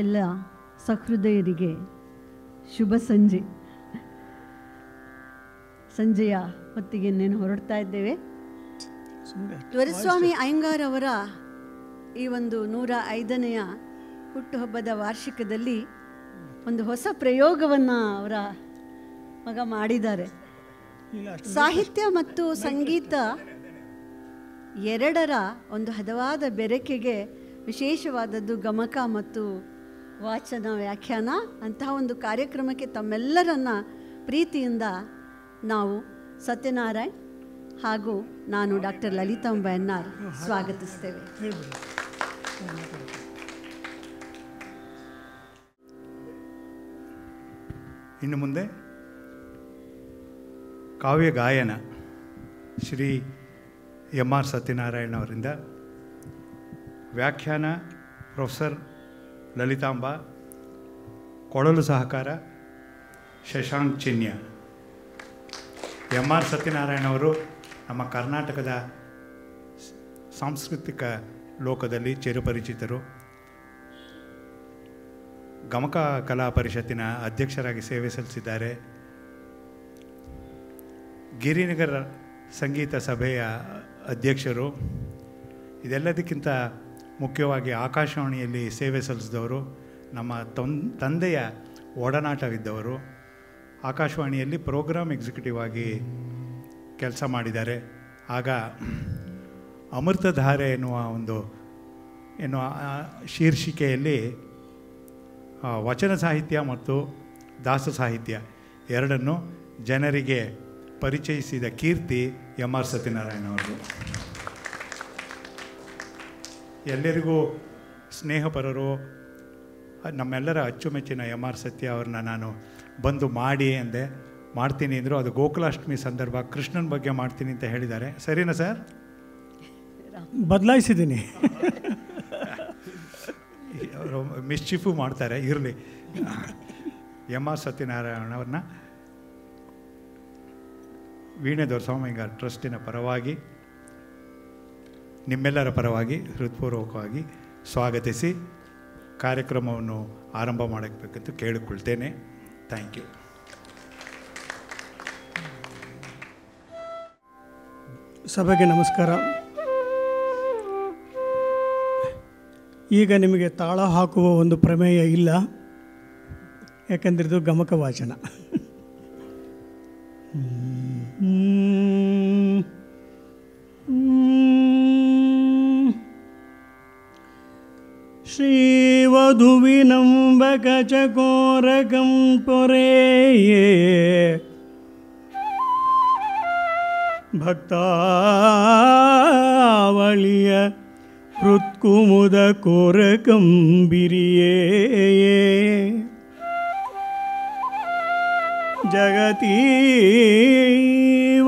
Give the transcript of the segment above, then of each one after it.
ಎಲ್ಲ ಸಹೃದಯರಿಗೆ ಶುಭ ಸಂಜೆಯ ಹೊತ್ತಿಗೆ ಇನ್ನೇನು ಹೊರಡ್ತಾ ಇದ್ದೇವೆ. ದೊರೆಸ್ವಾಮಿ ಅಯ್ಯಂಗಾರ್ ಅವರ ಈ ಒಂದು 105ನೇ ಹುಟ್ಟುಹಬ್ಬದ ವಾರ್ಷಿಕದಲ್ಲಿ ಒಂದು ಹೊಸ ಪ್ರಯೋಗವನ್ನು ಅವರ ಮಗ ಮಾಡಿದ್ದಾರೆ. ಸಾಹಿತ್ಯ ಮತ್ತು ಸಂಗೀತ ಎರಡರ ಒಂದು ಹದವಾದ ಬೆರಕೆಗೆ ವಿಶೇಷವಾದದ್ದು ಗಮಕ ಮತ್ತು ವಾಚನ ವ್ಯಾಖ್ಯಾನ. ಅಂತಹ ಒಂದು ಕಾರ್ಯಕ್ರಮಕ್ಕೆ ತಮ್ಮೆಲ್ಲರನ್ನ ಪ್ರೀತಿಯಿಂದ ನಾವು ಸತ್ಯನಾರಾಯಣ್ ಹಾಗೂ ನಾನು ಡಾಕ್ಟರ್ ಲಲಿತಾಂಬ ಎನ್ನಾರ್ ಸ್ವಾಗತಿಸ್ತೇವೆ. ಇನ್ನು ಮುಂದೆ ಕಾವ್ಯ ಗಾಯನ ಶ್ರೀ ಎಂ.ಆರ್. ಸತ್ಯನಾರಾಯಣ್ ಅವರಿಂದ, ವ್ಯಾಖ್ಯಾನ ಪ್ರೊಫೆಸರ್ ಲಲಿತಾಂಬ, ಕೊಳಲು ಸಹಕಾರ ಶಶಾಂಕ್ ಚಿನ್ಯ. ಎಂ.ಆರ್. ಸತ್ಯನಾರಾಯಣ್ ಅವರು ನಮ್ಮ ಕರ್ನಾಟಕದ ಸಾಂಸ್ಕೃತಿಕ ಲೋಕದಲ್ಲಿ ಚಿರಪರಿಚಿತರು. ಗಮಕ ಕಲಾ ಪರಿಷತ್ತಿನ ಅಧ್ಯಕ್ಷರಾಗಿ ಸೇವೆ ಸಲ್ಲಿಸಿದ್ದಾರೆ. ಗಿರಿನಗರ ಸಂಗೀತ ಸಭೆಯ ಅಧ್ಯಕ್ಷರು. ಇದೆಲ್ಲದಕ್ಕಿಂತ ಮುಖ್ಯವಾಗಿ ಆಕಾಶವಾಣಿಯಲ್ಲಿ ಸೇವೆ ಸಲ್ಲಿಸಿದವರು, ನಮ್ಮ ತಂದೆಯ ಒಡನಾಟವಿದ್ದವರು. ಆಕಾಶವಾಣಿಯಲ್ಲಿ ಪ್ರೋಗ್ರಾಮ್ ಎಕ್ಸಿಕ್ಯೂಟಿವ್ ಆಗಿ ಕೆಲಸ ಮಾಡಿದ್ದಾರೆ. ಆಗ ಅಮೃತಧಾರೆ ಎನ್ನುವ ಶೀರ್ಷಿಕೆಯಲ್ಲಿ ವಚನ ಸಾಹಿತ್ಯ ಮತ್ತು ದಾಸ ಸಾಹಿತ್ಯ ಎರಡನ್ನು ಜನರಿಗೆ ಪರಿಚಯಿಸಿದ ಕೀರ್ತಿ ಎಂ.ಆರ್. ಸತ್ಯನಾರಾಯಣ ಅವರು. ಎಲ್ಲರಿಗೂ ಸ್ನೇಹಪರರು, ನಮ್ಮೆಲ್ಲರ ಅಚ್ಚುಮೆಚ್ಚಿನ ಎಂ.ಆರ್. ಸತ್ಯ ಅವ್ರನ್ನ ನಾನು ಬಂದು ಮಾಡಿ ಅಂದೆ. ಮಾಡ್ತೀನಿ ಅಂದರು. ಅದು ಗೋಕುಲಾಷ್ಟಮಿ ಸಂದರ್ಭ, ಕೃಷ್ಣನ ಬಗ್ಗೆ ಮಾಡ್ತೀನಿ ಅಂತ ಹೇಳಿದ್ದಾರೆ. ಸರಿನಾ ಸರ್? ಬದಲಾಯಿಸಿದ್ದೀನಿ. ಅವರು ಮಿಸ್ಚಿಫು ಮಾಡ್ತಾರೆ, ಇರಲಿ. ಎಂ.ಆರ್. ಸತ್ಯನಾರಾಯಣ ಅವ್ರನ್ನ ವೀಣೆ ದೊರೆಸ್ವಾಮಿ ಅಯ್ಯಂಗಾರ್ ಟ್ರಸ್ಟಿನ ಪರವಾಗಿ, ನಿಮ್ಮೆಲ್ಲರ ಪರವಾಗಿ ಹೃತ್ಪೂರ್ವಕವಾಗಿ ಸ್ವಾಗತಿಸಿ ಕಾರ್ಯಕ್ರಮವನ್ನು ಆರಂಭ ಮಾಡಬೇಕಂತ ಕೇಳಿಕೊಳ್ತೇನೆ. Thank you. ಸಭೆಗೆ ನಮಸ್ಕಾರ. ಈಗ ನಿಮಗೆ ತಾಳ ಹಾಕುವ ಒಂದು ಪ್ರಮೇಯ ಇಲ್ಲ, ಯಾಕಂದ್ರೆ ಇದು ಗಮಕ ವಾಚನ. ಶ್ರೀವಧುವಿನಂಬಕ ಚಕೋರಕಂ ಪೊರೆಯೇ ಭಕ್ತಾವಳಿಯ ಹೃತ್ಕುಮುದ ಕೋರಕಂಬಿರಿಯೇ ಜಗತೀ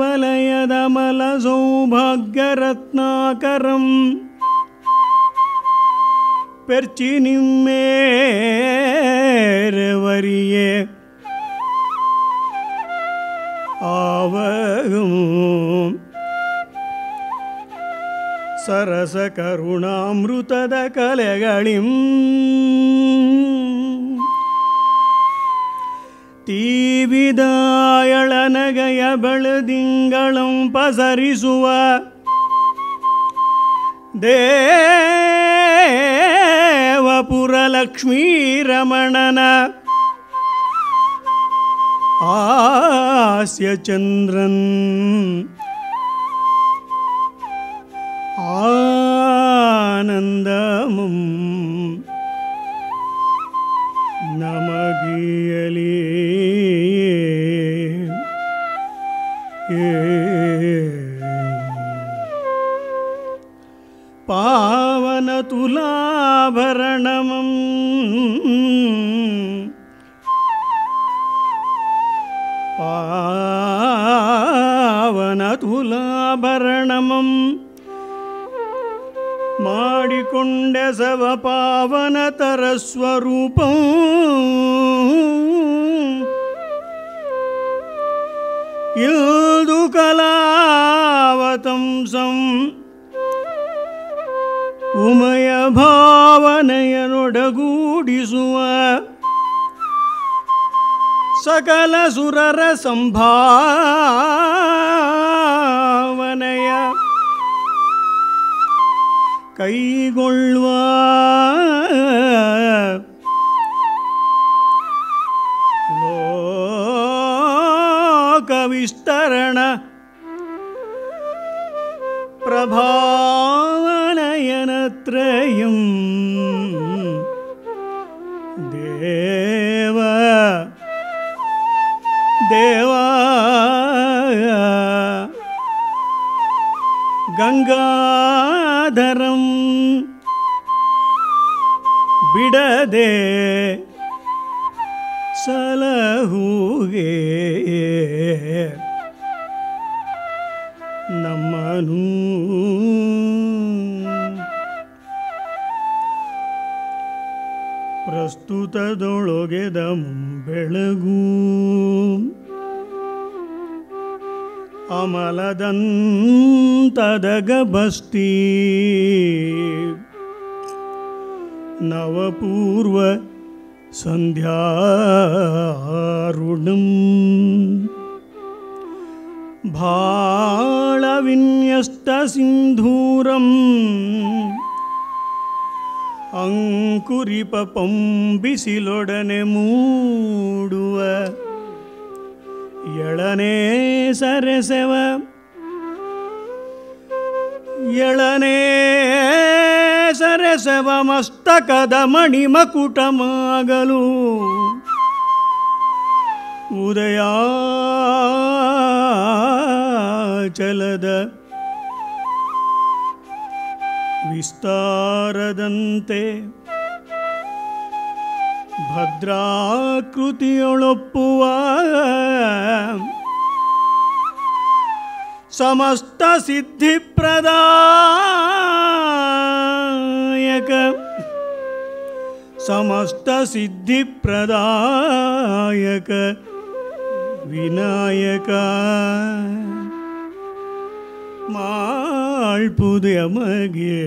ವಲಯದ ಮಲ ಸೌಭಾಗ್ಯರತ್ನಾಕರಂ ಪೆರ್ಚಿ ನಿಮ್ಮೇರವರಿಯೇ ಆವಗಂ ಸರಸ ಕರುಣಾಮೃತದ ಕಲೆಗಳಿಂ ತೀವಿದಾಯಳನಗಯ ಬೆಳದಿಂಗಳಂ ಪಸರಿಸುವ ದೇವಪುರ ಲಕ್ಷ್ಮೀ ರಮಣನ ಹಾಸ್ಯ ಚಂದ್ರನ್ ಆನಂದಮಂ ನಮಗೀಯಲಿ ಪಾವನ ತುಲಾಭರಣಮಂ ಪಾವನ ತುಲಾಭರಣಮಂ ಮಾಡಿಕೊಂಡೆ ಸವ ಪಾವನತರ ಸ್ವರೂಪಂ ಇಲ್ದು ಕಲಾವತಂಸಂ ಉಮಯ ಭಾವನೆಯನೊಡಗೂಡಿ ನುಡಿಸುವ ಸಕಲ ಸುರರ ಸಂಭಾವನೆಯ ಕೈಗೊಳ್ಳುವ ಲೋಕ ವಿಸ್ತರಣ ಪ್ರಭಾವನಯನತ್ರಯಂ ದೇವ ದೇವ ಗಂಗಾಧರಂ ಬಿಡದೆ ಸಲಹುಗೆ ನಮ್ಮನು ಪ್ರಸ್ತುತದೊಳಗೆದ ಮುಂಬೆಳಗು ಅಮಲದಂತದಗಬಸ್ತಿ ನವಪೂರ್ವ ಸಂಧ್ಯಾರುಣಂ ಭಾಳವಿನ್ಯಸ್ತ ಸಿಂಧೂರಂ ಅಂಕುರಿಪಪಂ ಬಿಸಿಲೊಡನೆ ಮೂಡುವ ಎಳನೇ ಸರಸವ ಎಳನೇ ಸರಸವ ಮಸ್ತಕದ ಮಣಿಮಕುಟಮಾಗಲು ಉದಯಾಚಲದ ವಿಸ್ತಾರದಂತೆ ಭದ್ರಾಕೃತಿಯೊಳೊಪ್ಪುವ ಸಮಸ್ತ ಸಿದ್ಧಿಪ್ರದಾಯಕ ಸಮಸ್ತ ಸಿದ್ಧಿಪ್ರದಾಯಕ ವಿನಾಯಕ ಮಾಳ್ಪುದೆಮಗೆ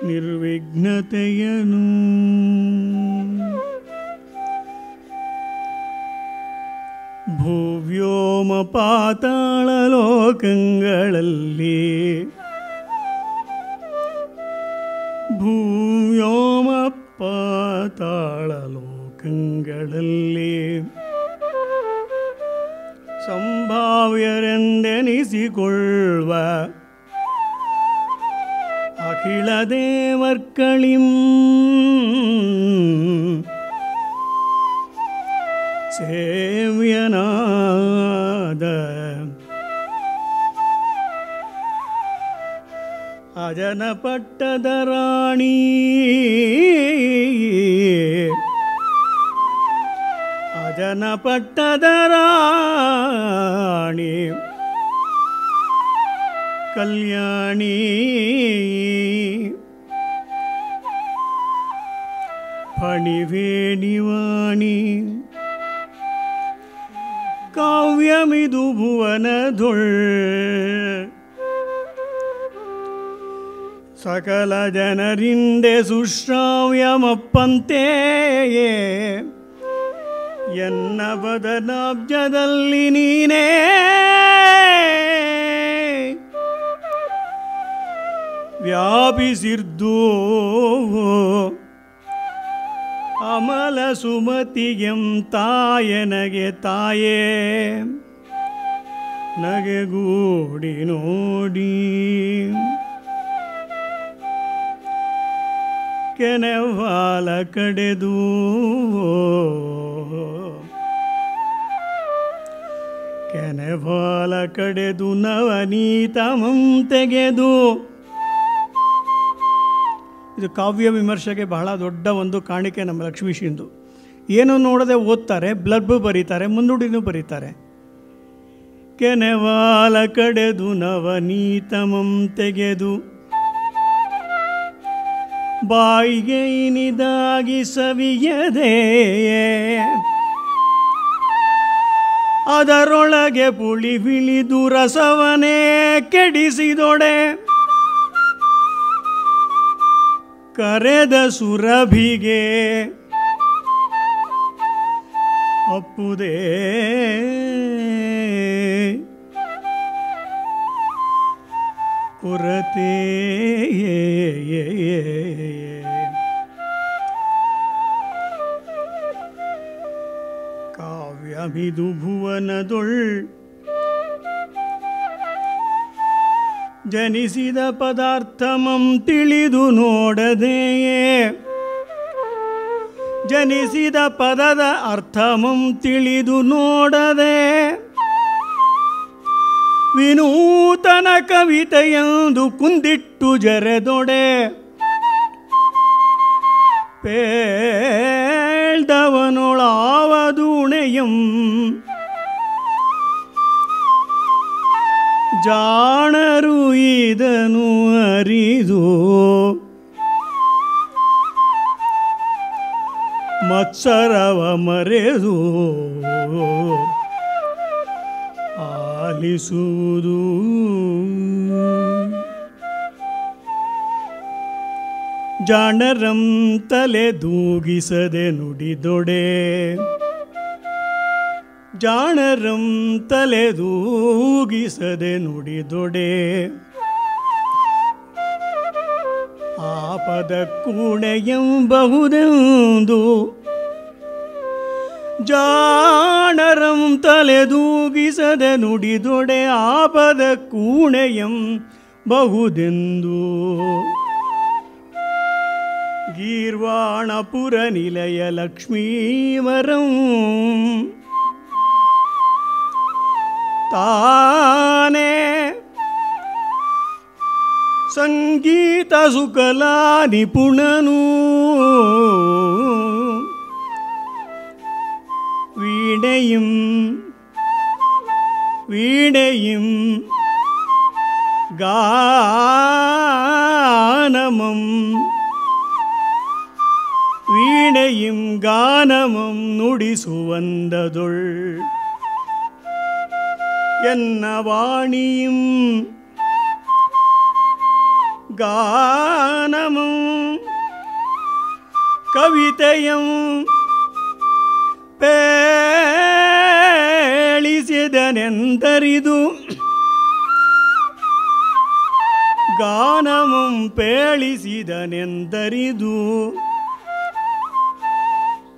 ನಿರ್ವಿಘ್ನತೆಯನು ಭೂವ್ಯೋಮ ಪಾತಾಳ ಲೋಕಗಳಲ್ಲಿ ಭೂವ್ಯೋಮ ಪಾತಾಳ ಲೋಕಗಳಲ್ಲಿ ಸಂಭಾವ್ಯರೆಂದೆನಿಸಿಕೊಳ್ಳುವ ಅಖಿಲ ದೇವರ್ಕಳಿಂ ಸೇವ್ಯನಾದ ಅಜನ ಪಟ್ಟದ ರಾಣಿ ಅಜನ ಪಟ್ಟದ ರಾಣಿ ಕಲ್ಯಾಣಿ ಫಣಿವೇಣಿವಾಣಿ ಕಾವ್ಯಮಿದು ಭುವನದೊಳ್ ಸಕಲ ಜನರಿಂದೆ ಸುಶ್ರಾವ್ಯಮಪ್ಪಂತೆಯೇ ಎನ್ನ ಬದನಾಬ್ಜದಲ್ಲಿ ನೀನೇ ವ್ಯಾಪಿಸಿರ್ದು ಅಮಲ ಸುಮತಿಯಂ ತಾಯನಗೆ ತಾಯೇ ನಗೆಗೂಡಿ ನೋಡಿ ಕೆನೆವಾಲ ಕಡೆದು ಕೆನೆವಾಲ ಕಡೆದು ನವನೀತಮಂ ತೆಗೆದು. ಇದು ಕಾವ್ಯ ವಿಮರ್ಶೆಗೆ ಬಹಳ ದೊಡ್ಡ ಒಂದು ಕಾಣಿಕೆ ನಮ್ಮ ಲಕ್ಷ್ಮೀಶಿಂದು. ಏನು ನೋಡದೆ ಓದ್ತಾರೆ, ಬ್ಲರ್ಬ್ ಬರೀತಾರೆ, ಮುನ್ನುಡಿನೂ ಬರೀತಾರೆ. ಕೆನೆವಾಲ ಕಡೆದು ನವನೀತಮಂ ತೆಗೆದು ಬಾಯಿಗೆ ಇನಿದಾಗಿ ಸವಿಯದೆ ಅದರೊಳಗೆ ಪುಳಿ ಬಿಳಿದು ರಸವನೇ ಕೆಡಿಸಿದೊಡೆ ಕರೆದ ಸುರಭಿಗೆ ಅಪ್ಪುದೇ ಕೊರತೆ ಕಾವ್ಯಮಿದು ಭುವನದೊಳ್ ಜನಿಸಿದ ಪದಾರ್ಥಮಂ ತಿಳಿದು ನೋಡದೆಯೇ ಜನಿಸಿದ ಪದದ ಅರ್ಥಮಂ ತಿಳಿದು ನೋಡದೆ ವಿನೂತನ ಕವಿತೆಯೆಂದು ಕುಂದಿಟ್ಟು ಜರೆದೊಡೆ ಪೇಳ್ದವನೊಳಾವದುಣೆಯಂ ಜಾಣರು ಇದನು ಅರಿದು ಮತ್ಸರವ ಮರೆದು ಆಲಿಸುವುದು ಜಾಣರಂ ತಲೆ ದೂಗಿಸದೆ ನುಡಿದೊಡೆ ಜಾಣರಂ ತಲೆ ದೂಗಿಸದೆ ನುಡಿದೊಡೆ ಆಪದ ಕೂಣೆಯೆಂಬಹುದೆಂದು ಜಾಣರಂ ತಲೆದೂಗಿಸದೆ ನುಡಿದೊಡೆ ಆಪದ ಕೂಣೆಯಂ ಬಹುದೆಂದು ಗೀರ್ವಾಣಪುರ ನಿಲಯ ಲಕ್ಷ್ಮೀವರಂ ತಾನೇ ಸಂಗೀತ ಸುಕಲಾ ನಿಪುಣನು വീണയും ഗാനമം നുടിസുവന്തതൊൾ എന്ന വാണിയും ഗാനമം കവിതയും പേളിಸಿದನೆಂದರಿದು ಗಾನಮಂ ಪೇಳಿಸಿದನೆಂದರಿದು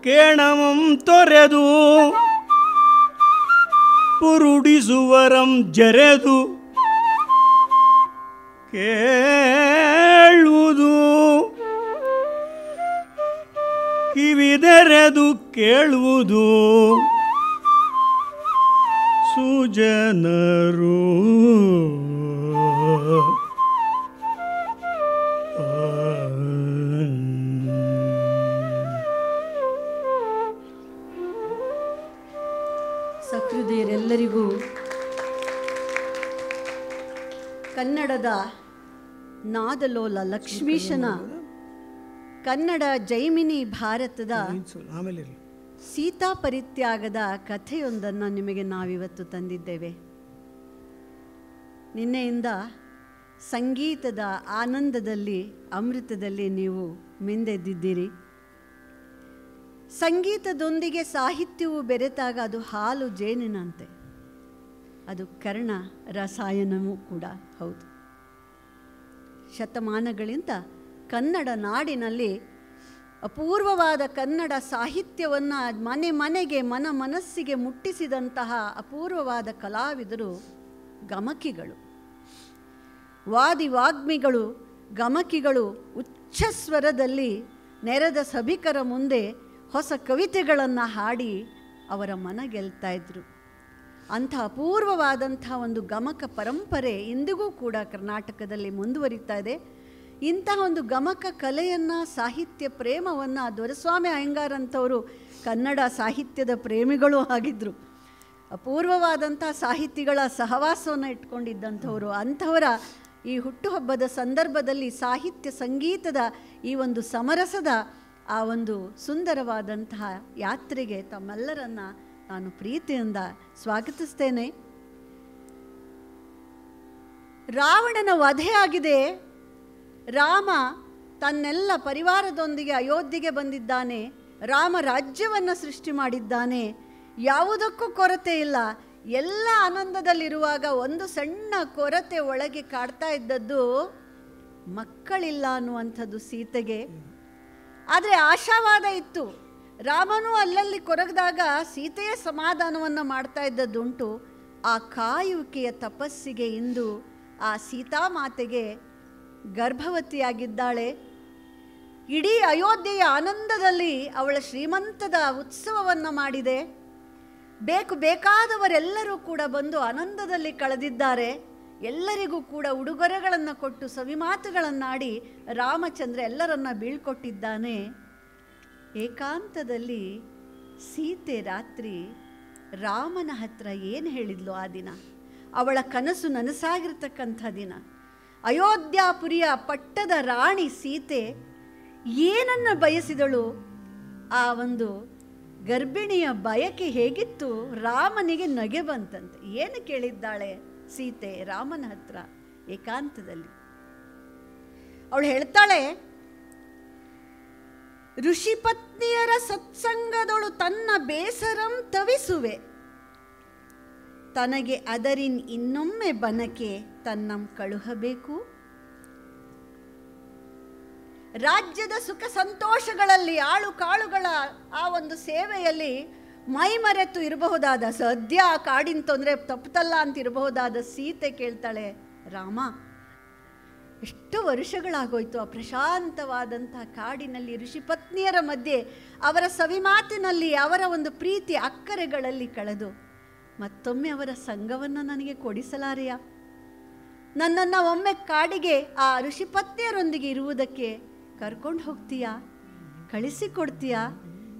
ಕೇಣಮಂ ತೊರೆದು ಪುರುಡಿಸುವರಂ ಜರೆದು ಕೇಳುವುದು ಕಿವಿದೆರೆದು ಕೇಳುವುದು ಸುಜನರು ಸಹೃದಯರೆಲ್ಲರಿಗೂ ಕನ್ನಡದ ನಾದಲೋಲ ಲಕ್ಷ್ಮೀಶನ ಕನ್ನಡ ಜೈಮಿನಿ ಭಾರತದ ಸೀತಾ ಪರಿತ್ಯಾಗದ ಕಥೆಯೊಂದನ್ನು ನಿಮಗೆ ನಾವಿವತ್ತು ತಂದಿದ್ದೇವೆ. ನಿನ್ನೆಯಿಂದ ಸಂಗೀತದ ಆನಂದದಲ್ಲಿ ಅಮೃತದಲ್ಲಿ ನೀವು ಮಿಂದೆದ್ದಿದ್ದೀರಿ. ಸಂಗೀತದೊಂದಿಗೆ ಸಾಹಿತ್ಯವು ಬೆರೆತಾಗ ಅದು ಹಾಲು ಜೇನಿನಂತೆ, ಅದು ಕರ್ಣ ರಸಾಯನವೂ ಕೂಡ ಹೌದು. ಶತಮಾನಗಳಿಂದ ಕನ್ನಡ ನಾಡಿನಲ್ಲಿ ಅಪೂರ್ವವಾದ ಕನ್ನಡ ಸಾಹಿತ್ಯವನ್ನು ಮನೆ ಮನೆಗೆ ಮನಸ್ಸಿಗೆ ಮುಟ್ಟಿಸಿದಂತಹ ಅಪೂರ್ವವಾದ ಕಲಾವಿದರು ಗಮಕಿಗಳು, ವಾಗ್ಮಿಗಳು. ಗಮಕಿಗಳು ಉಚ್ಚಸ್ವರದಲ್ಲಿ ನೆರೆದ ಸಭಿಕರ ಮುಂದೆ ಹೊಸ ಕವಿತೆಗಳನ್ನು ಹಾಡಿ ಅವರ ಮನ ಗೆಲ್ತಾ ಇದ್ರು. ಅಂಥ ಅಪೂರ್ವವಾದಂಥ ಒಂದು ಗಮಕ ಪರಂಪರೆ ಇಂದಿಗೂ ಕೂಡ ಕರ್ನಾಟಕದಲ್ಲಿ ಮುಂದುವರಿತಾ ಇದೆ. ಇಂತಹ ಒಂದು ಗಮಕ ಕಲೆಯನ್ನು, ಸಾಹಿತ್ಯ ಪ್ರೇಮವನ್ನು ದೊರೆಸ್ವಾಮಿ ಅಯ್ಯಂಗಾರ್ ಅಂಥವರು ಕನ್ನಡ ಸಾಹಿತ್ಯದ ಪ್ರೇಮಿಗಳೂ ಆಗಿದ್ದರು. ಅಪೂರ್ವವಾದಂಥ ಸಾಹಿತಿಗಳ ಸಹವಾಸವನ್ನು ಇಟ್ಕೊಂಡಿದ್ದಂಥವರು. ಅಂಥವರ ಈ ಹುಟ್ಟುಹಬ್ಬದ ಸಂದರ್ಭದಲ್ಲಿ ಸಾಹಿತ್ಯ ಸಂಗೀತದ ಈ ಒಂದು ಸಮರಸದ ಆ ಒಂದು ಸುಂದರವಾದಂತಹ ಯಾತ್ರೆಗೆ ತಮ್ಮೆಲ್ಲರನ್ನು ನಾನು ಪ್ರೀತಿಯಿಂದ ಸ್ವಾಗತಿಸ್ತೇನೆ. ರಾವಣನ ವಧೆಯಾಗಿದೆ. ರಾಮ ತನ್ನೆಲ್ಲ ಪರಿವಾರದೊಂದಿಗೆ ಅಯೋಧ್ಯೆಗೆ ಬಂದಿದ್ದಾನೆ. ರಾಮ ರಾಜ್ಯವನ್ನು ಸೃಷ್ಟಿ ಮಾಡಿದ್ದಾನೆ. ಯಾವುದಕ್ಕೂ ಕೊರತೆ ಇಲ್ಲ. ಎಲ್ಲ ಆನಂದದಲ್ಲಿರುವಾಗ ಒಂದು ಸಣ್ಣ ಕೊರತೆ ಒಳಗೆ ಕಾಡ್ತಾ ಇದ್ದದ್ದು ಮಕ್ಕಳಿಲ್ಲ ಅನ್ನುವಂಥದ್ದು ಸೀತೆಗೆ. ಆದರೆ ಆಶಾವಾದ ಇತ್ತು. ರಾಮನೂ ಅಲ್ಲಲ್ಲಿ ಕೊರಗದಾಗ ಸೀತೆಯ ಸಮಾಧಾನವನ್ನು ಮಾಡ್ತಾ ಇದ್ದದ್ದುಂಟು. ಆ ಕಾಯುವಿಕೆಯ ತಪಸ್ಸಿಗೆ ಇಂದು ಆ ಸೀತಾಮಾತೆಗೆ ಗರ್ಭವತಿಯಾಗಿದ್ದಾಳೆ. ಇಡೀ ಅಯೋಧ್ಯೆಯ ಆನಂದದಲ್ಲಿ ಅವಳ ಶ್ರೀಮಂತದ ಉತ್ಸವವನ್ನು ಮಾಡಿದೆ. ಬೇಕಾದವರೆಲ್ಲರೂ ಕೂಡ ಬಂದು ಆನಂದದಲ್ಲಿ ಕಳೆದಿದ್ದಾರೆ. ಎಲ್ಲರಿಗೂ ಕೂಡ ಉಡುಗೊರೆಗಳನ್ನು ಕೊಟ್ಟು ಸವಿಮಾತುಗಳನ್ನಾಡಿ ರಾಮಚಂದ್ರ ಎಲ್ಲರನ್ನ ಬೀಳ್ಕೊಟ್ಟಿದ್ದಾನೆ. ಏಕಾಂತದಲ್ಲಿ ಸೀತೆ ರಾತ್ರಿ ರಾಮನ ಹತ್ರ ಏನು ಹೇಳಿದ್ಲು ಆ ದಿನ? ಅವಳ ಕನಸು ನನಸಾಗಿರ್ತಕ್ಕಂಥ ದಿನ. ಅಯೋಧ್ಯಾಪುರಿಯ ಪಟ್ಟದ ರಾಣಿ ಸೀತೆ ಏನನ್ನು ಬಯಸಿದಳು? ಆ ಒಂದು ಗರ್ಭಿಣಿಯ ಬಯಕೆ ಹೇಗಿತ್ತು? ರಾಮನಿಗೆ ನಗೆ ಬಂತಂತೆ. ಏನು ಕೇಳಿದ್ದಾಳೆ ಸೀತೆ ರಾಮನ ಹತ್ರ ಏಕಾಂತದಲ್ಲಿ? ಅವಳು ಹೇಳ್ತಾಳೆ, ಋಷಿಪತ್ನಿಯರ ಸತ್ಸಂಗದೊಳು ತನ್ನ ಬೇಸರಂ ತವಿಸುವೆ, ತನಗೆ ಅದರಿನ್ ಇನ್ನೊಮ್ಮೆ ಬನಕೆ ತನ್ನಂ ಕಳುಹಬೇಕು. ರಾಜ್ಯದ ಸುಖ ಸಂತೋಷಗಳಲ್ಲಿ ಆಳು ಕಾಳುಗಳ ಆ ಒಂದು ಸೇವೆಯಲ್ಲಿ ಮೈಮರೆತು ಇರಬಹುದಾದ, ಸದ್ಯ ಕಾಡಿನ ತೊಂದರೆ ತಪ್ಪುತ್ತಲ್ಲ ಅಂತ ಇರಬಹುದಾದ ಸೀತೆ ಕೇಳ್ತಾಳೆ, ರಾಮ ಎಷ್ಟು ವರ್ಷಗಳಾಗೋಯ್ತು ಆ ಪ್ರಶಾಂತವಾದಂಥ ಕಾಡಿನಲ್ಲಿ ಋಷಿಪತ್ನಿಯರ ಮಧ್ಯೆ ಅವರ ಸವಿಮಾತಿನಲ್ಲಿ ಅವರ ಒಂದು ಪ್ರೀತಿ ಅಕ್ಕರೆಗಳಲ್ಲಿ ಕಳೆದು ಮತ್ತೊಮ್ಮೆ ಅವರ ಸಂಘವನ್ನು ನನಗೆ ಕೊಡಿಸಲಾರೆಯ? ನನ್ನನ್ನು ಒಮ್ಮೆ ಕಾಡಿಗೆ ಆ ಋಷಿಪತ್ನಿಯರೊಂದಿಗೆ ಇರುವುದಕ್ಕೆ ಕರ್ಕೊಂಡು ಹೋಗ್ತೀಯಾ? ಕಳಿಸಿಕೊಡ್ತೀಯಾ?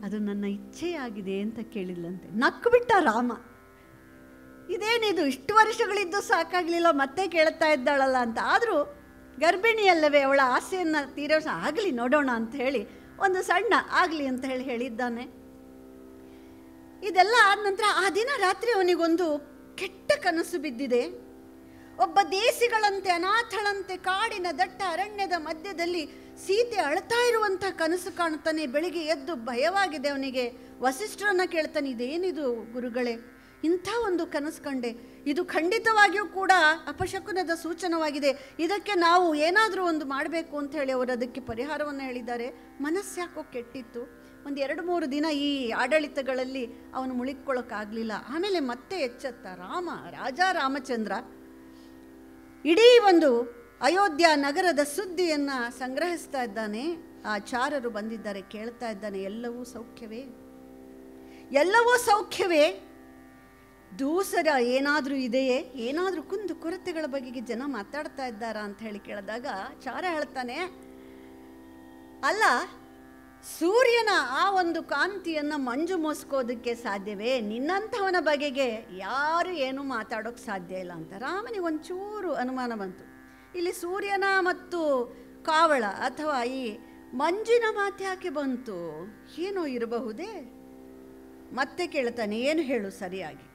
ಅದು ನನ್ನ ಇಚ್ಛೆಯಾಗಿದೆ ಅಂತ ಕೇಳಿಲ್ಲಂತೆ. ನಕ್ಕು ಬಿಟ್ಟ ರಾಮ. ಇದೇನಿದು, ಇಷ್ಟು ವರ್ಷಗಳಿದ್ದು ಸಾಕಾಗಲಿಲ್ಲ, ಮತ್ತೆ ಕೇಳ್ತಾ ಇದ್ದಾಳಲ್ಲ ಅಂತ. ಆದರೂ ಗರ್ಭಿಣಿಯಲ್ಲವೇ, ಅವಳ ಆಸೆಯನ್ನು ತೀರೋಸ ಆಗಲಿ ನೋಡೋಣ ಅಂತ ಹೇಳಿ ಒಂದು ಸಣ್ಣ ಆಗಲಿ ಅಂತ ಹೇಳಿದ್ದಾನೆ. ಇದೆಲ್ಲ ಆದ ನಂತರ ಆ ದಿನ ರಾತ್ರಿ ಅವನಿಗೊಂದು ಕೆಟ್ಟ ಕನಸು ಬಿದ್ದಿದೆ. ಒಬ್ಬ ದೇಸಿಗಳಂತೆ ಅನಾಥಳಂತೆ ಕಾಡಿನ ದಟ್ಟ ಅರಣ್ಯದ ಮಧ್ಯದಲ್ಲಿ ಸೀತೆ ಅಳ್ತಾ ಇರುವಂಥ ಕನಸು ಕಾಣ್ತಾನೆ. ಬೆಳಿಗ್ಗೆ ಎದ್ದು ಭಯವಾಗಿದೆ ಅವನಿಗೆ. ವಸಿಷ್ಠರನ್ನ ಕೇಳ್ತಾನೆ, ಇದೇನಿದು ಗುರುಗಳೇ, ಇಂಥ ಒಂದು ಕನಸು ಕಂಡೆ, ಇದು ಖಂಡಿತವಾಗಿಯೂ ಕೂಡ ಅಪಶಕುನದ ಸೂಚನವಾಗಿದೆ, ಇದಕ್ಕೆ ನಾವು ಏನಾದರೂ ಒಂದು ಮಾಡಬೇಕು ಅಂತ ಹೇಳಿ ಅವರು ಅದಕ್ಕೆ ಪರಿಹಾರವನ್ನು ಹೇಳಿದ್ದಾರೆ. ಮನಸ್ಸ್ಯಾಕೋ ಕೆಟ್ಟಿತ್ತು. ಒಂದು 2-3 ದಿನ ಈ ಆಡಳಿತಗಳಲ್ಲಿ ಅವನು ಮುಳುಗಿಕೊಳ್ಳೋಕ್ಕಾಗಲಿಲ್ಲ. ಆಮೇಲೆ ಮತ್ತೆ ಎಚ್ಚೆತ್ತ ರಾಜ ರಾಮಚಂದ್ರ ಇಡೀ ಒಂದು ಅಯೋಧ್ಯ ನಗರದ ಸುದ್ದಿಯನ್ನು ಸಂಗ್ರಹಿಸ್ತಾ ಇದ್ದಾನೆ. ಆ ಚಾರರು ಬಂದಿದ್ದಾರೆ, ಕೇಳ್ತಾ ಇದ್ದಾನೆ, ಎಲ್ಲವೂ ಸೌಖ್ಯವೇ? ಎಲ್ಲವೂ ಸೌಖ್ಯವೇ? ದೂಸರ ಏನಾದರೂ ಇದೆಯೇ? ಏನಾದರೂ ಕುಂದು ಕೊರತೆಗಳ ಬಗೆಗೆ ಜನ ಮಾತಾಡ್ತಾ ಇದ್ದಾರಾ ಅಂತ ಹೇಳಿ ಕೇಳಿದಾಗ ಚಾರ ಹೇಳ್ತಾನೆ, ಅಲ್ಲ, ಸೂರ್ಯನ ಆ ಒಂದು ಕಾಂತಿಯನ್ನು ಮಂಜು ಮೋಸ್ಕೋದಕ್ಕೆ ಸಾಧ್ಯವೇ? ನಿನ್ನಂಥವನ ಬಗೆಗೆ ಯಾರು ಏನೂ ಮಾತಾಡೋಕ್ಕೆ ಸಾಧ್ಯ ಇಲ್ಲ ಅಂತ. ರಾಮನಿಗೆ ಒಂಚೂರು ಅನುಮಾನ ಬಂತು. ಇಲ್ಲಿ ಸೂರ್ಯನ ಮತ್ತು ಕಾವಳ ಅಥವಾ ಈ ಮಂಜಿನ ಮಾತ್ಯಾಕೆ ಬಂತು? ಏನೋ ಇರಬಹುದೇ? ಮತ್ತೆ ಕೇಳ್ತಾನೆ, ಏನು ಹೇಳು ಸರಿಯಾಗಿ?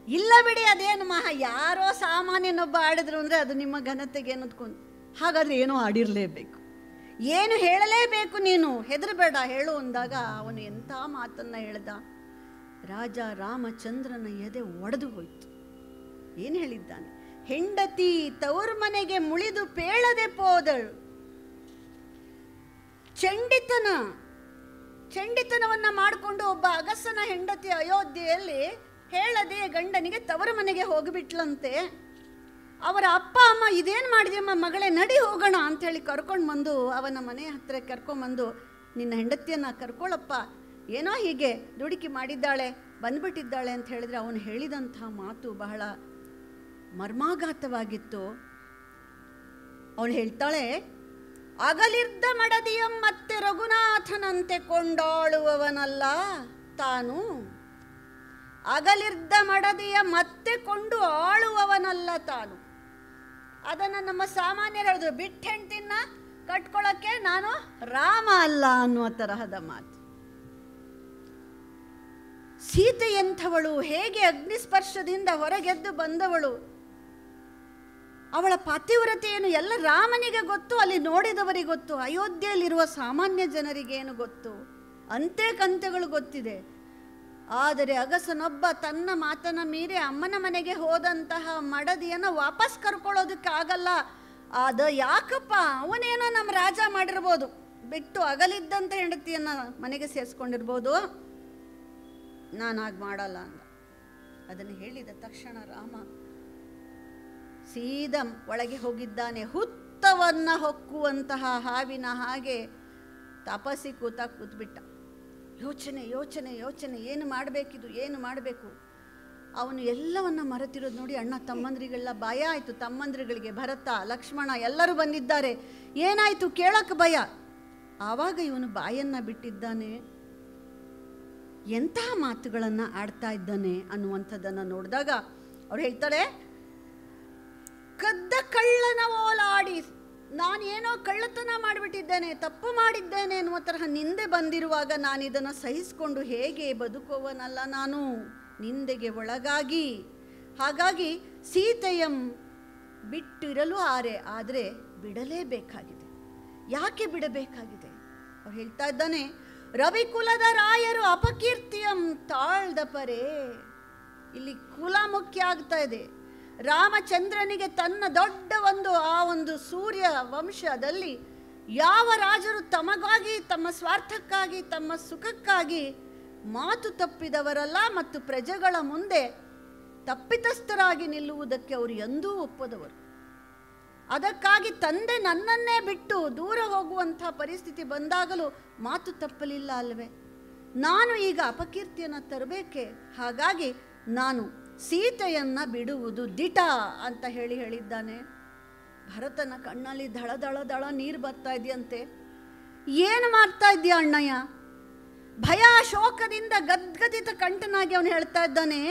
ಇಲ್ಲ ಬಿಡಿ, ಅದೇನು ಯಾರೋ ಸಾಮಾನ್ಯನೊಬ್ಬ ಆಡಿದ್ರು ಅಂದರೆ ಅದು ನಿಮ್ಮ ಘನತೆಗೆ ಅನ್ನೋದ್ಕೊಂಡು, ಹಾಗಾದರೆ ಏನೋ ಆಡಿರಲೇಬೇಕು, ಏನು ಹೇಳಲೇಬೇಕು, ನೀನು ಹೆದರಬೇಡ ಹೇಳು ಅಂದಾಗ ಅವನು ಎಂಥ ಮಾತನ್ನು ಹೇಳ್ದ. ರಾಜ ರಾಮಚಂದ್ರನ ಎದೆ ಒಡೆದು ಹೋಯ್ತು. ಏನು ಹೇಳಿದ್ದಾನೆ? ಹೆಂಡತಿ ತವರ ಮನೆಗೆ ಮುಳಿದು ಪೇಳದೆ ಪೋದಳು. ಚಂಡಿತನವನ್ನ ಮಾಡಿಕೊಂಡು ಒಬ್ಬ ಅಗಸನ ಹೆಂಡತಿ ಅಯೋಧ್ಯೆಯಲ್ಲಿ ಹೇಳದೆ ಗಂಡನಿಗೆ ತವರ ಮನೆಗೆ ಹೋಗಿಬಿಟ್ಲಂತೆ. ಅವರ ಅಪ್ಪ ಅಮ್ಮ, ಇದೇನು ಮಾಡಿದೆಯಮ್ಮ ಮಗಳೇ, ನಡಿ ಹೋಗೋಣ ಅಂಥೇಳಿ ಕರ್ಕೊಂಡು ಬಂದು ಅವನ ಮನೆ ಹತ್ತಿರ ಕರ್ಕೊಂಬಂದು, ನಿನ್ನ ಹೆಂಡತಿಯನ್ನು ಕರ್ಕೊಳ್ಳಪ್ಪ, ಏನೋ ಹೀಗೆ ದುಡುಕಿ ಮಾಡಿದ್ದಾಳೆ, ಬಂದ್ಬಿಟ್ಟಿದ್ದಾಳೆ ಅಂತ ಹೇಳಿದ್ರೆ ಅವನು ಹೇಳಿದಂಥ ಮಾತು ಬಹಳ ಮರ್ಮಾಘಾತವಾಗಿತ್ತು. ಅವಳು ಹೇಳ್ತಾಳೆ, ಅಗಲಿರ್ದ ಮಡದಿಯಂ ಮತ್ತೆ ರಘುನಾಥನಂತೆ ಕೊಂಡಾಳುವವನಲ್ಲ ತಾನು. ಅಗಲಿರ್ದ ಮಡದಿಯ ಮತ್ತೆ ಕೊಂಡು ಆಳುವವನಲ್ಲ ತಾನು. ಅದನ್ನು ನಮ್ಮ ಸಾಮಾನ್ಯರು ಹೇಳಿದ್ರು, ಬಿಟ್ಟು ಹೆಂಡ್ತಿನ ಕಟ್ಕೊಳ್ಳೋಕ್ಕೆ ನಾನು ರಾಮ ಅಲ್ಲ ಅನ್ನುವ ತರಹದ ಮಾತು. ಸೀತೆ ಎಂಥವಳು, ಹೇಗೆ ಅಗ್ನಿಸ್ಪರ್ಶದಿಂದ ಹೊರಗೆದ್ದು ಬಂದವಳು, ಅವಳ ಪಾತಿವ್ರತೆಯನ್ನು ಎಲ್ಲ ರಾಮನಿಗೆ ಗೊತ್ತು, ಅಲ್ಲಿ ನೋಡಿದವರಿಗೆ ಗೊತ್ತು, ಅಯೋಧ್ಯೆಯಲ್ಲಿರುವ ಸಾಮಾನ್ಯ ಜನರಿಗೇನು ಗೊತ್ತು, ಅಂತೆ ಕಂತೆಗಳು ಗೊತ್ತಿದೆ. ಆದರೆ ಅಗಸನೊಬ್ಬ ತನ್ನ ಮಾತನ್ನ ಮೀರಿ ಅಮ್ಮನ ಮನೆಗೆ ಹೋದಂತಹ ಮಡದಿಯನ್ನು ವಾಪಸ್ ಕರ್ಕೊಳ್ಳೋದಕ್ಕೆ ಆಗಲ್ಲ. ಅದು ಯಾಕಪ್ಪ, ಅವನೇನೋ ನಮ್ಮ ರಾಜ ಮಾಡಿರ್ಬೋದು, ಬಿಟ್ಟು ಅಗಲಿದ್ದಂಥ ಹೆಂಡತಿಯನ್ನು ಮನೆಗೆ ಸೇರಿಸ್ಕೊಂಡಿರ್ಬೋದು, ನಾನು ಹಾಗೆ ಮಾಡಲ್ಲ ಅಂದ. ಅದನ್ನು ಹೇಳಿದ ತಕ್ಷಣ ರಾಮ ಸೀದಾ ಒಳಗೆ ಹೋಗಿದ್ದಾನೆ. ಹುತ್ತವನ್ನ ಹೊಕ್ಕುವಂತಹ ಹಾವಿನ ಹಾಗೆ ತಪಸ್ಸಿ ಕೂತ್ಬಿಟ್ಟ. ಯೋಚನೆ ಯೋಚನೆ ಯೋಚನೆ, ಏನು ಮಾಡಬೇಕಿದು, ಏನು ಮಾಡಬೇಕು. ಅವನು ಎಲ್ಲವನ್ನ ಮರೆತಿರೋದು ನೋಡಿ ಅಣ್ಣ ತಮ್ಮಂದ್ರಿಗೆಲ್ಲ ಭಯ ಆಯಿತು. ತಮ್ಮಂದ್ರಿಗಳಿಗೆ ಭರತ, ಲಕ್ಷ್ಮಣ ಎಲ್ಲರೂ ಬಂದಿದ್ದಾರೆ. ಏನಾಯಿತು ಕೇಳಕ್ಕೆ ಭಯ. ಆವಾಗ ಇವನು ಬಾಯನ್ನ ಬಿಟ್ಟಿದ್ದಾನೆ. ಎಂತಹ ಮಾತುಗಳನ್ನು ಆಡ್ತಾ ಇದ್ದಾನೆ ಅನ್ನುವಂಥದ್ದನ್ನು ನೋಡಿದಾಗ ಅವ್ರು ಹೇಳ್ತಾರೆ, ಕದ್ದ ಕಳ್ಳನ ಓಲಾಡಿ, ನಾನೇನೋ ಕಳ್ಳತನ ಮಾಡಿಬಿಟ್ಟಿದ್ದೇನೆ, ತಪ್ಪು ಮಾಡಿದ್ದೇನೆ ಎನ್ನುವ ತರಹ ನಿಂದೆ ಬಂದಿರುವಾಗ ನಾನು ಇದನ್ನು ಸಹಿಸಿಕೊಂಡು ಹೇಗೆ ಬದುಕುವನಲ್ಲ ನಾನು, ನಿಂದೆಗೆ ಒಳಗಾಗಿ. ಹಾಗಾಗಿ ಸೀತೆಯಂ ಬಿಟ್ಟಿರಲು ಆದರೆ ಬಿಡಲೇಬೇಕಾಗಿದೆ. ಯಾಕೆ ಬಿಡಬೇಕಾಗಿದೆ? ಅವ್ರು ಹೇಳ್ತಾ ಇದ್ದಾನೆ, ರವಿಕುಲದ ರಾಯರು ಅಪಕೀರ್ತಿಯಂ ತಾಳ್ದ ಪರೇ. ಇಲ್ಲಿ ಕುಲ ಮುಖ್ಯ ಆಗ್ತಾ ಇದೆ. ರಾಮಚಂದ್ರನಿಗೆ ತನ್ನ ದೊಡ್ಡ ಒಂದು ಸೂರ್ಯ ವಂಶದಲ್ಲಿ ಯಾವ ರಾಜರು ತಮಗಾಗಿ, ತಮ್ಮ ಸ್ವಾರ್ಥಕ್ಕಾಗಿ, ತಮ್ಮ ಸುಖಕ್ಕಾಗಿ ಮಾತು ತಪ್ಪಿದವರಲ್ಲ, ಮತ್ತು ಪ್ರಜೆಗಳ ಮುಂದೆ ತಪ್ಪಿತಸ್ಥರಾಗಿ ನಿಲ್ಲುವುದಕ್ಕೆ ಅವರು ಎಂದೂ ಒಪ್ಪದವರು. ಅದಕ್ಕಾಗಿ ತಂದೆ ನನ್ನನ್ನೇ ಬಿಟ್ಟು ದೂರ ಹೋಗುವಂಥ ಪರಿಸ್ಥಿತಿ ಬಂದಾಗಲೂ ಮಾತು ತಪ್ಪಲಿಲ್ಲ ಅಲ್ವೇ? ನಾನು ಈಗ ಅಪಕೀರ್ತಿಯನ್ನು ತರಬೇಕೆ? ಹಾಗಾಗಿ ನಾನು ಸೀತೆಯನ್ನ ಬಿಡುವುದು ದಿಟ ಅಂತ ಹೇಳಿದ್ದಾನೆ. ಭರತನ ಕಣ್ಣಲ್ಲಿ ದಳ ದಳ ದಳ ನೀರು ಬರ್ತಾ ಇದೆಯಂತೆ. ಏನು ಮಾಡ್ತಾ ಇದೆಯಾ ಅಣ್ಣಯ್ಯ? ಭಯ ಶೋಕದಿಂದ ಗದ್ಗದಿತ ಕಂಠನಾಗಿ ಅವನು ಹೇಳ್ತಾ ಇದ್ದಾನೆ,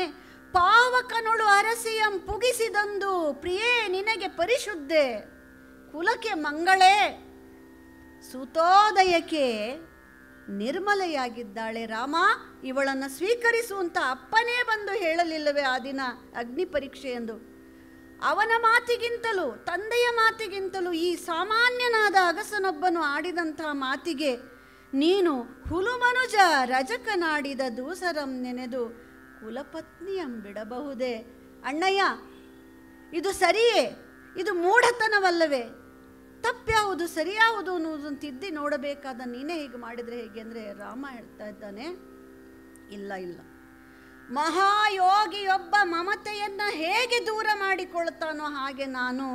ಪಾವಕನೊಳು ಅರಸಿಯಂ ಪುಗಿಸಿದಂದು ಪ್ರಿಯೇ ನಿನಗೆ ಪರಿಶುದ್ಧೆ, ಕುಲಕ್ಕೆ ಮಂಗಳೇ, ಸುತೋದಯಕ್ಕೆ ನಿರ್ಮಲೆಯಾಗಿದ್ದಾಳೆ ರಾಮ, ಇವಳನ್ನು ಸ್ವೀಕರಿಸುವಂತ ಅಪ್ಪನೇ ಬಂದು ಹೇಳಲಿಲ್ಲವೇ ಆ ದಿನ ಅಗ್ನಿ ಪರೀಕ್ಷೆ ಎಂದು? ಅವನ ಮಾತಿಗಿಂತಲೂ, ತಂದೆಯ ಮಾತಿಗಿಂತಲೂ ಈ ಸಾಮಾನ್ಯನಾದ ಅಗಸನೊಬ್ಬನು ಆಡಿದಂತಹ ಮಾತಿಗೆ ನೀನು ಹುಲುಮನುಜ ರಜಕನಾಡಿದ ದೂಸರಂ ನೆನೆದು ಕುಲಪತ್ನಿಯಂ ಬಿಡಬಹುದೇ? ಅಣ್ಣಯ್ಯ, ಇದು ಸರಿಯೇ? ಇದು ಮೂಢತನವಲ್ಲವೇ? ತಪ್ಪ್ಯಾವುದು ಸರಿಯಾವುದು ಅನ್ನೋದನ್ನು ತಿದ್ದಿ ನೋಡಬೇಕಾದ ನೀನೇ ಹೀಗೆ ಮಾಡಿದರೆ ಹೇಗೆ ಅಂದರೆ ರಾಮ ಹೇಳ್ತಾ ಇದ್ದಾನೆ, ಇಲ್ಲ ಇಲ್ಲ, ಮಹಾಯೋಗಿಯೊಬ್ಬ ಮಮತೆಯನ್ನು ಹೇಗೆ ದೂರ ಮಾಡಿಕೊಳ್ತಾನೋ ಹಾಗೆ ನಾನು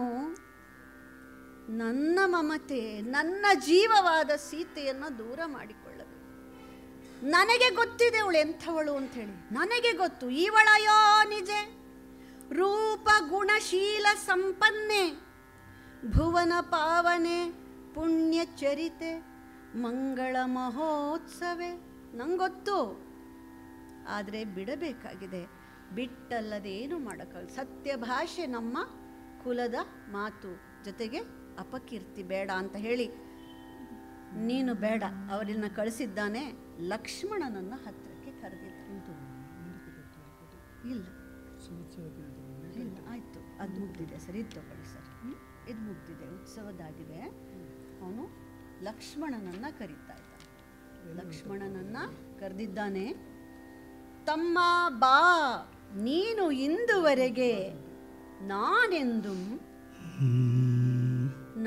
ನನ್ನ ಮಮತೆ, ನನ್ನ ಜೀವವಾದ ಸೀತೆಯನ್ನು ದೂರ ಮಾಡಿಕೊಳ್ಳಬೇಕು. ನನಗೆ ಗೊತ್ತಿದೆ ಅವಳು ಎಂಥವಳು ಅಂಥೇಳಿ, ನನಗೆ ಗೊತ್ತು. ಇವಳಯೋ ನಿಜೆ ರೂಪ ಗುಣಶೀಲ ಸಂಪನ್ನೆ, ಭುವನ ಪಾವನೆ ಪುಣ್ಯ ಚರಿತೆ ಮಂಗಳ ಮಹೋತ್ಸವೆ. ನಂಗೊತ್ತು, ಆದರೆ ಬಿಡಬೇಕಾಗಿದೆ. ಬಿಟ್ಟಲ್ಲದೇನು ಮಾಡೋಕ್ಕಾಗಲ್ಲ. ಸತ್ಯ ಭಾಷೆ ನಮ್ಮ ಕುಲದ ಮಾತು, ಜೊತೆಗೆ ಅಪಕೀರ್ತಿ ಬೇಡ ಅಂತ ಹೇಳಿ ನೀನು ಬೇಡ ಅವರನ್ನ ಕಳಿಸಿದ್ದಾನೆ. ಲಕ್ಷ್ಮಣನನ್ನ ಹತ್ತಿರಕ್ಕೆ ಕರೆದಿದ್ದ. ಇಲ್ಲ ಇಲ್ಲ, ಆಯಿತು, ಅದು ಮುಗ್ದಿದೆ ಸರ್, ಇದು ತಗೊಳ್ಳಿ ಸರ್, ಇದು ಮುಗ್ದಿದೆ, ಉತ್ಸವದಾಗಿದೆ. ಅವನು ಲಕ್ಷ್ಮಣನನ್ನ ಕರೀತಾ ಇದ್ದ. ಲಕ್ಷ್ಮಣನನ್ನ ಕರೆದಿದ್ದಾನೆ. ತಮ್ಮ ಬಾ, ನೀನು ಇಂದುವರೆಗೆ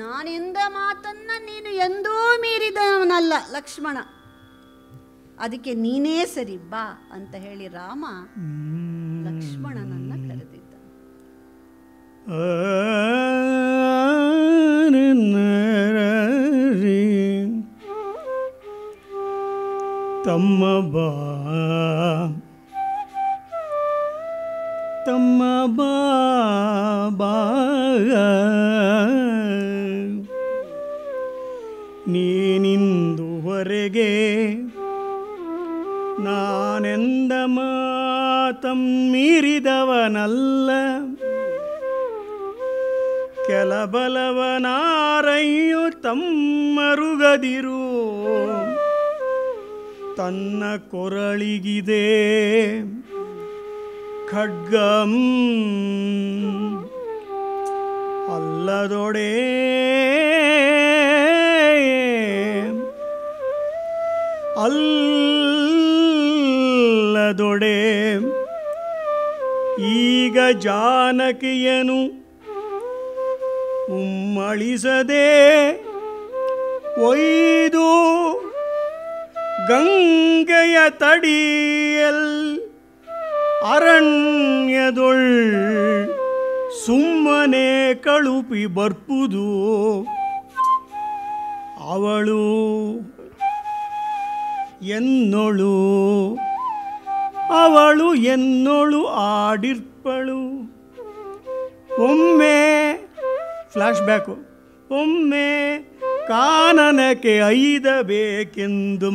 ನಾನೆಂದ ಮಾತನ್ನ ನೀನು ಎಂದೂ ಮೀರಿದವನಲ್ಲ ಲಕ್ಷ್ಮಣ, ಅದಕ್ಕೆ ನೀನೇ ಸರಿ ಬಾ ಅಂತ ಹೇಳಿ ರಾಮ ಲಕ್ಷ್ಮಣನನ್ನ ಕರೆದಿದ್ದ. ತಮ್ಮ ಬಾ, ತಮ್ಮ ಬಾ ಬಾ, ನೀನಿಂದುವರೆಗೆ ನಾನೆಂದ ಮಾತಂ ಮೀರಿದವನಲ್ಲ, ಕೆಲಬಲವನಾರಯ್ಯು ತಮ್ಮರುಗದಿರು, ತನ್ನ ಕೊರಳಿಗಿದೆ ಖಡ್ಗಂ, ಅಲ್ಲದೊಡೆ ಅಲ್ಲದೊಡೆ ಈಗ ಜಾನಕಿಯನು ಉಮ್ಮಳಿಸದೆ ಒಯ್ದು ಗಂಗೆಯ ತಡಿಯಲ್ ಅರಣ್ಯದೊಳ್ ಸುಮ್ಮನೆ ಕಳುಪಿ ಬರ್ಪುದು ಅವಳು ಎನ್ನೊಳು ಆಡಿರ್ಪಳು ಒಮ್ಮೆ ಫ್ಲ್ಯಾಶ್ ಬ್ಯಾಕು ಒಮ್ಮೆ ಕಾನನಕ್ಕೆ ಐದಬೇಕೆಂದು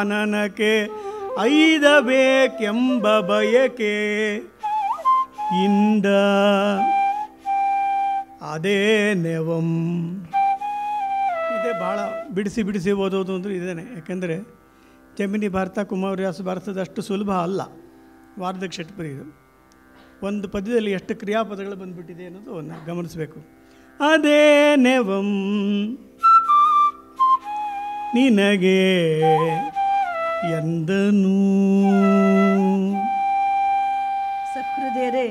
ಕಾನನಕ್ಕೆ ಐದಬೇಕೆಂಬ ಬಯಕೆ ಇಂದ ಅದೇ ನೆವಂ. ಇದೇ ಭಾಳ ಬಿಡಿಸಿ ಓದೋದು ಅಂದರೆ ಇದೇನೆ. ಯಾಕೆಂದರೆ ಜಮಿನಿ ಭಾರತ ಕುಮಾರವ್ಯಾಸ ಭಾರತದಷ್ಟು ಸುಲಭ ಅಲ್ಲ ವಾರ್ಧಕ ಷಟ್ಪದಿ. ಇದು ಒಂದು ಪದ್ಯದಲ್ಲಿ ಎಷ್ಟು ಕ್ರಿಯಾಪದಗಳು ಬಂದುಬಿಟ್ಟಿದೆ ಅನ್ನೋದು ಗಮನಿಸಬೇಕು. ಅದೇ ನೆವಂ ನಿನಗೆ ಎಂದನು. ಸಹೃದಯರೇ,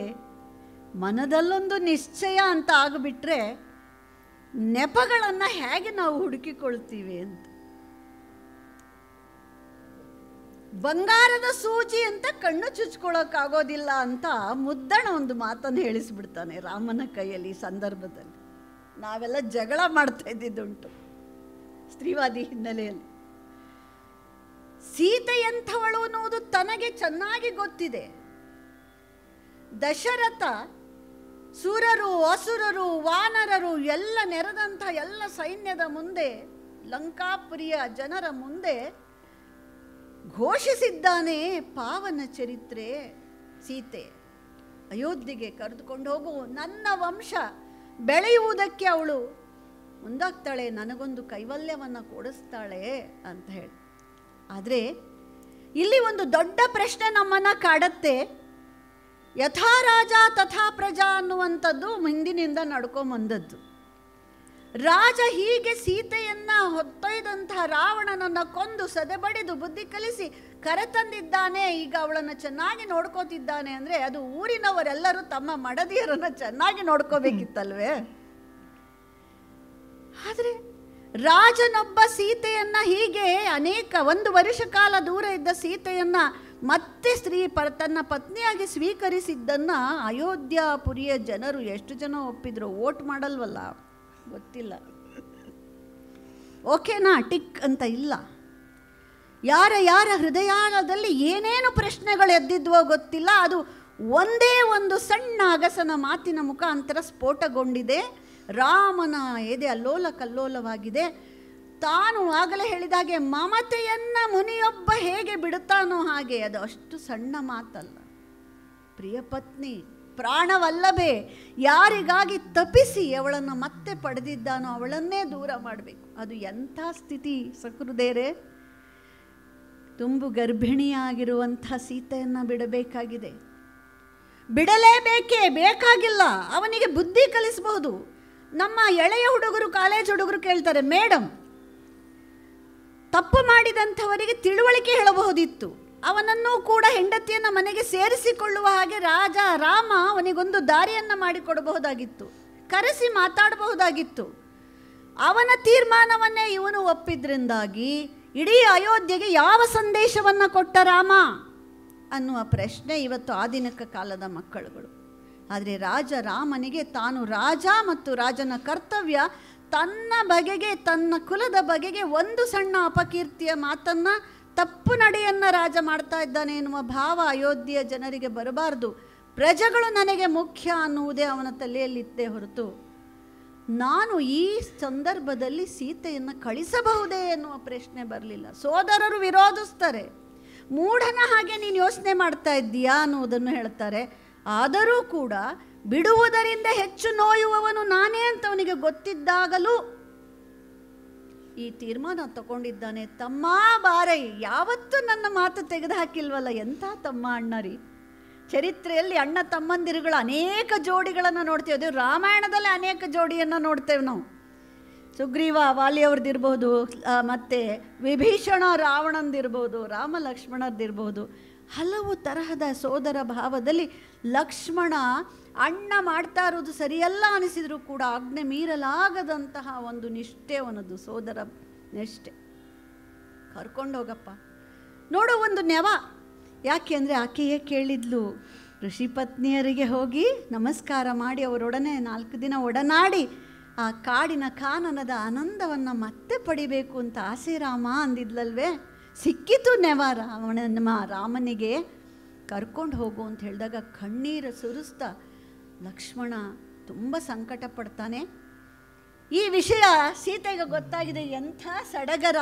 ಮನದಲ್ಲೊಂದು ನಿಶ್ಚಯ ಅಂತ ಆಗಿಬಿಟ್ರೆ ನೆಪಗಳನ್ನು ಹೇಗೆ ನಾವು ಹುಡುಕಿಕೊಳ್ತೀವಿ ಅಂತ. ಬಂಗಾರದ ಸೂಜಿ ಅಂತ ಕಣ್ಣು ಚುಚ್ಕೊಳ್ಳೋಕ್ಕಾಗೋದಿಲ್ಲ ಅಂತ ಮುದ್ದಣ ಒಂದು ಮಾತನ್ನು ಹೇಳಿಸ್ಬಿಡ್ತಾನೆ ರಾಮನ ಕೈಯಲ್ಲಿ. ಈ ಸಂದರ್ಭದಲ್ಲಿ ನಾವೆಲ್ಲ ಜಗಳ ಮಾಡ್ತಾ ಇದ್ದಿದ್ದುಂಟು ಸ್ತ್ರೀವಾದಿ ಹಿನ್ನೆಲೆಯಲ್ಲಿ. ಸೀತೆ ಎಂಥವಳು ಅನ್ನುವುದು ತನಗೆ ಚೆನ್ನಾಗಿ ಗೊತ್ತಿದೆ. ದಶರಥ ಸುರರು ಅಸುರರು ವಾನರರು ಎಲ್ಲ ನೆರೆದಂಥ ಎಲ್ಲ ಸೈನ್ಯದ ಮುಂದೆ, ಲಂಕಾಪುರಿಯ ಜನರ ಮುಂದೆ ಘೋಷಿಸಿದ್ದಾನೆ ಪಾವನ ಚರಿತ್ರೆ ಸೀತೆ. ಅಯೋಧ್ಯೆಗೆ ಕರೆದುಕೊಂಡು ಹೋಗು, ನನ್ನ ವಂಶ ಬೆಳೆಯುವುದಕ್ಕೆ ಅವಳು ಮುಂದಾಗ್ತಾಳೆ, ನನಗೊಂದು ಕೈವಲ್ಯವನ್ನು ಕೊಡಿಸ್ತಾಳೆ ಅಂತ ಹೇಳಿ. ಆದರೆ ಇಲ್ಲಿ ಒಂದು ದೊಡ್ಡ ಪ್ರಶ್ನೆ ನಮ್ಮನ್ನು ಕಾಡತ್ತೆ. ಯಥಾ ರಾಜ ತಥಾ ಪ್ರಜಾ ಅನ್ನುವಂಥದ್ದು ಹಿಂದಿನಿಂದ ನಡ್ಕೊಂಬಂದದ್ದು. ರಾಜ ಹೀಗೆ ಸೀತೆಯನ್ನು ಹೊತ್ತೊಯ್ದಂತಹ ರಾವಣನನ್ನು ಕೊಂದು ಸದೆಬಡಿದು ಬುದ್ಧಿ ಕಲಿಸಿ ಕರೆತಂದಿದ್ದಾನೆ, ಈಗ ಅವಳನ್ನು ಚೆನ್ನಾಗಿ ನೋಡ್ಕೋತಿದ್ದಾನೆ ಅಂದರೆ ಅದು ಊರಿನವರೆಲ್ಲರೂ ತಮ್ಮ ಮಡದಿಯರನ್ನು ಚೆನ್ನಾಗಿ ನೋಡ್ಕೋಬೇಕಿತ್ತಲ್ವೇ. ಆದರೆ ರಾಜನೊಬ್ಬ ಸೀತೆಯನ್ನು ಹೀಗೆ ಒಂದು ವರ್ಷ ಕಾಲ ದೂರ ಇದ್ದ ಸೀತೆಯನ್ನು ಮತ್ತೆ ತನ್ನ ಪತ್ನಿಯಾಗಿ ಸ್ವೀಕರಿಸಿದ್ದನ್ನು ಅಯೋಧ್ಯಾಪುರಿಯ ಜನರು ಎಷ್ಟು ಜನ ಒಪ್ಪಿದ್ರು? ವೋಟ್ ಮಾಡಲ್ವಲ್ಲ, ಗೊತ್ತಿಲ್ಲ. ಓಕೆನಾ ಟಿಕ್ ಅಂತ ಇಲ್ಲ. ಯಾರ ಹೃದಯದಲ್ಲಿ ಏನೇನು ಪ್ರಶ್ನೆಗಳು ಎದ್ದಿದ್ವೋ ಗೊತ್ತಿಲ್ಲ. ಅದು ಒಂದೇ ಒಂದು ಸಣ್ಣ ಅಗಸನ ಮಾತಿನ ಮುಖಾಂತರ ಸ್ಫೋಟಗೊಂಡಿದೆ. ರಾಮನ ಎದೆ ಅಲ್ಲೋಲ ಕಲ್ಲೋಲವಾಗಿದೆ. ತಾನು ಆಗಲೇ ಹೇಳಿದಾಗೆ ಮಮತೆಯನ್ನು ಮುನಿಯೊಬ್ಬ ಹೇಗೆ ಬಿಡುತ್ತಾನೋ ಹಾಗೆ, ಅದು ಅಷ್ಟು ಸಣ್ಣ ಮಾತಲ್ಲ. ಪ್ರಿಯ ಪತ್ನಿ ಪ್ರಾಣವಲ್ಲವೇ ಯಾರಿಗಾಗಿ ತಪಿಸಿ ಅವಳನ್ನು ಮತ್ತೆ ಪಡೆದಿದ್ದಾನೋ ಅವಳನ್ನೇ ದೂರ ಮಾಡಬೇಕು. ಅದು ಎಂಥ ಸ್ಥಿತಿ ಸಹೃದಯರೇ. ತುಂಬು ಗರ್ಭಿಣಿಯಾಗಿರುವಂಥ ಸೀತೆಯನ್ನು ಬಿಡಬೇಕಾಗಿದೆ. ಬಿಡಲೇಬೇಕೇ, ಬೇಕಾಗಿಲ್ಲ. ಅವನಿಗೆ ಬುದ್ಧಿ ಕಲಿಸಬಹುದು. ನಮ್ಮ ಎಳೆಯ ಹುಡುಗರು, ಕಾಲೇಜ್ ಹುಡುಗರು ಕೇಳ್ತಾರೆ, ಮೇಡಮ್ ತಪ್ಪು ಮಾಡಿದಂಥವರಿಗೆ ತಿಳುವಳಿಕೆ ಹೇಳಬಹುದಿತ್ತು, ಅವನನ್ನು ಕೂಡ ಹೆಂಡತಿಯನ್ನು ಮನೆಗೆ ಸೇರಿಸಿಕೊಳ್ಳುವ ಹಾಗೆ ರಾಮ ಅವನಿಗೊಂದು ದಾರಿಯನ್ನು ಮಾಡಿಕೊಡಬಹುದಾಗಿತ್ತು, ಕರೆಸಿ ಮಾತಾಡಬಹುದಾಗಿತ್ತು. ಅವನ ತೀರ್ಮಾನವನ್ನೇ ಇವನು ಒಪ್ಪಿದ್ರಿಂದಾಗಿ ಇಡೀ ಅಯೋಧ್ಯೆಗೆ ಯಾವ ಸಂದೇಶವನ್ನು ಕೊಟ್ಟ ರಾಮ ಅನ್ನುವ ಪ್ರಶ್ನೆ ಇವತ್ತು ಆಧುನಿಕ ಕಾಲದ ಮಕ್ಕಳುಗಳು. ಆದರೆ ರಾಮನಿಗೆ ತಾನು ರಾಜ ಮತ್ತು ರಾಜನ ಕರ್ತವ್ಯ, ತನ್ನ ಬಗೆಗೆ ತನ್ನ ಕುಲದ ಬಗೆಗೆ ಒಂದು ಸಣ್ಣ ಅಪಕೀರ್ತಿಯ ಮಾತನ್ನು, ತಪ್ಪು ನಡೆಯನ್ನು ರಾಜ ಮಾಡ್ತಾ ಇದ್ದಾನೆ ಎನ್ನುವ ಭಾವ ಅಯೋಧ್ಯೆಯ ಜನರಿಗೆ ಬರಬಾರ್ದು. ಪ್ರಜೆಗಳು ನನಗೆ ಮುಖ್ಯ ಅನ್ನುವುದೇ ಅವನ ತಲೆಯಲ್ಲಿತ್ತೇ ಹೊರತು ನಾನು ಈ ಸಂದರ್ಭದಲ್ಲಿ ಸೀತೆಯನ್ನು ಕಳಿಸಬಹುದೇ ಎನ್ನುವ ಪ್ರಶ್ನೆ ಬರಲಿಲ್ಲ. ಸೋದರರು ವಿರೋಧಿಸ್ತಾರೆ, ಮೂಢನ ಹಾಗೆ ನೀನು ಯೋಚನೆ ಮಾಡ್ತಾ ಇದ್ದೀಯಾ ಅನ್ನುವುದನ್ನು ಹೇಳ್ತಾರೆ. ಆದರೂ ಕೂಡ ಬಿಡುವುದರಿಂದ ಹೆಚ್ಚು ನೋಯುವವನು ನಾನೇ ಅಂತ ಅವನಿಗೆ ಗೊತ್ತಿದ್ದಾಗಲೂ ಈ ತೀರ್ಮಾನ ತಗೊಂಡಿದ್ದಾನೆ. ತಮ್ಮ ಬಾರೈ, ಯಾವತ್ತೂ ನನ್ನ ಮಾತು ತೆಗೆದು ಹಾಕಿಲ್ವಲ್ಲ, ಎಂಥ ತಮ್ಮ ಅಣ್ಣರಿ. ಚರಿತ್ರೆಯಲ್ಲಿ ಅಣ್ಣ ತಮ್ಮಂದಿರುಗಳ ಅನೇಕ ಜೋಡಿಗಳನ್ನು ನೋಡ್ತೇವೆ. ಅದು ರಾಮಾಯಣದಲ್ಲಿ ಅನೇಕ ಜೋಡಿಯನ್ನು ನೋಡ್ತೇವೆ ನಾವು. ಸುಗ್ರೀವ ವಾಲಿಯವ್ರದ್ದಿರ್ಬೋದು, ಮತ್ತು ವಿಭೀಷಣ ರಾವಣಂದಿರ್ಬೋದು, ರಾಮ ಲಕ್ಷ್ಮಣರ್ದಿರ್ಬೋದು. ಹಲವು ತರಹದ ಸೋದರ ಭಾವದಲ್ಲಿ ಲಕ್ಷ್ಮಣ ಅಣ್ಣ ಮಾಡ್ತಾ ಇರೋದು ಸರಿಯಲ್ಲ ಅನಿಸಿದರೂ ಕೂಡ ಆಜ್ಞೆ ಮೀರಲಾಗದಂತಹ ಒಂದು ನಿಷ್ಠೆ ಅವನದು, ಸೋದರ ನಿಷ್ಠೆ. ಕರ್ಕೊಂಡೋಗಪ್ಪ, ನೋಡು ಒಂದು ನೆವ. ಯಾಕೆ ಅಂದರೆ ಆಕೆಯೇ ಕೇಳಿದ್ಲು, ಋಷಿ ಪತ್ನಿಯರಿಗೆ ಹೋಗಿ ನಮಸ್ಕಾರ ಮಾಡಿ ಅವರೊಡನೆ 4 ದಿನ ಒಡನಾಡಿ ಆ ಕಾಡಿನ ಕಾನನದ ಆನಂದವನ್ನು ಮತ್ತೆ ಪಡಿಬೇಕು ಅಂತ ಆಸೆ ರಾಮ ಅಂದಿದ್ಲಲ್ವೇ. ಸಿಕ್ಕಿತು ನೆವ ರಾಮನಿಗೆ. ಕರ್ಕೊಂಡು ಹೋಗು ಅಂತ ಹೇಳಿದಾಗ ಕಣ್ಣೀರು ಸುರಿಸ್ತಾ ಲಕ್ಷ್ಮಣ ತುಂಬ ಸಂಕಟ ಪಡ್ತಾನೆ. ಈ ವಿಷಯ ಸೀತೆಗೆ ಗೊತ್ತಾಗಿದೆ. ಎಂಥ ಸಡಗರ,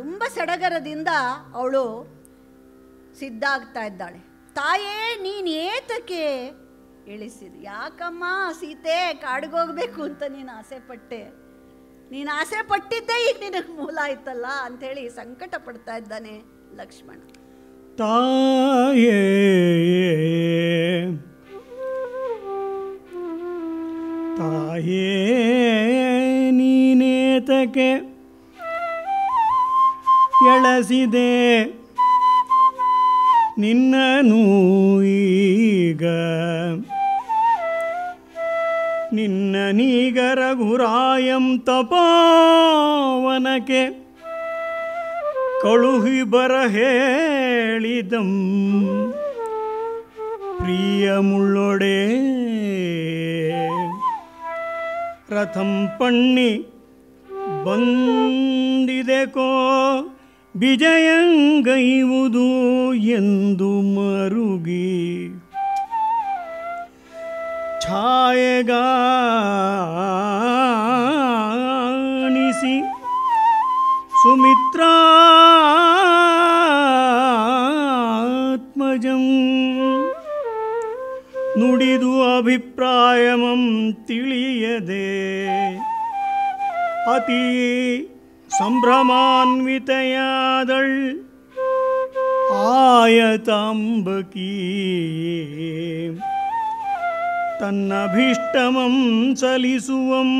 ತುಂಬ ಸಡಗರದಿಂದ ಅವಳು ಸಿದ್ಧ ಆಗ್ತಾ ಇದ್ದಾಳೆ. ತಾಯೇ ನೀನು ಏತಕ್ಕೆ ಇಳಿಸಿದೆ? ಯಾಕಮ್ಮ ಸೀತೆ ಕಾಡಿಗೋಗ್ಬೇಕು ಅಂತ ನೀನು ಆಸೆ ಪಟ್ಟೆ? ನೀನು ಆಸೆ ಪಟ್ಟಿದ್ದೇ ಈಗ ನಿನಗೆ ಮೂಲ ಆಯ್ತಲ್ಲ ಅಂಥೇಳಿ ಸಂಕಟ ಪಡ್ತಾ ಇದ್ದಾನೆ ಲಕ್ಷ್ಮಣ. ತಾಯೇ ತಾಯೇ ನೀನೇತಕ್ಕೆ ಎಳಸಿದೆ ನಿನ್ನನು ಈಗ? ನಿನ್ನ ನೀಗ ರಘುರಾಯಂ ತಪೋವನಕ್ಕೆ ಕಳುಹಿ ಬರ ಹೇಳಿದಂ ಪ್ರಿಯ ಮುಳ್ಳೊಡೆ ರಥಂ ಪಣ್ಣಿ ಬಂದಿದೆಕೋ ವಿಜಯಂಗೈವುದು ಎಂದು ಮರುಗಿ ಛಾಯೆಗಾಣಿಸಿ ಸುಮಿತ್ರಾತ್ಮಜಂ ನುಡಿದು ಅಭಿಪ್ರಾಯಮಂ ತಿಳಿಯದೆ ಅತಿ ಸಂಭ್ರಮಾನ್ವಿತೆಯಾದಳ್ ಆಯತಾಂಬಕೀ ತನ್ನಭೀಷ್ಟಮಂ ಸಲಿಸುವಂ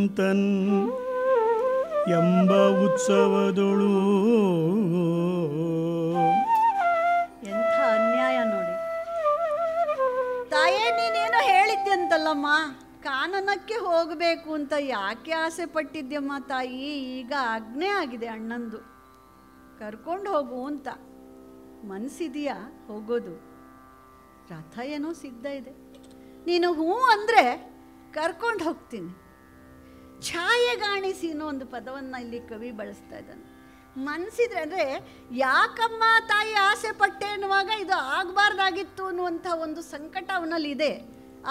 ಕಾಂತನ್ ಎಂಬ ಉತ್ಸವದೊಳು. ಎಂಥ ಅನ್ಯಾಯ ನೋಡಿ. ತಾಯೇ ನೀನೇನೋ ಹೇಳಿದ್ಯಂತಲ್ಲಮ್ಮ, ಕಾನನಕ್ಕೆ ಹೋಗಬೇಕು ಅಂತ ಯಾಕೆ ಆಸೆ ಪಟ್ಟಿದ್ಯಮ್ಮ ತಾಯಿ? ಈಗ ಆಜ್ಞೆ ಆಗಿದೆ ಅಣ್ಣಂದು, ಕರ್ಕೊಂಡು ಹೋಗು ಅಂತ. ಮನಸ್ಸಿದೆಯಾ ಹೋಗೋದು? ರಥ ಏನೋ ಸಿದ್ಧ ಇದೆ, ನೀನು ಹ್ಞೂ ಅಂದರೆ ಕರ್ಕೊಂಡು ಹೋಗ್ತೀನಿ. ಛಾಯೆಗಾಣಿಸಿ ಅನ್ನೋ ಒಂದು ಪದವನ್ನು ಇಲ್ಲಿ ಕವಿ ಬಳಸ್ತಾ ಇದ್ದಾನೆ. ಮನಸ್ಸಿದ್ರೆ ಅಂದರೆ ಯಾಕಮ್ಮ ತಾಯಿ ಆಸೆ ಪಟ್ಟೆ ಅನ್ನುವಾಗ ಇದು ಆಗಬಾರ್ದಾಗಿತ್ತು ಅನ್ನುವಂಥ ಒಂದು ಸಂಕಟ ಅವನಲ್ಲಿದೆ.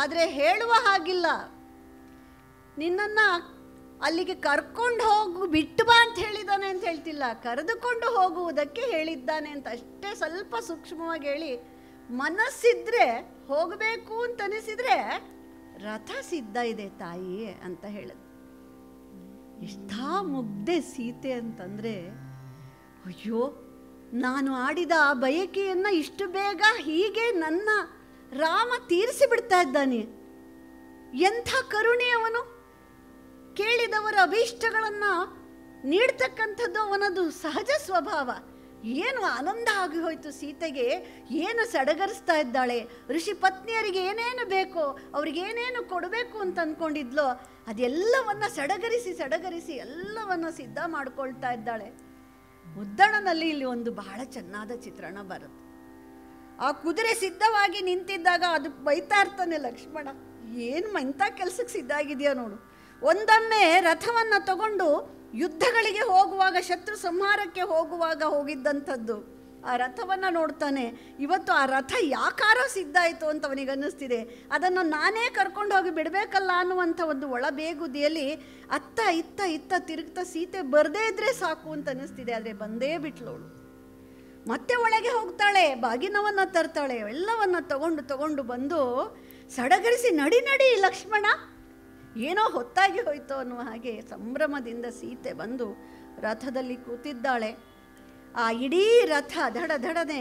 ಆದರೆ ಹೇಳುವ ಹಾಗಿಲ್ಲ. ನಿನ್ನನ್ನು ಅಲ್ಲಿಗೆ ಕರ್ಕೊಂಡು ಹೋಗು, ಬಿಟ್ಟು ಬಾ ಅಂತ ಹೇಳಿದ್ದಾನೆ ಅಂತ ಹೇಳ್ತಿಲ್ಲ, ಕರೆದುಕೊಂಡು ಹೋಗುವುದಕ್ಕೆ ಹೇಳಿದ್ದಾನೆ ಅಂತ ಅಷ್ಟೇ ಸ್ವಲ್ಪ ಸೂಕ್ಷ್ಮವಾಗಿ ಹೇಳಿ. ಮನಸ್ಸಿದ್ರೆ ಹೋಗಬೇಕು ಅಂತ ಅನಿಸಿದರೆ ರಥ ಸಿದ್ಧ ಇದೆ ತಾಯಿ ಅಂತ ಹೇಳಿದ. ಇಷ್ಟ ಮುಗ್ಧೆ ಸೀತೆ ಅಂತಂದರೆ, ಅಯ್ಯೋ ನಾನು ಆಡಿದ ಆ ಬಯಕೆಯನ್ನು ಇಷ್ಟು ಬೇಗ ಹೀಗೆ ನನ್ನ ರಾಮ ತೀರಿಸಿ ಬಿಡ್ತಾ ಇದ್ದಾನೆ. ಎಂಥ ಕರುಣೆ ಅವನು! ಕೇಳಿದವರ ಅಭೀಷ್ಟಗಳನ್ನು ನೀಡ್ತಕ್ಕಂಥದ್ದು ಅವನದು ಸಹಜ ಸ್ವಭಾವ. ಏನು ಆನಂದ ಆಗಿ ಹೋಯಿತು ಸೀತೆಗೆ, ಏನು ಸಡಗರಿಸ್ತಾ ಇದ್ದಾಳೆ. ಋಷಿ ಪತ್ನಿಯರಿಗೆ ಏನೇನು ಬೇಕೋ, ಅವ್ರಿಗೇನೇನು ಕೊಡಬೇಕು ಅಂತ ಅಂದ್ಕೊಂಡಿದ್ಲೋ ಅದೆಲ್ಲವನ್ನು ಸಡಗರಿಸಿ ಎಲ್ಲವನ್ನು ಸಿದ್ಧ ಮಾಡ್ಕೊಳ್ತಾ ಇದ್ದಾಳೆ. ಮುದ್ದಣನಲ್ಲಿ ಇಲ್ಲಿ ಒಂದು ಬಹಳ ಚೆನ್ನಾದ ಚಿತ್ರಣ ಬರುತ್ತೆ. ಆ ಕುದುರೆ ಸಿದ್ಧವಾಗಿ ನಿಂತಿದ್ದಾಗ ಅದು ಬೈತಾ ಇರ್ತಾನೆ ಲಕ್ಷ್ಮಣ, ಏನು ಇಂಥ ಕೆಲಸಕ್ಕೆ ಸಿದ್ಧ ಆಗಿದೆಯಾ ನೋಡು. ಒಂದೊಮ್ಮೆ ರಥವನ್ನು ತಗೊಂಡು ಯುದ್ಧಗಳಿಗೆ ಹೋಗುವಾಗ, ಶತ್ರು ಸಂಹಾರಕ್ಕೆ ಹೋಗುವಾಗ ಹೋಗಿದ್ದಂಥದ್ದು. ಆ ರಥವನ್ನು ನೋಡ್ತಾನೆ. ಇವತ್ತು ಆ ರಥ ಯಾಕಾರೋ ಸಿದ್ಧ ಆಯಿತು ಅಂತ ಅವನಿಗೆ ಅನ್ನಿಸ್ತಿದೆ. ಅದನ್ನು ನಾನೇ ಕರ್ಕೊಂಡು ಹೋಗಿ ಬಿಡಬೇಕಲ್ಲ ಅನ್ನುವಂಥ ಒಂದು ಒಳಬೇಗುದಿಯಲ್ಲಿ ಅತ್ತ ಇತ್ತ ತಿರುಗ್ತಾ ಸೀತೆ ಬರದೇ ಇದ್ರೆ ಸಾಕು ಅಂತ ಅನ್ನಿಸ್ತಿದೆ. ಆದರೆ ಬಂದೇ ಬಿಟ್ಲವಳು. ಮತ್ತೆ ಒಳಗೆ ಹೋಗ್ತಾಳೆ, ಬಾಗಿನವನ್ನು ತರ್ತಾಳೆ, ಎಲ್ಲವನ್ನು ತಗೊಂಡು ಬಂದು ಸಡಗರಿಸಿ ನಡಿ ಲಕ್ಷ್ಮಣ, ಏನೋ ಹೊತ್ತಾಗಿ ಹೋಯ್ತು ಅನ್ನುವ ಹಾಗೆ ಸಂಭ್ರಮದಿಂದ ಸೀತೆ ಬಂದು ರಥದಲ್ಲಿ ಕೂತಿದ್ದಾಳೆ. ಆ ಇಡೀ ರಥ ದಡದಡನೆ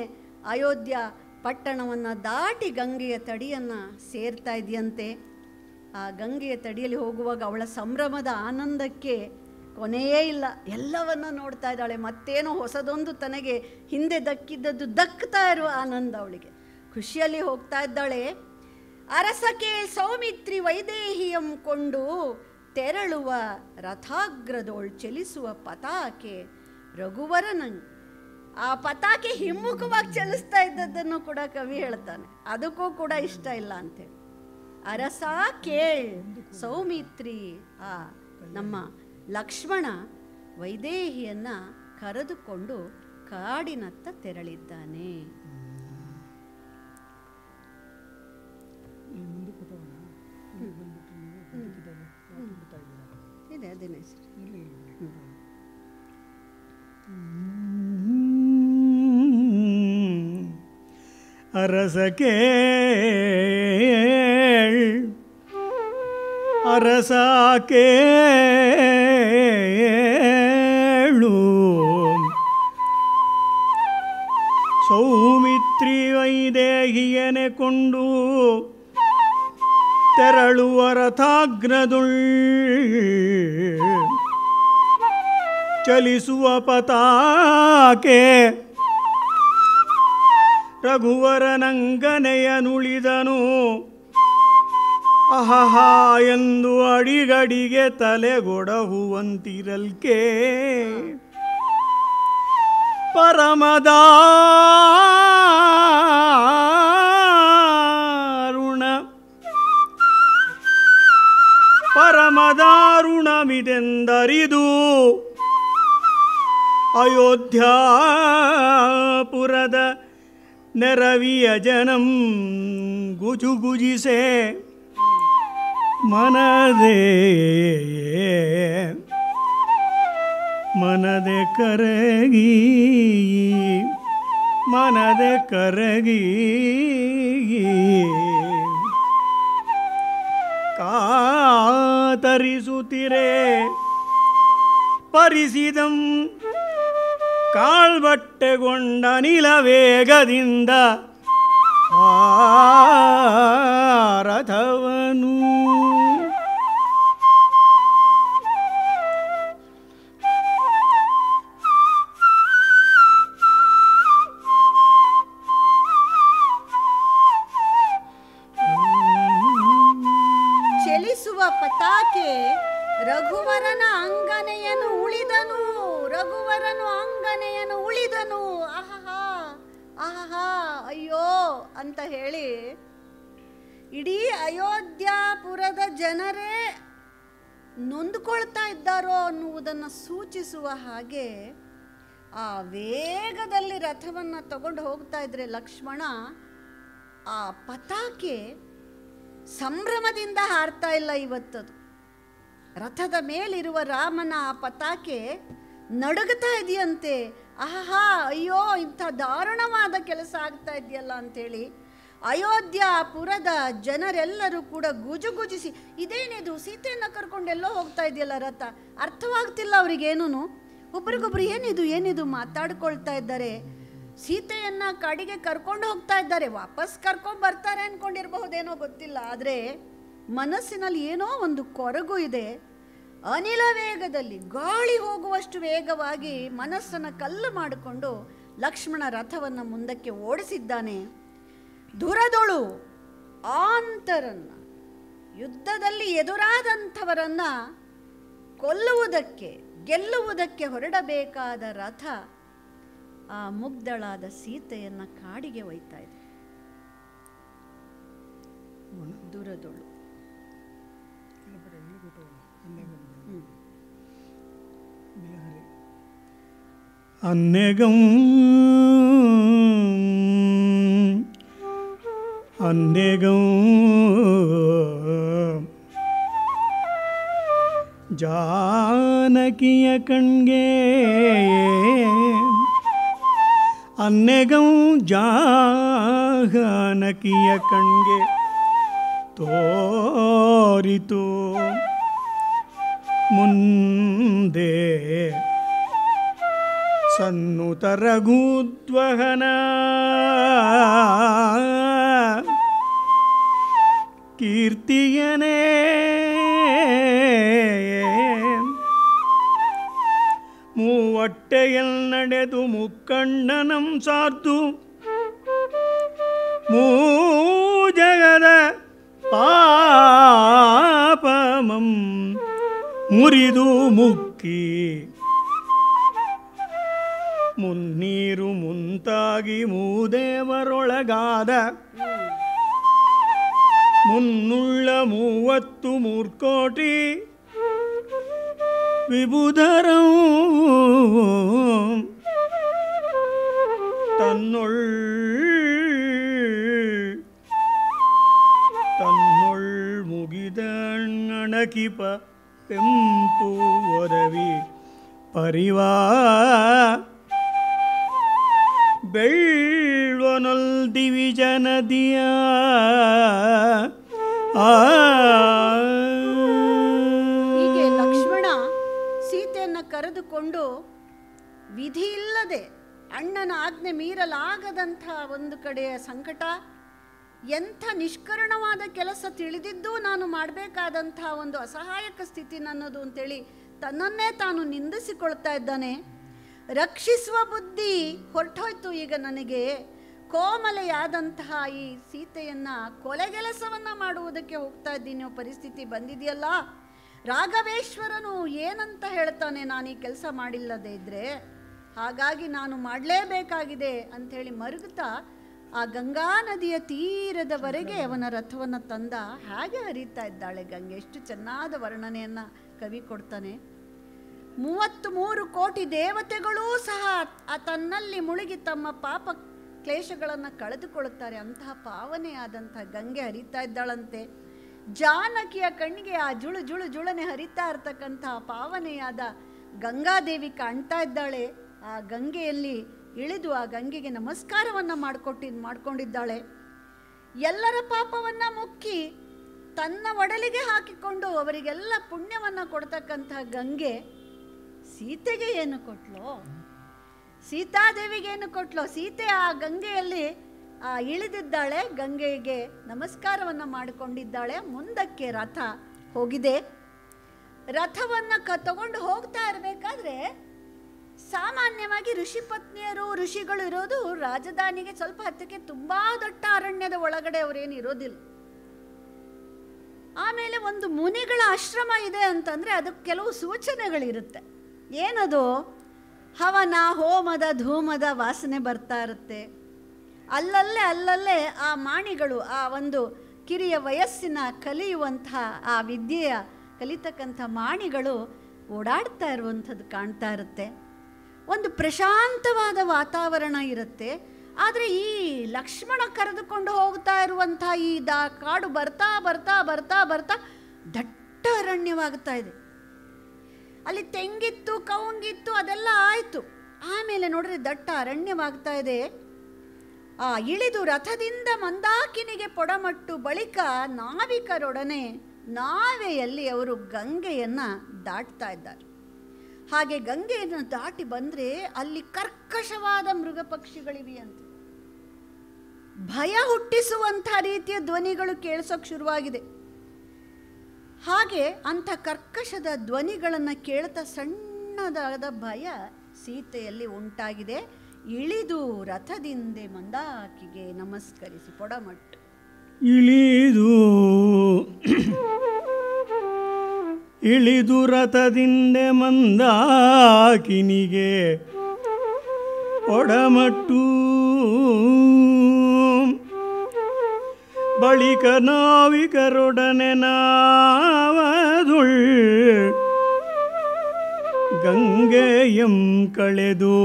ಅಯೋಧ್ಯ ಪಟ್ಟಣವನ್ನು ದಾಟಿ ಗಂಗೆಯ ತಡಿಯನ್ನು ಸೇರ್ತಾ ಇದೆಯಂತೆ. ಆ ಗಂಗೆಯ ತಡಿಯಲ್ಲಿ ಹೋಗುವಾಗ ಅವಳ ಸಂಭ್ರಮದ ಆನಂದಕ್ಕೆ ಕೊನೆಯೇ ಇಲ್ಲ. ಎಲ್ಲವನ್ನ ನೋಡ್ತಾ ಇದ್ದಾಳೆ. ಮತ್ತೇನೋ ಹೊಸದೊಂದು ತನಗೆ ಹಿಂದೆ ದಕ್ಕಿದ್ದದ್ದು ದಕ್ತಾ ಇರುವ ಆನಂದ ಅವಳಿಗೆ. ಖುಷಿಯಲ್ಲಿ ಹೋಗ್ತಾ ಇದ್ದಾಳೆ. ಅರಸಕೆ ಸೌಮಿತ್ರಿ ವೈದೇಹಿಯಂ ಕೊಂಡು ತೆರಳುವ ರಥಾಗ್ರದೋಳ್ ಚಲಿಸುವ ಪತಾಕೆ ರಘುವರನ. ಆ ಪತಾಕೆ ಹಿಮ್ಮುಖವಾಗಿ ಚಲಿಸ್ತಾ ಇದ್ದದ್ದನ್ನು ಕೂಡ ಕವಿ ಹೇಳ್ತಾನೆ. ಅದಕ್ಕೂ ಕೂಡ ಇಷ್ಟ ಇಲ್ಲ ಅಂತೇಳಿ. ಅರಸ ಕೇಳ್ ಸೌಮಿತ್ರಿ, ಆ ನಮ್ಮ ಲಕ್ಷ್ಮಣ ವೈದೇಹಿಯನ್ನ ಕರೆದುಕೊಂಡು ಕಾಡಿನತ್ತ ತೆರಳಿದ್ದಾನೆ. ಇದೆ ಅದೇನೇ ಸರ್. ಅರಸಕೆ ಅರಸ ಕೇಳು ಸೌಮಿತ್ರಿ ವೈದೇಹಿಯನೆ ಕೊಂಡು ತೆರಳುವ ರಥಾಗ್ರದುಳ್ ಚಲಿಸುವ ಪತಾಕೆ ರಘುವರನಂಗನೆಯನುಳಿದನು. ಅಹಹ ಎಂದು ಅಡಿಗಡಿಗೆ ತಲೆಗೊಡಹುವಂತಿರಲ್ಕೆ ಪರಮದಾರುಣಮಿದೆಂದರಿದು ಅಯೋಧ್ಯಾಪುರದ ನೆರವಿಯ ಜನಂ ಗುಜುಗುಜಿಸೆ ಮನದೆ ಕರಗಿ ಕಾತರಿಸುತ್ತಿರೆ ಪರಿಸಿದಂ ಕಾಳ್ಬಟ್ಟೆಗೊಂಡ ನಿಲವೇಗದಿಂದ ಆ ರಥವನು. ಚಲಿಸುವ ಪತಾಕೆ ರಘುವರನ ಅಂಗನೆಯನ್ನು ಉಳಿದನು. ರಘುವರನು ಅಂಗನೆಯನ್ನು ಉಳಿದನು. ಆಹಾ ಆಹಾ ಅಯ್ಯೋ ಅಂತ ಹೇಳಿ ಇಡೀ ಅಯೋಧ್ಯಾಪುರದ ಜನರೇ ನೊಂದುಕೊಳ್ತಾ ಇದ್ದಾರೋ ಅನ್ನುವುದನ್ನು ಸೂಚಿಸುವ ಹಾಗೆ ಆ ವೇಗದಲ್ಲಿ ರಥವನ್ನು ತಗೊಂಡು ಹೋಗ್ತಾ ಇದ್ರೆ ಲಕ್ಷ್ಮಣ, ಆ ಪತಾಕೆ ಸಂಭ್ರಮದಿಂದ ಹಾರ್ತಾ ಇಲ್ಲ ಇವತ್ತದು. ರಥದ ಮೇಲಿರುವ ರಾಮನ ಆ ಪತಾಕೆ ನಡುಗುತ್ತಾ ಇದೆಯಂತೆ. ಆಹಾ ಅಯ್ಯೋ ಇಂಥ ದಾರುಣವಾದ ಕೆಲಸ ಆಗ್ತಾ ಇದೆಯಲ್ಲ ಅಂಥೇಳಿ ಅಯೋಧ್ಯಾಪುರದ ಜನರೆಲ್ಲರೂ ಕೂಡ ಗುಜುಗುಜಿಸಿ, ಇದೇನಿದು ಸೀತೆಯನ್ನು ಕರ್ಕೊಂಡೆಲ್ಲೋ ಹೋಗ್ತಾ ಇದೆಯಲ್ಲ ರಥ, ಅರ್ಥವಾಗ್ತಿಲ್ಲ ಅವ್ರಿಗೇನೂ. ಒಬ್ರಿಗೊಬ್ರು ಏನಿದು ಮಾತಾಡ್ಕೊಳ್ತಾ ಇದ್ದಾರೆ. ಸೀತೆಯನ್ನು ಕಾಡಿಗೆ ಕರ್ಕೊಂಡು ಹೋಗ್ತಾ ಇದ್ದಾರೆ, ವಾಪಸ್ ಕರ್ಕೊಂಡು ಬರ್ತಾರೆ ಅಂದ್ಕೊಂಡಿರಬಹುದೇನೋ ಗೊತ್ತಿಲ್ಲ. ಆದರೆ ಮನಸ್ಸಿನಲ್ಲಿ ಏನೋ ಒಂದು ಕೊರಗು ಇದೆ. ಅನಿಲ ವೇಗದಲ್ಲಿ ಗಾಳಿ ಹೋಗುವಷ್ಟು ವೇಗವಾಗಿ ಮನಸ್ಸನ್ನು ಕಲ್ಲು ಮಾಡಿಕೊಂಡು ಲಕ್ಷ್ಮಣ ರಥವನ್ನು ಮುಂದಕ್ಕೆ ಓಡಿಸಿದ್ದಾನೆ. ದುರದೊಳು ಆಂತರನ್ನ, ಯುದ್ಧದಲ್ಲಿ ಎದುರಾದಂಥವರನ್ನ ಗೆಲ್ಲುವುದಕ್ಕೆ ಹೊರಡಬೇಕಾದ ರಥ ಆ ಮುಗ್ಧಳಾದ ಸೀತೆಯನ್ನು ಕಾಡಿಗೆ ಒಯ್ತಾ ಇದೆ. ದುರದೊಳು ಅನ್ನೆಗಂ ಜಾನಕಿಯ ಕಣ್ಗೆ ಅನ್ನೆಗಂ ಜಾನಕಿಯ ಕಣ್ಗೆ ತೋರಿತು ಮುಂದೆ ಸನ್ನುತರಗೂದ್ವಹನ ಕೀರ್ತಿಯನೇ ಮೂವಟ್ಟೆಯಲ್ ನಡೆದು ಮುಕ್ಕಣ್ಣನಂ ಸಾರ್ದು ಮೂಜಗದ ಪಾಪಮಂ ಮುರಿದು ಮುಕ್ಕಿ ಮುನ್ನೀರು ಮುಂತಾಗಿ ಮೂದೇವರೊಳಗಾದ ಮುನ್ನುಳ್ಳ 33 ಕೋಟಿ ವಿಬುಧರಂ ತನ್ನೊಳ್ ಮುಗಿದ ಅಣಕಿಪ ಪೆಂಪು ಒದವಿ ಪರಿವಾ ಬೆಳ್ವನೊಲ್ ದಿವಿಜನದಿಯ ಹೀಗೆ ಲಕ್ಷ್ಮಣ ಸೀತೆಯನ್ನು ಕರೆದುಕೊಂಡು ವಿಧಿ ಇಲ್ಲದೆ ಅಣ್ಣನ ಆಜ್ಞೆ ಮೀರಲಾಗದಂಥ ಒಂದು ಕಡೆಯ ಸಂಕಟ, ಎಂಥ ನಿಷ್ಕರುಣವಾದ ಕೆಲಸ ತಿಳಿದಿದ್ದು ನಾನು ಮಾಡಬೇಕಾದಂಥ ಒಂದು ಅಸಹಾಯಕ ಸ್ಥಿತಿ ನನ್ನದು ಅಂತೇಳಿ ತನ್ನನ್ನೇ ತಾನು ನಿಂದಿಸಿಕೊಳ್ತಾ ಇದ್ದಾನೆ. ರಕ್ಷಿಸುವ ಬುದ್ಧಿ ಹೊರಟೋಯ್ತು ಈಗ ನನಗೆ. ಕೋಮಲೆಯಾದಂತಹ ಈ ಸೀತೆಯನ್ನು ಕೊಲೆಗೆಲಸವನ್ನು ಮಾಡುವುದಕ್ಕೆ ಹೋಗ್ತಾ ಇದ್ದೀನಿ ಪರಿಸ್ಥಿತಿ ಬಂದಿದೆಯಲ್ಲ. ರಾಘವೇಶ್ವರನು ಏನಂತ ಹೇಳ್ತಾನೆ ನಾನು ಈ ಕೆಲಸ ಮಾಡಿಲ್ಲದೆ ಇದ್ದರೆ, ಹಾಗಾಗಿ ನಾನು ಮಾಡಲೇಬೇಕಾಗಿದೆ ಅಂಥೇಳಿ ಮರುಗುತ್ತಾ ಆ ಗಂಗಾ ನದಿಯ ತೀರದವರೆಗೆ ಅವನ ರಥವನ್ನು ತಂದ. ಹಾಗೆ ಹರಿತಾ ಇದ್ದಾಳೆ ಗಂಗೆ. ಎಷ್ಟು ಚೆನ್ನಾದ ವರ್ಣನೆಯನ್ನು ಕವಿ ಕೊಡ್ತಾನೆ. 33 ಕೋಟಿ ದೇವತೆಗಳೂ ಸಹ ತನ್ನಲ್ಲಿ ಮುಳುಗಿ ತಮ್ಮ ಪಾಪ ಕ್ಲೇಶಗಳನ್ನು ಕಳೆದುಕೊಳ್ಳುತ್ತಾರೆ. ಅಂತಹ ಪಾವನೆಯಾದಂಥ ಗಂಗೆ ಹರಿತಾ ಇದ್ದಾಳಂತೆ. ಜಾನಕಿಯ ಕಣ್ಣಿಗೆ ಆ ಜುಳು ಜುಳು ಜುಳನೆ ಹರಿತಾ ಇರ್ತಕ್ಕಂಥ ಪಾವನೆಯಾದ ಗಂಗಾದೇವಿ ಕಾಣ್ತಾ ಇದ್ದಾಳೆ. ಆ ಗಂಗೆಯಲ್ಲಿ ಇಳಿದು ಆ ಗಂಗೆಗೆ ನಮಸ್ಕಾರವನ್ನು ಮಾಡಿಕೊಂಡಿದ್ದಾಳೆ. ಎಲ್ಲರ ಪಾಪವನ್ನು ಮುಕ್ಕಿ ತನ್ನ ಒಡಲಿಗೆ ಹಾಕಿಕೊಂಡು ಅವರಿಗೆಲ್ಲ ಪುಣ್ಯವನ್ನು ಕೊಡ್ತಕ್ಕಂಥ ಗಂಗೆ ಸೀತೆಗೆ ಏನು ಕೊಟ್ಲೋ, ಸೀತಾದೇವಿಗೆ ಏನು ಕೊಟ್ಲೋ. ಸೀತೆ ಆ ಗಂಗೆಯಲ್ಲಿ ಇಳಿದಿದ್ದಾಳೆ, ಗಂಗೆಗೆ ನಮಸ್ಕಾರವನ್ನು ಮಾಡಿಕೊಂಡಿದ್ದಾಳೆ. ಮುಂದಕ್ಕೆ ರಥ ಹೋಗಿದೆ. ರಥವನ್ನು ತಗೊಂಡು ಹೋಗ್ತಾ ಇರಬೇಕಾದ್ರೆ ಸಾಮಾನ್ಯವಾಗಿ ಋಷಿ ಪತ್ನಿಯರು ಋಷಿಗಳು ಇರೋದು ರಾಜಧಾನಿಗೆ ಸ್ವಲ್ಪ ಹತ್ತಿರಕ್ಕೆ ತುಂಬ ದೊಡ್ಡ ಅರಣ್ಯದ ಒಳಗಡೆ ಅವರೇನು ಇರೋದಿಲ್ಲ. ಆಮೇಲೆ ಒಂದು ಮುನಿಗಳ ಆಶ್ರಮ ಇದೆ ಅಂತಂದರೆ ಅದಕ್ಕೆ ಕೆಲವು ಸೂಚನೆಗಳಿರುತ್ತೆ. ಏನದು? ಹವನ ಹೋಮದ ಧೂಮದ ವಾಸನೆ ಬರ್ತಾ ಇರುತ್ತೆ. ಅಲ್ಲಲ್ಲೇ ಆ ಮಾಣಿಗಳು, ಆ ಒಂದು ಕಿರಿಯ ವಯಸ್ಸಿನ ಕಲಿಯುವಂಥ ಆ ವಿದ್ಯೆಯ ಕಲಿತಕ್ಕಂಥ ಮಾಣಿಗಳು ಓಡಾಡ್ತಾ ಇರುವಂಥದ್ದು ಕಾಣ್ತಾ ಇರುತ್ತೆ. ಒಂದು ಪ್ರಶಾಂತವಾದ ವಾತಾವರಣ ಇರುತ್ತೆ. ಆದರೆ ಈ ಲಕ್ಷ್ಮಣ ಕರೆದುಕೊಂಡು ಹೋಗ್ತಾ ಇರುವಂಥ ಈ ಕಾಡು ಬರ್ತಾ ಬರ್ತಾ ಬರ್ತಾ ಬರ್ತಾ ದಟ್ಟ ಅರಣ್ಯವಾಗ್ತಾ ಇದೆ. ಅಲ್ಲಿ ತೆಂಗಿತ್ತು, ಕವಂಗಿತ್ತು, ಅದೆಲ್ಲ ಆಯಿತು. ಆಮೇಲೆ ನೋಡ್ರಿ ದಟ್ಟ ಅರಣ್ಯವಾಗ್ತಾ ಇದೆ. ಇಳಿದು ರಥದಿಂದ ಮಂದಾಕಿನಿಗೆ ಪೊಡಮಟ್ಟು ಬಳಿಕ ನಾವಿಕರೊಡನೆ ನಾವೆಯಲ್ಲಿ ಅವರು ಗಂಗೆಯನ್ನು ದಾಟ್ತಾ ಇದ್ದಾರೆ. ಹಾಗೆ ಗಂಗೆಯನ್ನು ದಾಟಿ ಬಂದರೆ ಅಲ್ಲಿ ಕರ್ಕಶವಾದ ಮೃಗ ಪಕ್ಷಿಗಳಿವೆಯಂತೆ. ಭಯ ಹುಟ್ಟಿಸುವಂಥ ರೀತಿಯ ಧ್ವನಿಗಳು ಕೇಳಿಸೋಕೆ ಶುರುವಾಗಿದೆ. ಹಾಗೆ ಅಂಥ ಕರ್ಕಶದ ಧ್ವನಿಗಳನ್ನು ಕೇಳ್ತಾ ಸಣ್ಣದಾದ ಭಯ ಸೀತೆಯಲ್ಲಿ ಉಂಟಾಗಿದೆ. ಇಳಿದು ರಥದಿಂದ ಮಂದಾಕಿಗೆ ನಮಸ್ಕರಿಸಿ ಪೊಡಮಟ್ಟು ಇಳಿದು ರಥದಿಂದ ಮಂದಾಕಿನಿಗೆ ಪೊಡಮಟ್ಟು ಬಳಿಕ ನಾವಿಕರೊಡನೆ ನಾವದುಳ್ ಗಂಗೆಯಂ ಕಳೆದು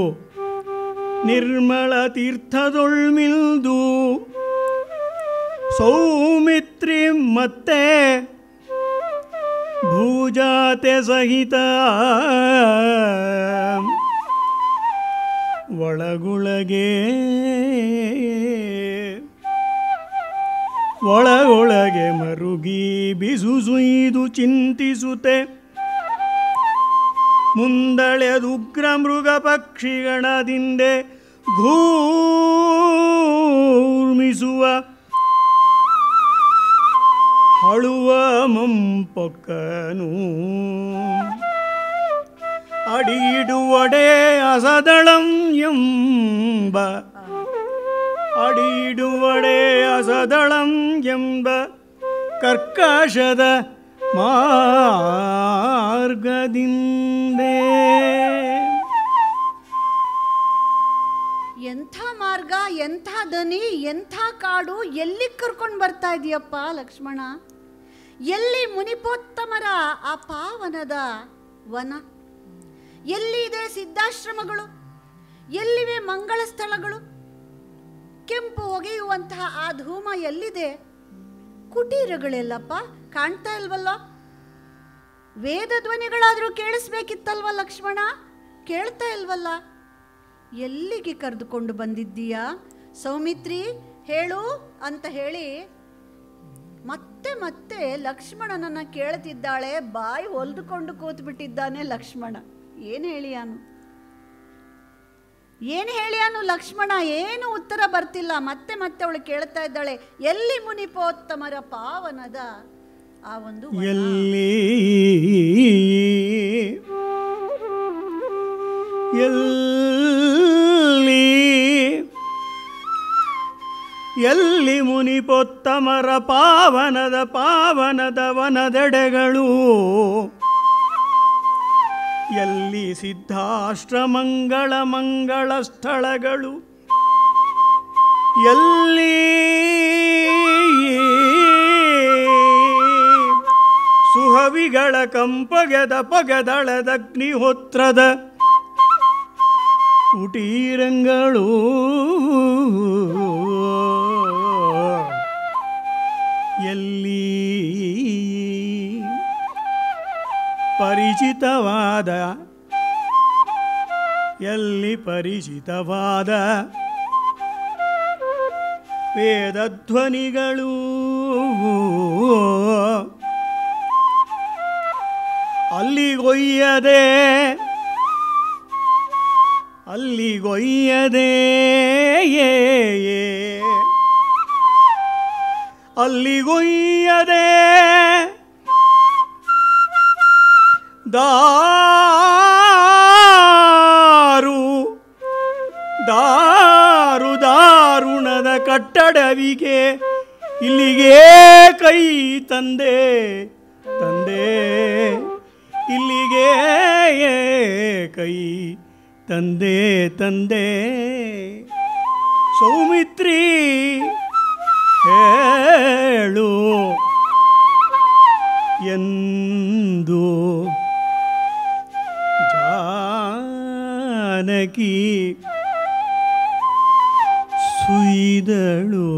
ನಿರ್ಮಲ ತೀರ್ಥದೊಳ್ಮಿಲ್ದು ಸೌಮಿತ್ರಿ ಮತ್ತೆ ಭೂಜಾತೆ ಸಹಿತ ಒಳಗೊಳಗೆ ಮರುಗಿ ಬಿಸುಸುಯ್ದು ಚಿಂತಿಸುತ್ತೆ ಮುಂದಳೆದುಗ್ರ ಮೃಗ ಪಕ್ಷಿಗಣದಿಂದೆ ಘೂರ್ಮಿಸುವ ಹಳುವ ಮಂಪೊಕ್ಕನು ಅಡಿಯಿಡುವಡೆ ಅಸದಳಂ ಎಂಬ ಅಡಿಯಿಡುವಡೆ ಅಸದಳಂ ಎಂಬ ಕರ್ಕಶದ ಮಾರ್ಗದಿಂದೆ. ಎಂಥ ಮಾರ್ಗ, ಎಂಥ ದನಿ, ಎಂಥ ಕಾಡು, ಎಲ್ಲಿ ಕರ್ಕೊಂಡು ಬರ್ತಾ ಇದೀಯಪ್ಪ ಲಕ್ಷ್ಮಣ? ಎಲ್ಲಿ ಮುನಿಪೋತ್ತಮರ ಆ ಪಾವನದ ವನ? ಎಲ್ಲಿದೆ ಸಿದ್ಧಾಶ್ರಮಗಳು? ಎಲ್ಲಿವೆ ಮಂಗಳ ಸ್ಥಳಗಳು? ಕೆಂಪು ಒಗೆಯುವಂತಹ ಆ ಧೂಮ ಎಲ್ಲಿದೆ? ಕುಟೀರಗಳೆಲ್ಲಪ್ಪ ಕಾಣ್ತಾ ಇಲ್ವಲ್ಲ? ವೇದ ಧ್ವನಿಗಳಾದರೂ ಕೇಳಿಸ್ಬೇಕಿತ್ತಲ್ವ ಲಕ್ಷ್ಮಣ? ಕೇಳ್ತಾ ಇಲ್ವಲ್ಲ? ಎಲ್ಲಿಗೆ ಕರೆದುಕೊಂಡು ಬಂದಿದ್ದೀಯಾ ಸೌಮಿತ್ರಿ, ಹೇಳು ಅಂತ ಹೇಳಿ ಮತ್ತೆ ಮತ್ತೆ ಲಕ್ಷ್ಮಣನನ್ನ ಕೇಳ್ತಿದ್ದಾಳೆ. ಬಾಯಿ ಹೊಲ್ದುಕೊಂಡು ಕೂತ್ಬಿಟ್ಟಿದ್ದಾನೆ ಲಕ್ಷ್ಮಣ. ಏನು ಹೇಳಿಯಾನು ಲಕ್ಷ್ಮಣ? ಏನು ಉತ್ತರ ಬರ್ತಿಲ್ಲ. ಮತ್ತೆ ಮತ್ತೆ ಅವಳು ಕೇಳ್ತಾ ಇದ್ದಾಳೆ, ಎಲ್ಲಿ ಮುನಿಪೋತ್ತಮರ ಪಾವನದ ಆ ಒಂದು ಎಲ್ಲಿ ಎಲ್ಲಿ ಮುನಿಪೋತ್ತಮರ ಪಾವನದ ವನದೆಡೆಗಳು, ಎಲ್ಲಿ ಸಿದ್ಧಾಶ್ರಮಂಗಳ ಮಂಗಳ ಸ್ಥಳಗಳು, ಎಲ್ಲಿ ಸುಹವಿಗಳ ಕಂಪಗೆದ ಪಗೆದಳದಗ್ನಿಹೋತ್ರದ ಕುಟೀರಂಗಳು, ಎಲ್ಲಿ ಪರಿಚಿತವಾದ ವೇದಧ್ವನಿಗಳು, ಅಲ್ಲಿಗೊಯ್ಯದೆ ದಾರುಣದ ಕಟ್ಟಡವಿಗೆ ಇಲ್ಲಿಗೆ ಕೈ ತಂದೆ ಇಲ್ಲಿಗೆ ಕೈ ತಂದೆ ಸೌಮಿತ್ರಿ ಹೇಳು ಎಂದು ಜಾನಕಿ ಸುಯ್ದಳು.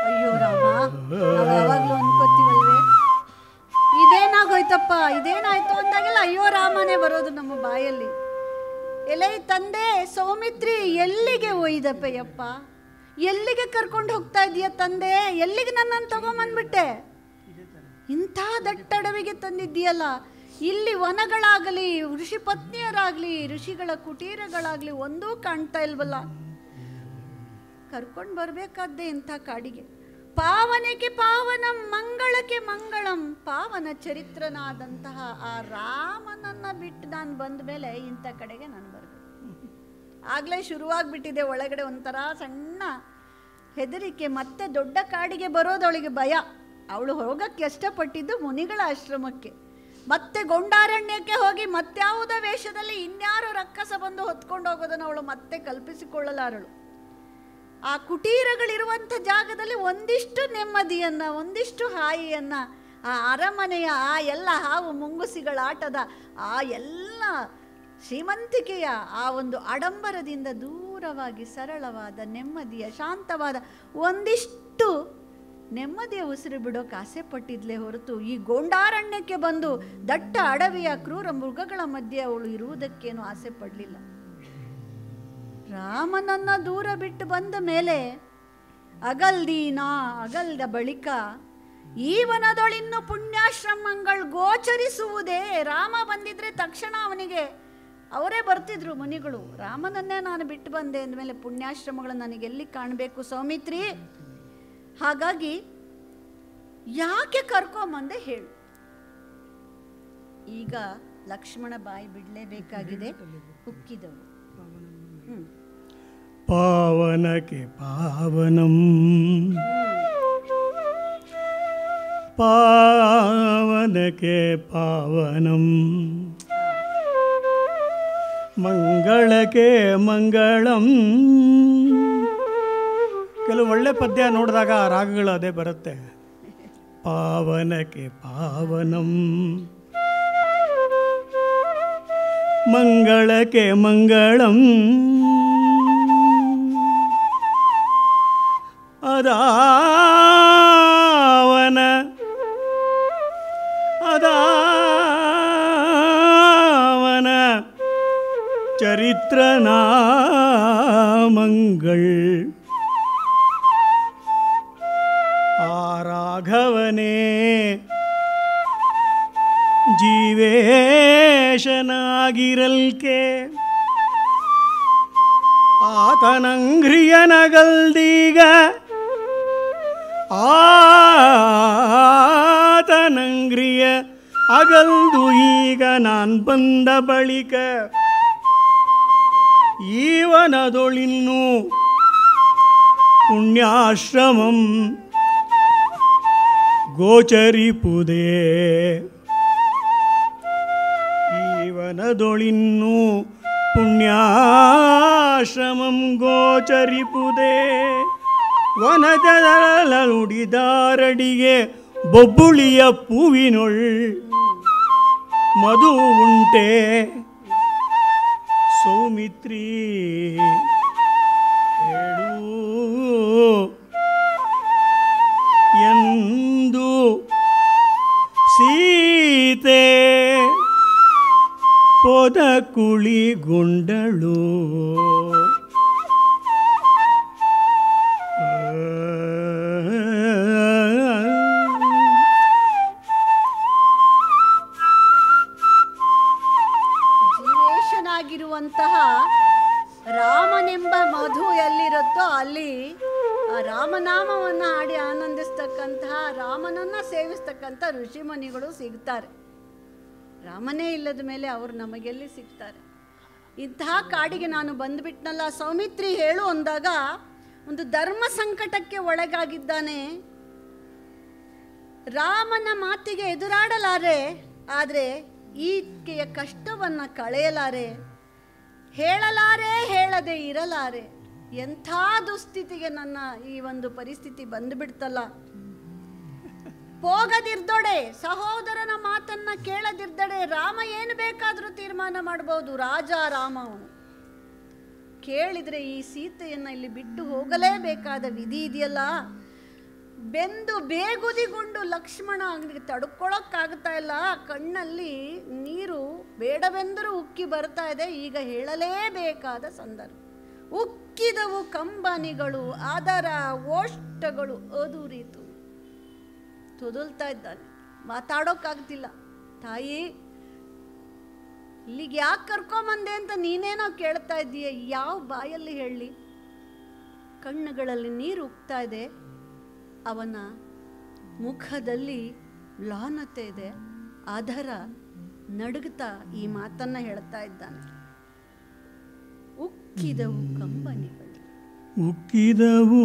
ಅಯ್ಯೋ ರಾಮ, ನಾವು ಯಾವಾಗಲೂ ಅನ್ಕೋತೀವಲ್ವೇ, ಇದೇನಾಗೋಯ್ತಪ್ಪ, ಇದೇನಾಯ್ತು ಅಂದಾಗೆಲ್ಲ ಅಯ್ಯೋ ರಾಮನೇ ಬರೋದು ನಮ್ಮ ಬಾಯಲ್ಲಿ. ಎಲೈ ತಂದೆ ಸೌಮಿತ್ರಿ, ಎಲ್ಲಿಗೆ ಒಯ್ದಪ್ಪಯ್ಯಪ್ಪ? ಎಲ್ಲಿಗೆ ಕರ್ಕೊಂಡು ಹೋಗ್ತಾ ಇದೀಯ ತಂದೆ? ಎಲ್ಲಿಗೆ ನನ್ನನ್ನು ತಗೊಂಬಂದ್ಬಿಟ್ಟೆ? ಇಂಥ ದಟ್ಟಡವಿಗೆ ತಂದಿದ್ದೀಯಲ್ಲ, ಇಲ್ಲಿ ವನಗಳಾಗಲಿ, ಋಷಿ ಪತ್ನಿಯರಾಗಲಿ, ಋಷಿಗಳ ಕುಟೀರಗಳಾಗಲಿ ಒಂದೂ ಕಾಣ್ತಾ ಇಲ್ವಲ್ಲ. ಕರ್ಕೊಂಡು ಬರಬೇಕಾದ್ದೆ ಇಂಥ ಕಾಡಿಗೆ. ಪಾವನಕ್ಕೆ ಪಾವನಂ, ಮಂಗಳಕ್ಕೆ ಮಂಗಳಂ, ಪಾವನ ಚರಿತ್ರನಾದಂತಹ ಆ ರಾಮನನ್ನ ಬಿಟ್ಟು ನಾನು ಬಂದ ಮೇಲೆ ಇಂಥ ಕಡೆಗೆ ನಾನು ಬರಬೇಕು. ಆಗಲೇ ಶುರುವಾಗ್ಬಿಟ್ಟಿದೆ ಒಳಗಡೆ ಒಂಥರ ಸಣ್ಣ ಹೆದರಿಕೆ. ಮತ್ತೆ ದೊಡ್ಡ ಕಾಡಿಗೆ ಬರೋದವಳಿಗೆ ಭಯ. ಅವಳು ಹೋಗಕ್ಕೆ ಇಷ್ಟಪಟ್ಟಿದ್ದು ಮುನಿಗಳ ಆಶ್ರಮಕ್ಕೆ, ಮತ್ತೆ ಗೊಂಡಾರಣ್ಯಕ್ಕೆ ಹೋಗಿ ಮತ್ಯಾವುದೋ ವೇಷದಲ್ಲಿ ಇನ್ಯಾರೋ ರಕ್ಕಸ ಬಂದು ಹೊತ್ಕೊಂಡು ಹೋಗೋದನ್ನು ಅವಳು ಮತ್ತೆ ಕಲ್ಪಿಸಿಕೊಳ್ಳಲಾರಳು. ಆ ಕುಟೀರಗಳಿರುವಂಥ ಜಾಗದಲ್ಲಿ ಒಂದಿಷ್ಟು ನೆಮ್ಮದಿಯನ್ನು, ಒಂದಿಷ್ಟು ಹಾಯಿಯನ್ನು, ಆ ಅರಮನೆಯ ಆ ಎಲ್ಲ ಹಾವು ಮುಂಗುಸಿಗಳ ಆಟದ ಆ ಎಲ್ಲ ಶ್ರೀಮಂತಿಕೆಯ ಆ ಒಂದು ಆಡಂಬರದಿಂದ ದೂರವಾಗಿ ಸರಳವಾದ ನೆಮ್ಮದಿಯ ಶಾಂತವಾದ ಒಂದಿಷ್ಟು ನೆಮ್ಮದಿಯ ಉಸಿರು ಬಿಡೋಕೆ ಆಸೆ ಪಟ್ಟಿದ್ಲೇ ಹೊರತು ಈ ಗೊಂಡಾರಣ್ಯಕ್ಕೆ ಬಂದು ದಟ್ಟ ಅಡವಿಯ ಕ್ರೂರ ಮೃಗಗಳ ಮಧ್ಯೆ ಅವಳು ಇರುವುದಕ್ಕೇನು ಆಸೆ ಪಡಲಿಲ್ಲ. ರಾಮನನ್ನ ದೂರ ಬಿಟ್ಟು ಬಂದ ಮೇಲೆ ಅಗಲ್ದ ಬಳಿಕ ಈ ವನದೊಳಿನ್ನು ಪುಣ್ಯಾಶ್ರಮಗಳು ಗೋಚರಿಸುವುದೇ. ರಾಮ ಬಂದಿದ್ರೆ ತಕ್ಷಣ ಅವನಿಗೆ ಅವರೇ ಬರ್ತಿದ್ರು ಮುನಿಗಳು. ರಾಮನನ್ನೇ ನಾನು ಬಿಟ್ಟು ಬಂದೆ ಅಂದಮೇಲೆ ಪುಣ್ಯಾಶ್ರಮಗಳು ನನಗೆಲ್ಲಿ ಕಾಣಬೇಕು ಸೌಮಿತ್ರಿ? ಹಾಗಾಗಿ ಯಾಕೆ ಕರ್ಕೊಂಬಂದೆ ಹೇಳು. ಈಗ ಲಕ್ಷ್ಮಣ ಬಾಯಿ ಬಿಡಲೇಬೇಕಾಗಿದೆ. ಉಕ್ಕಿದವು. ಪಾವನಕ್ಕೆ ಪಾವನಂ ಪಾವನಕ್ಕೆ ಪಾವನಂ ಮಂಗಳಕ್ಕೆ ಮಂಗಳಂ. ಕೆಲವು ಒಳ್ಳೆ ಪದ್ಯ ನೋಡಿದಾಗ ಆ ರಾಗಗಳು ಅದೇ ಬರುತ್ತೆ. ಪಾವನಕ್ಕೆ ಪಾವನಂ ಮಂಗಳಕ್ಕೆ ಮಂಗಳಂ ಅದಾವನ ಚರಿತ್ರನಾಮಂಗಳ್ ಆ ರಾಘವನೇ ಜೀವೇಶನಾಗಿರಲ್ಕೆ ಆತನಂಗ್ರಿಯನಗಲ್ದೀಗ ಆತನಂಗ್ರಿಯ ಅಗಲ್ದು ಈಗ ನಾನ್ ಬಂದ ಬಳಿಕ ಈವನದೊಳಿನ್ನು ಪುಣ್ಯಾಶ್ರಮಂ ಗೋಚರಿಪುದೇ. ಈವನದೊಳಿನ್ನು ಪುಣ್ಯಾಶ್ರಮಂ ಗೋಚರಿಪುದೇ. ವನದನುಡಿದಾರಡಿಗೆ ಬೊಬ್ಬುಳಿಯ ಪೂವಿನೊಳ್ ಮಧು ಉಂಟೆ ಸೌಮಿತ್ರಿ ಹೇಳು ಎಂದು ಸೀತೆ ಪೊದ ಕುಳಿಗೊಂಡಳು. ಜೀವೇಶನಾಗಿರುವಂತಹ ರಾಮನೆಂಬ ಮಧು ಎಲ್ಲಿರುತ್ತೋ ಅಲ್ಲಿ ಆ ರಾಮನಾಮವನ್ನು ಹಾಡಿ ಆನಂದಿಸ್ತಕ್ಕಂತಹ, ರಾಮನನ್ನ ಸೇವಿಸ್ತಕ್ಕಂಥ ಋಷಿಮುನಿಗಳು ಸಿಗ್ತಾರೆ. ರಾಮನೇ ಇಲ್ಲದ ಮೇಲೆ ಅವರು ನಮಗೆಲ್ಲಿ ಸಿಗ್ತಾರೆ? ಇಂತಹ ಕಾಡಿಗೆ ನಾನು ಬಂದುಬಿಟ್ನಲ್ಲ ಸೌಮಿತ್ರಿ ಹೇಳು ಅಂದಾಗ ಒಂದು ಧರ್ಮ ಸಂಕಟಕ್ಕೆ ಒಳಗಾಗಿದ್ದಾನೆ. ರಾಮನ ಮಾತಿಗೆ ಎದುರಾಡಲಾರೆ, ಆದರೆ ಈಕೆಯ ಕಷ್ಟವನ್ನು ಕಳೆಯಲಾರೆ, ಹೇಳಲಾರೆ, ಹೇಳದೆ ಇರಲಾರೆ. ಎಂಥ ದುಸ್ಥಿತಿಗೆ ನನ್ನ ಈ ಒಂದು ಪರಿಸ್ಥಿತಿ ಬಂದುಬಿಡ್ತಲ್ಲ. ಹೋಗದಿರ್ದೊಡೆ, ಸಹೋದರನ ಮಾತನ್ನ ಕೇಳದಿರ್ದಡೆ ರಾಮ ಏನು ಬೇಕಾದರೂ ತೀರ್ಮಾನ ಮಾಡ್ಬೋದು. ರಾಜ ರಾಮ ಅವನು ಕೇಳಿದ್ರೆ ಈ ಸೀತೆಯನ್ನ ಇಲ್ಲಿ ಬಿಟ್ಟು ಹೋಗಲೇಬೇಕಾದ ವಿಧಿ ಇದೆಯಲ್ಲ. ಬೆಂದು ಬೇಗುದಿಗೊಂಡು ಲಕ್ಷ್ಮಣ ಅವನಿಗೆ ತಡ್ಕೊಳಕ್ಕಾಗ್ತಾ ಇಲ್ಲ. ಕಣ್ಣಲ್ಲಿ ನೀರು ಬೇಡವೆಂದರೂ ಉಕ್ಕಿ ಬರ್ತಾ ಇದೆ. ಈಗ ಹೇಳಲೇಬೇಕಾದ ಸಂದರ್ಭ. ಉಕ್ಕಿದವು ಕಂಬನಿಗಳು, ಅದರ ಓಷ್ಟಗಳು ಅದುರಿತು. ತೊದಲ್ತಾ ಇದ್ದಾನೆ, ಮಾತಾಡೋಕ್ಕಾಗ್ತಿಲ್ಲ. ತಾಯಿ ಇಲ್ಲಿಗೆ ಯಾಕೆ ಕರ್ಕೊಂಬಂದೆ ಅಂತ ನೀನೇನೋ ಕೇಳ್ತಾ ಇದ್ದೀಯ, ಯಾವ ಬಾಯಲ್ಲಿ ಹೇಳಲಿ? ಕಣ್ಣುಗಳಲ್ಲಿ ನೀರು ಉಕ್ತಾ ಇದೆ, ಅವನ ಮುಖದಲ್ಲಿ ಮ್ಲಾನತೆ ಇದೆ, ಅದರ ನಡುಗುತ್ತಾ ಈ ಮಾತನ್ನ ಹೇಳ್ತಾ ಇದ್ದಾನೆ. ಉಕ್ಕಿದವು ಕಂಬನಿಗಳು, ಉಕ್ಕಿದವು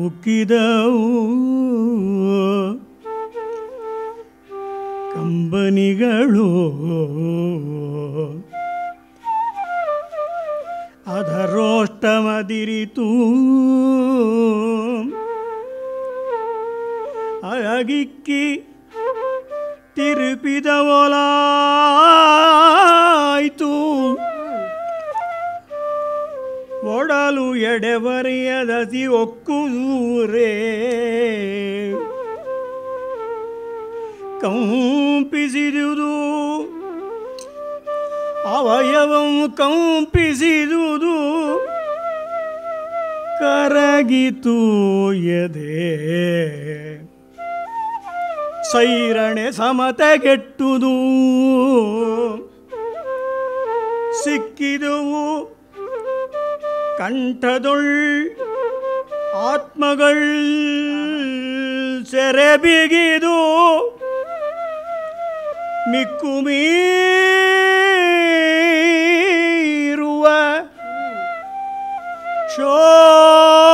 ಉಕ್ಕಿದವು ಕಂಬನಿಗಳು, ಅದರೋಷ್ಟಮದಿರಿತು ಅಗಿಕ್ಕಿ ತಿರುಪಿದವಲಾಯ್ತು. ಒಡಲು ಎಡೆಬರೆಯದತಿ ಒಕ್ಕುದೂರೇ ಕಂಪಿಸಿದುದು, ಅವಯವಂ ಕಂಪಿಸಿದುದು, ಕರಗಿತು ಎದೆ ಸೈರಣೆ ಸಮತೆಗೆಟ್ಟುದು ಸಿಕ್ಕಿದುವು ಕಂಠದೊಳ್ ಆತ್ಮಗಳ್ ಸೆರೆ ಬಿಗಿದು ಮಿಕ್ಕುಮೀರುವ ಶೋಕ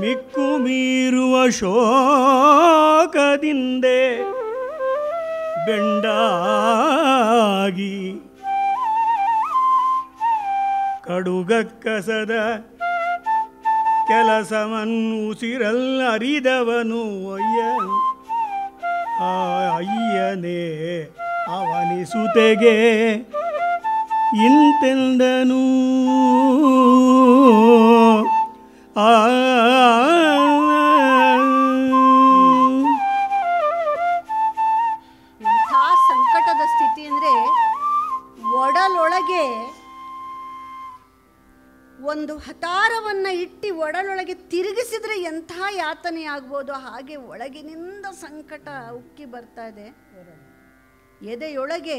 ಮಿಕ್ಕುಮೀರುವ ಶೋಕದಿಂದೆ ಬೆಂಡಾಗಿ ಕಡುಗಕ್ಕಸದ ಕೆಲಸವನ್ನು ಉಸಿರಲ್ಲರಿದವನು ಅಯ್ಯನೇ ಅವನಿಸುತೆಗೆ ಇಂತೆಂದನು ಇಂಥ ಸಂಕಟದ ಸ್ಥಿತಿ ಅಂದರೆ ಒಡಲೊಳಗೆ ಒಂದು ಹತಾರವನ್ನು ಇಟ್ಟು ಒಡಲೊಳಗೆ ತಿರುಗಿಸಿದ್ರೆ ಎಂಥ ಯಾತನೆ ಆಗ್ಬೋದು, ಹಾಗೆ ಒಳಗಿನಿಂದ ಸಂಕಟ ಉಕ್ಕಿ ಬರ್ತಾ ಇದೆ. ಎದೆಯೊಳಗೆ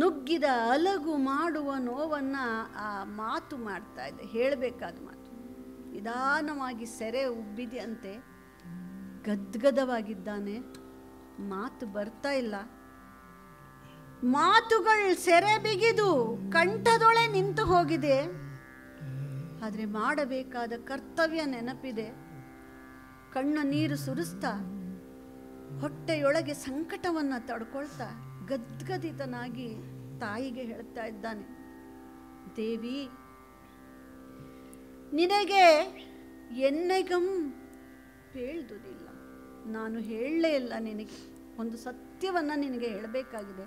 ನುಗ್ಗಿದ ಅಲಗು ಮಾಡುವ ನೋವನ್ನು ಆ ಮಾತು ಮಾಡ್ತಾ ಇದೆ, ಹೇಳಬೇಕಾದ ಮಾತು. ನಿಧಾನವಾಗಿ ಸೆರೆ ಉಬ್ಬಿದೆಯಂತೆ, ಗದ್ಗದವಾಗಿದ್ದಾನೆ, ಮಾತು ಬರ್ತಾ ಇಲ್ಲ. ಮಾತುಗಳು ಸೆರೆ ಬಿಗಿದು ಕಂಠದೊಳೆ ನಿಂತು ಹೋಗಿದೆ. ಆದರೆ ಮಾಡಬೇಕಾದ ಕರ್ತವ್ಯ ನೆನಪಿದೆ. ಕಣ್ಣ ನೀರು ಸುರಿಸ್ತಾ ಹೊಟ್ಟೆಯೊಳಗೆ ಸಂಕಟವನ್ನು ತಡ್ಕೊಳ್ತಾ ಗದ್ಗದಿತನಾಗಿ ತಾಯಿಗೆ ಹೇಳ್ತಾ ಇದ್ದಾನೆ, ದೇವಿ ನಿನಗೆ ಎನ್ನೆಗಂ ಹೇಳ್ದುದಿಲ್ಲ, ನಾನು ಹೇಳಲೇ ಇಲ್ಲ ನಿನಗೆ. ಒಂದು ಸತ್ಯವನ್ನು ನಿನಗೆ ಹೇಳಬೇಕಾಗಿದೆ.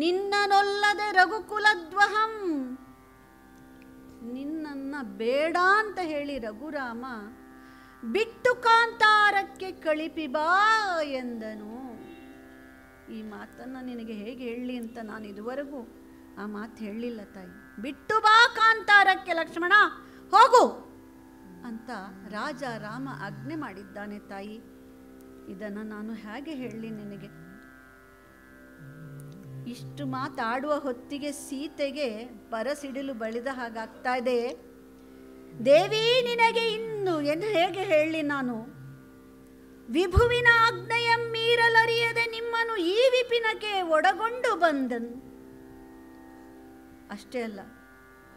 ನಿನ್ನನೊಲ್ಲದೆ ರಘುಕುಲದ್ವಹಂ, ನಿನ್ನನ್ನ ಬೇಡ ಅಂತ ಹೇಳಿ ರಘುರಾಮ ಬಿಟ್ಟು ಕಾಂತಾರಕ್ಕೆ ಕಳಿಪಿ ಬಾ ಎಂದನು. ಈ ಮಾತನ್ನು ನಿನಗೆ ಹೇಗೆ ಹೇಳಲಿ ಅಂತ ನಾನು ಇದುವರೆಗೂ ಆ ಮಾತು ಹೇಳಲಿಲ್ಲ ತಾಯಿ. ಬಿಟ್ಟು ಬಾ ಕಾಂತಾರಕ್ಕೆ ಲಕ್ಷ್ಮಣ, ಹೋಗು ಅಂತ ರಾಜ ರಾಮ ಆಜ್ಞೆ ಮಾಡಿದ್ದಾನೆ ತಾಯಿ. ಇದನ್ನು ನಾನು ಹೇಗೆ ಹೇಳಲಿ ನಿನಗೆ? ಇಷ್ಟು ಮಾತಾಡುವ ಹೊತ್ತಿಗೆ ಸೀತೆಗೆ ಬರಸಿಡಿಲು ಬಳಿದ ಹಾಗಾಗ್ತಾ ಇದೆ. ದೇವಿ ನಿನಗೆ ಇನ್ನು ಹೇಗೆ ಹೇಳಲಿ ನಾನು? ವಿಭುವಿನ ಆಜ್ಞೆಯ ಮೀರಲರಿಯದೆ ನಿಮ್ಮನ್ನು ಈ ವಿಪಿನಕ್ಕೆ ಒಡಗೊಂಡು ಬಂದನು. ಅಷ್ಟೇ ಅಲ್ಲ,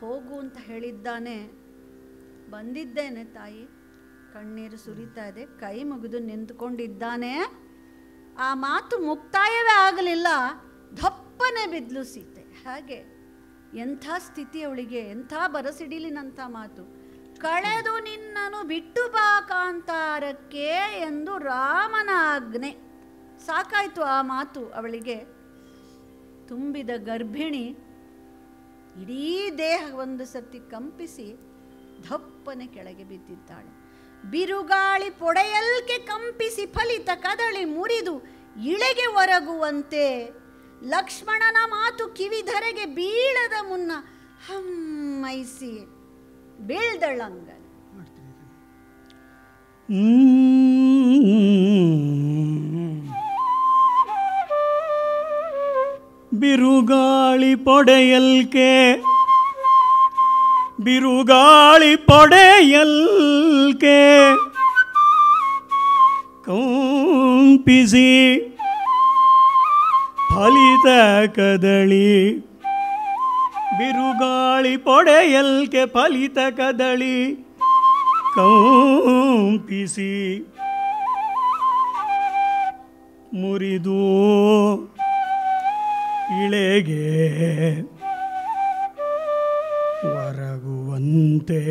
ಹೋಗು ಅಂತ ಹೇಳಿದ್ದಾನೆ. ಬಂದಿದ್ದೇನೆ ತಾಯಿ. ಕಣ್ಣೀರು ಸುರಿತಾ ಇದೆ, ಕೈ ಮುಗಿದು ನಿಂತುಕೊಂಡಿದ್ದಾನೆ. ಆ ಮಾತು ಮುಕ್ತಾಯವೇ ಆಗಲಿಲ್ಲ, ಧಪ್ಪನೆ ಬಿದ್ಲು ಸೀತೆ. ಹಾಗೆ ಎಂಥ ಸ್ಥಿತಿ ಅವಳಿಗೆ, ಎಂಥ ಬರಸಿಡಿಲಿನಂಥ ಮಾತು. ಕಳೆದು ನಿನ್ನನು ಬಿಟ್ಟು ಬಾ ಕಾಂತಾರಕ್ಕೆ ಎಂದು ರಾಮನ ಆಜ್ಞೆ. ಸಾಕಾಯ್ತು ಆ ಮಾತು ಅವಳಿಗೆ. ತುಂಬಿದ ಗರ್ಭಿಣಿ ಇಡೀ ದೇಹ ಒಂದು ಸರ್ತಿ ಕಂಪಿಸಿ ಧಪ್ಪನೆ ಕೆಳಗೆ ಬಿದ್ದಿದ್ದಾಳೆ. ಬಿರುಗಾಳಿ ಪೊಡೆಯಲ್ಕೆ ಕಂಪಿಸಿ ಫಲಿತ ಕದಳಿ ಮುರಿದು ಇಳೆಗೆ ಒರಗುವಂತೆ ಲಕ್ಷ್ಮಣನ ಮಾತು ಕಿವಿಧರೆಗೆ ಬೀಳದ ಮುನ್ನ ಹಮ್ಮೈಸಿ ಬೀಳ್ದಳಂಗ. ಬಿರುಗಾಳಿ ಪೊಡೆಯಲ್ಕೆ ಬಿರುಗಾಳಿ ಪೊಡೆಯಲ್ಕೆ ಕಂಪಿಸಿ ಫಲಿತ ಕದಳಿ. ಬಿರುಗಾಳಿ ಪೊಡೆಯಲ್ಕೆ ಫಲಿತ ಕದಳಿ ಕಂಪಿಸಿ ಮುರಿದು ಇಳೆಗೆ ಒರಗುವಂತೆ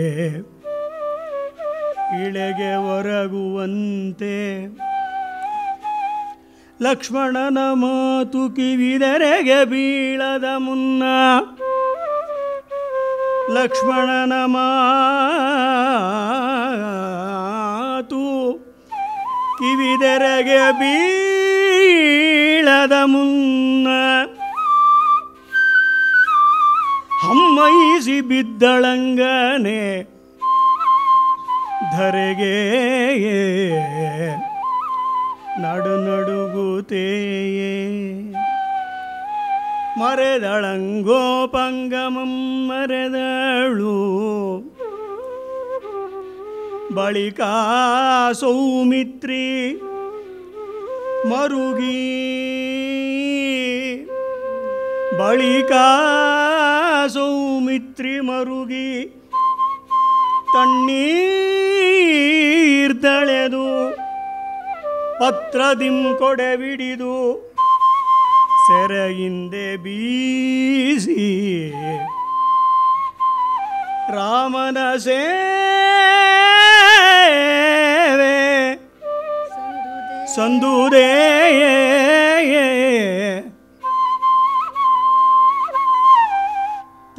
ಇಳೆಗೆ ಒರಗುವಂತೆ ಲಕ್ಷ್ಮಣನ ಮಾತು ಕಿವಿದರೆಗೆ ಬೀಳದ ಮುನ್ನ ಲಕ್ಷ್ಮಣನ ಮಾತು ಕಿವಿದರೆಗೆ ಬೀಳದ ಮುನ್ನ ಮೈಸಿ ಬಿದ್ದಳಂಗನೆ ಧರೆಗೆ ನಡು ನಡುಗುತ್ತೇಯೇ ಮರೆದಳಂಗೋಪಂಗಮಂ ಮರೆದಳು ಬಳಿಕ ಸೌಮಿತ್ರಿ ಮರುಗಿ ಬಳಿಕ ಸೌಮಿತ್ರಿ ಮರುಗಿ ತಣ್ಣೀರ್ದಳೆದು ಪತ್ರದಿಂ ಕೊಡೆಬಿಡಿದು ಸೆರೆಯಿಂದೆ ಬೀಸಿ ರಾಮನ ಸೇವೆ ಸಂದುದೇ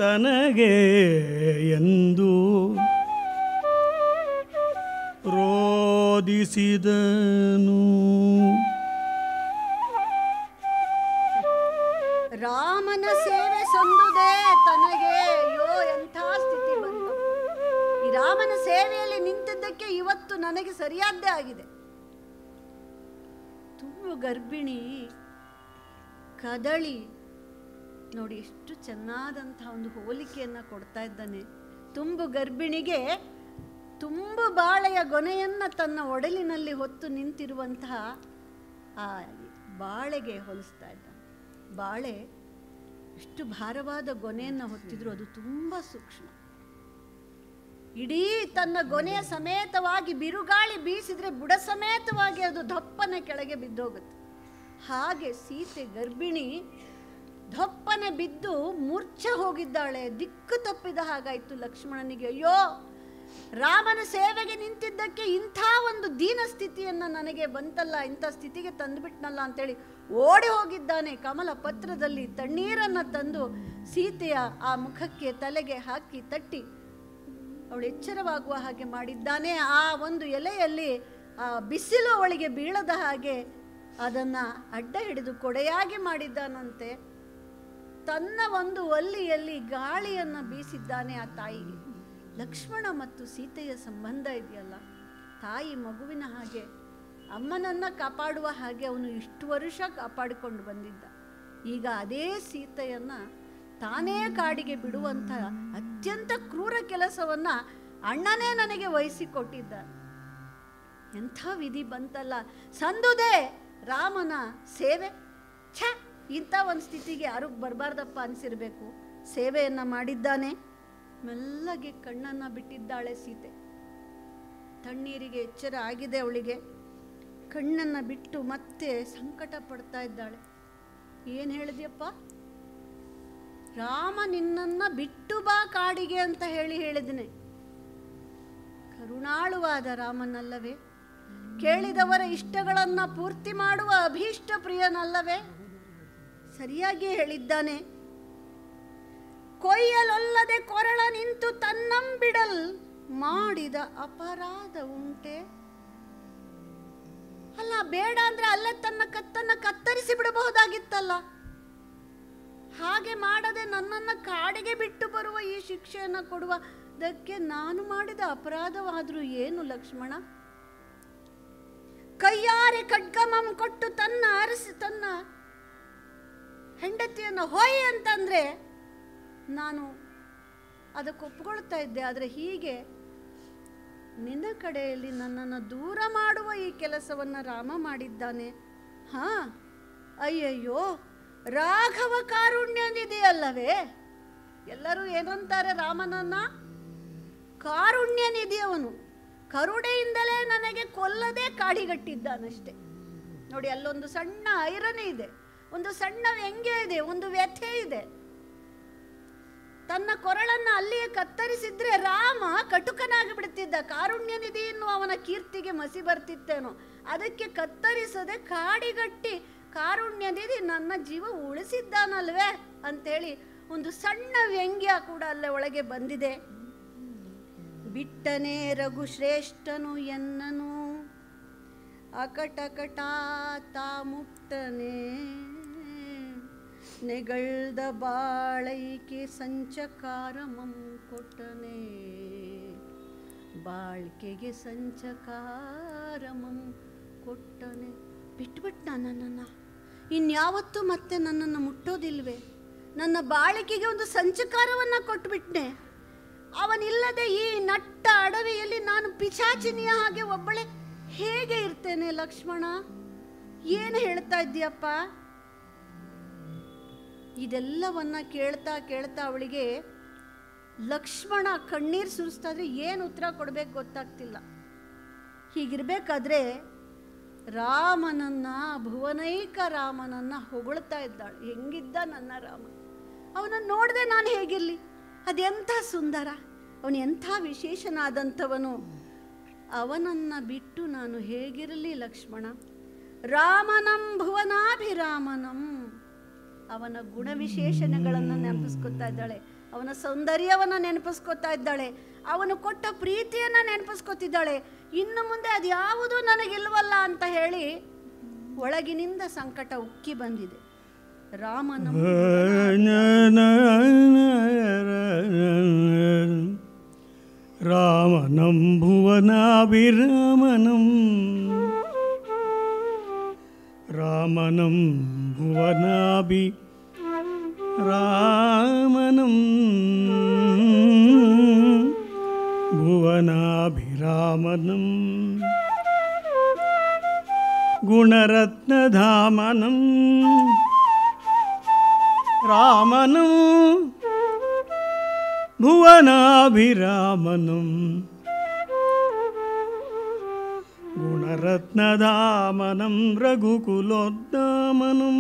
ತನಗೆ ಎಂದು ರೋದಿಸಿದನು. ರಾಮನ ಸೇವೆ ಸಂದುದೇ ತನಗೆ. ಅಯ್ಯೋ, ಎಂಥ ಸ್ಥಿತಿ ಬಂತು! ಈ ರಾಮನ ಸೇವೆಯಲ್ಲಿ ನಿಂತಿದ್ದಕ್ಕೆ ಇವತ್ತು ನನಗೆ ಸರಿಯಾದ್ದೇ ಆಗಿದೆ. ತುಂಬು ಗರ್ಭಿಣಿ ಕದಳಿ ನೋಡಿ, ಎಷ್ಟು ಚೆನ್ನಾದಂತಹ ಒಂದು ಹೋಲಿಕೆಯನ್ನು ಕೊಡ್ತಾ ಇದ್ದಾನೆ. ತುಂಬು ಗರ್ಭಿಣಿಗೆ ತುಂಬು ಬಾಳೆಯ ಗೊನೆಯನ್ನು ತನ್ನ ಒಡಲಿನಲ್ಲಿ ಹೊತ್ತು ನಿಂತಿರುವಂತಹ ಆ ಬಾಳೆಗೆ ಹೋಲಿಸ್ತಾ ಇದ್ದಾನೆ. ಬಾಳೆ ಎಷ್ಟು ಭಾರವಾದ ಗೊನೆಯನ್ನು ಹೊತ್ತಿದ್ರು ಅದು ತುಂಬ ಸೂಕ್ಷ್ಮ. ಇಡೀ ತನ್ನ ಗೊನೆಯ ಸಮೇತವಾಗಿ ಬಿರುಗಾಳಿ ಬೀಸಿದ್ರೆ ಬುಡ ಸಮೇತವಾಗಿ ಅದು ದಪ್ಪನೆ ಕೆಳಗೆ ಬಿದ್ದೋಗುತ್ತೆ. ಹಾಗೆ ಸೀತೆ ಗರ್ಭಿಣಿ ದಪ್ಪನೆ ಬಿದ್ದು ಮೂರ್ಛೆ ಹೋಗಿದ್ದಾಳೆ. ದಿಕ್ಕು ತಪ್ಪಿದ ಹಾಗಾಯಿತು ಲಕ್ಷ್ಮಣನಿಗೆ. ಅಯ್ಯೋ, ರಾಮನ ಸೇವೆಗೆ ನಿಂತಿದ್ದಕ್ಕೆ ಇಂಥ ಒಂದು ದೀನ ಸ್ಥಿತಿಯನ್ನು ನನಗೆ ಬಂತಲ್ಲ, ಇಂಥ ಸ್ಥಿತಿಗೆ ತಂದುಬಿಟ್ನಲ್ಲ ಅಂತೇಳಿ ಓಡಿ ಹೋಗಿದ್ದಾನೆ. ಕಮಲ ಪತ್ರದಲ್ಲಿ ತಣ್ಣೀರನ್ನು ತಂದು ಸೀತೆಯ ಆ ಮುಖಕ್ಕೆ ತಲೆಗೆ ಹಾಕಿ ತಟ್ಟಿ ಅವಳು ಎಚ್ಚರವಾಗುವ ಹಾಗೆ ಮಾಡಿದ್ದಾನೆ. ಆ ಒಂದು ಎಲೆಯಲ್ಲಿ ಆ ಬಿಸಿಲು ಅವಳಿಗೆ ಬೀಳದ ಹಾಗೆ ಅದನ್ನು ಅಡ್ಡ ಹಿಡಿದು ಕೊಡೆಯಾಗಿ ಮಾಡಿದ್ದಾನಂತೆ. ತನ್ನ ಒಂದು ಒಲ್ಲಿಯಲ್ಲಿ ಗಾಳಿಯನ್ನು ಬೀಸಿದ್ದಾನೆ ಆ ತಾಯಿಗೆ. ಲಕ್ಷ್ಮಣ ಮತ್ತು ಸೀತೆಯ ಸಂಬಂಧ ಇದೆಯಲ್ಲ, ತಾಯಿ ಮಗುವಿನ ಹಾಗೆ ಅಮ್ಮನನ್ನು ಕಾಪಾಡುವ ಹಾಗೆ ಅವನು ಇಷ್ಟು ವರ್ಷ ಕಾಪಾಡಿಕೊಂಡು ಬಂದಿದ್ದ. ಈಗ ಅದೇ ಸೀತೆಯನ್ನು ತಾನೇ ಕಾಡಿಗೆ ಬಿಡುವಂಥ ಅತ್ಯಂತ ಕ್ರೂರ ಕೆಲಸವನ್ನು ಅಣ್ಣನೇ ನನಗೆ ವಹಿಸಿಕೊಟ್ಟಿದ್ದ. ಎಂಥ ವಿಧಿ ಬಂತಲ್ಲ. ಸಂದುದೇ ರಾಮನ ಸೇವೆ. ಛ, ಇಂಥ ಒಂದು ಸ್ಥಿತಿಗೆ ಯಾರು ಬರಬಾರ್ದಪ್ಪ ಅನಿಸಿರಬೇಕು. ಸೇವೆಯನ್ನು ಮಾಡಿದ್ದಾನೆ. ಮೆಲ್ಲಗೆ ಕಣ್ಣನ್ನು ಬಿಟ್ಟಿದ್ದಾಳೆ ಸೀತೆ. ತಣ್ಣೀರಿಗೆ ಎಚ್ಚರ ಆಗಿದೆ ಅವಳಿಗೆ. ಕಣ್ಣನ್ನು ಬಿಟ್ಟು ಮತ್ತೆ ಸಂಕಟ ಪಡ್ತಾ ಇದ್ದಾಳೆ. ಏನು ಹೇಳಿದ್ಯಪ್ಪ? ರಾಮ ನಿನ್ನನ್ನು ಬಿಟ್ಟು ಬಾ ಕಾಡಿಗೆ ಅಂತ ಹೇಳಿದ್ದೇನೆ. ಕರುಣಾಳುವಾದ ರಾಮನಲ್ಲವೇ? ಕೇಳಿದವರ ಇಷ್ಟಗಳನ್ನು ಪೂರ್ತಿ ಮಾಡುವ ಅಭೀಷ್ಟ ಪ್ರಿಯನಲ್ಲವೇ? ಸರಿಯಾಗಿ ಹೇಳಿದ್ದಾನೆ. ಕೊಯ್ಯಲೊಲ್ಲದೆ ಕೊರಳ ನಿಂತು ತನ್ನಂಬಿಡಲ್ ಮಾಡಿದ ಅಪರಾಧ ಉಂಟೆ? ಅಲ್ಲ, ಬೇಡ ಅಂದ್ರೆ ಅಲ್ಲೇ ತನ್ನ ಕತ್ತನ್ನು ಕತ್ತರಿಸಿ ಬಿಡಬಹುದಾಗಿತ್ತಲ್ಲ. ಹಾಗೆ ಮಾಡದೆ ನನ್ನನ್ನು ಕಾಡಿಗೆ ಬಿಟ್ಟು ಬರುವ ಈ ಶಿಕ್ಷೆಯನ್ನು ಕೊಡುವುದಕ್ಕೆ ನಾನು ಮಾಡಿದ ಅಪರಾಧವಾದರೂ ಏನು ಲಕ್ಷ್ಮಣ? ಕೈಯಾರೆ ಖಡ್ಗಮಂ ಕೊಟ್ಟು ತನ್ನ ಹೆಂಡತಿಯನ್ನು ಹೋಯ್ ಅಂತಂದ್ರೆ ನಾನು ಅದಕ್ಕೆ ಒಪ್ಕೊಳ್ತಾ ಇದ್ದೆ. ಆದರೆ ಹೀಗೆ ನಿನ್ನ ಕಡೆಯಲ್ಲಿ ನನ್ನನ್ನು ದೂರ ಮಾಡುವ ಈ ಕೆಲಸವನ್ನು ರಾಮ ಮಾಡಿದ್ದಾನೆ. ಹಾ, ಅಯ್ಯಯ್ಯೋ, ರಾಘವ ಕಾರುಣ್ಯನಿಧಿಯಲ್ಲವೇ? ಎಲ್ಲರೂ ಏನಂತಾರೆ ರಾಮನನ್ನ? ಕಾರುಣ್ಯನಿಧಿ ಅವನು. ಕರುಣೆಯಿಂದಲೇ ನನಗೆ ಕೊಲ್ಲದೆ ಕಾಡಿಗಟ್ಟಿದ್ದಾನಷ್ಟೆ. ನೋಡಿ, ಅಲ್ಲೊಂದು ಸಣ್ಣ ಐರನೆ ಇದೆ, ಒಂದು ಸಣ್ಣ ವ್ಯಂಗ್ಯ ಇದೆ, ಒಂದು ವ್ಯಥೆ ಇದೆ. ತನ್ನ ಕೊರಳನ್ನು ಅಲ್ಲಿಯೇ ಕತ್ತರಿಸಿದ್ರೆ ರಾಮ ಕಟುಕನಾಗಿ ಬಿಡ್ತಿದ್ದ. ಕಾರುಣ್ಯನಿಧಿ ಎನ್ನುವ ಅವನ ಕೀರ್ತಿಗೆ ಮಸಿ ಬರ್ತಿತ್ತೇನೋ. ಅದಕ್ಕೆ ಕತ್ತರಿಸದೆ ಕಾಡಿಗಟ್ಟಿ ಕಾರುಣ್ಯನಿಧಿ ನನ್ನ ಜೀವ ಉಳಿಸಿದ್ದಾನಲ್ವೇ ಅಂತೇಳಿ ಒಂದು ಸಣ್ಣ ವ್ಯಂಗ್ಯ ಕೂಡ ಅಲ್ಲೇ ಒಳಗೆ ಬಂದಿದೆ. ಬಿಟ್ಟನೆ ರಘುಶ್ರೇಷ್ಠನು ಎನ್ನನು ಅಕಟಕಟ ತಾ ಮುಟ್ಟನೆ ನೆಗಳ್ದ ಬಾಳೈಕೆ ಸಂಚಕಾರಮಂ ಕೊಟ್ಟನೆ, ಬಾಳ್ಕೆಗೆ ಸಂಚಕಾರಮಂ ಕೊಟ್ಟನೆ. ಬಿಟ್ಬಿಟ್ಟ ನನ್ನನ್ನು, ಇನ್ಯಾವತ್ತೂ ಮತ್ತೆ ನನ್ನನ್ನು ಮುಟ್ಟೋದಿಲ್ವೇ? ನನ್ನ ಬಾಳಿಕೆಗೆ ಒಂದು ಸಂಚಕಾರವನ್ನು ಕೊಟ್ಟುಬಿಟ್ನೆ. ಅವನಿಲ್ಲದೆ ಈ ನಟ್ಟ ಅಡವಿಯಲ್ಲಿ ನಾನು ಪಿಶಾಚಿನಿಯ ಹಾಗೆ ಒಬ್ಬಳೆ ಹೇಗೆ ಇರ್ತೇನೆ? ಲಕ್ಷ್ಮಣ, ಏನು ಹೇಳ್ತಾ ಇದ್ದೀಯಪ್ಪ? ಇದೆಲ್ಲವನ್ನ ಕೇಳ್ತಾ ಕೇಳ್ತಾ ಅವಳಿಗೆ ಲಕ್ಷ್ಮಣ ಕಣ್ಣೀರು ಸುರಿಸ್ತಾ ಇದ್ರೆ ಏನು ಉತ್ತರ ಕೊಡಬೇಕು ಗೊತ್ತಾಗ್ತಿಲ್ಲ. ಹೀಗಿರ್ಬೇಕಾದ್ರೆ ರಾಮನನ್ನ, ಭುವನೈಕ ರಾಮನನ್ನ ಹೊಗಳ್ತಾ ಇದ್ದಾಳೆ. ಹೆಂಗಿದ್ದ ನನ್ನ ರಾಮ, ಅವನನ್ನು ನೋಡದೆ ನಾನು ಹೇಗಿರಲಿ? ಅದೆಂಥ ಸುಂದರ, ಅವನು ಎಂಥ ವಿಶೇಷನಾದಂಥವನು, ಅವನನ್ನು ಬಿಟ್ಟು ನಾನು ಹೇಗಿರಲಿ ಲಕ್ಷ್ಮಣ? ರಾಮನಂ ಭುವನಾಭಿರಾಮನಂ, ಅವನ ಗುಣವಿಶೇಷಣಗಳನ್ನು ನೆನಪಿಸ್ಕೊತಾ ಇದ್ದಾಳೆ, ಅವನ ಸೌಂದರ್ಯವನ್ನು ನೆನಪಿಸ್ಕೊತಾ ಇದ್ದಾಳೆ, ಅವನು ಕೊಟ್ಟ ಪ್ರೀತಿಯನ್ನು ನೆನಪಿಸ್ಕೊತಿದ್ದಾಳೆ. ಇನ್ನು ಮುಂದೆ ಅದು ಯಾವುದೂ ನನಗಿಲ್ವಲ್ಲ ಅಂತ ಹೇಳಿ ಒಳಗಿನಿಂದ ಸಂಕಟ ಉಕ್ಕಿ ಬಂದಿದೆ. ರಾಮನಂ ರಾಮನಂ ಭುವನಾಭಿರಾಮನಂ, ರಾಮನಂ ಭುವನಾಭಿ ರಾಮನಂ ಭುವನಾಭಿರಾಮನಂ ಗುಣರತ್ನಧಾಮನಂ ರಾಮನಂ ಭುವನಾಭಿರಾಮನಂ ಗುಣರತ್ನಧಾಮನಂ ರಘುಕುಲೋದ್ಧಾಮನಂ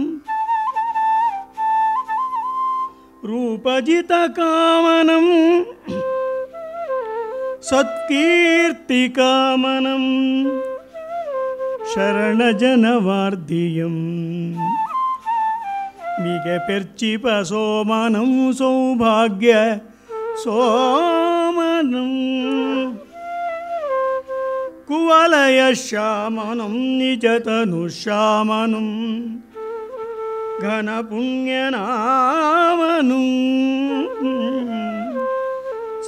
ರೂಪಜಿತಕಾಮನಂ ಸತ್ಕೀರ್ತಿಕಾಮನಂ ಶರಣಜನವಾರ್ಧಿಯಂ ಮಿಗೆ ಪೆರ್ಚಿಪ ಸೋಮನಂ ಸೌಭಾಗ್ಯ ಸೋಮನಂ ಕುವಲಯ ಶ್ಯಾಮನಂ ನಿಜತನುಶ್ಯಾಮನಂ ಘನ ಪುಣ್ಯನಾಮನು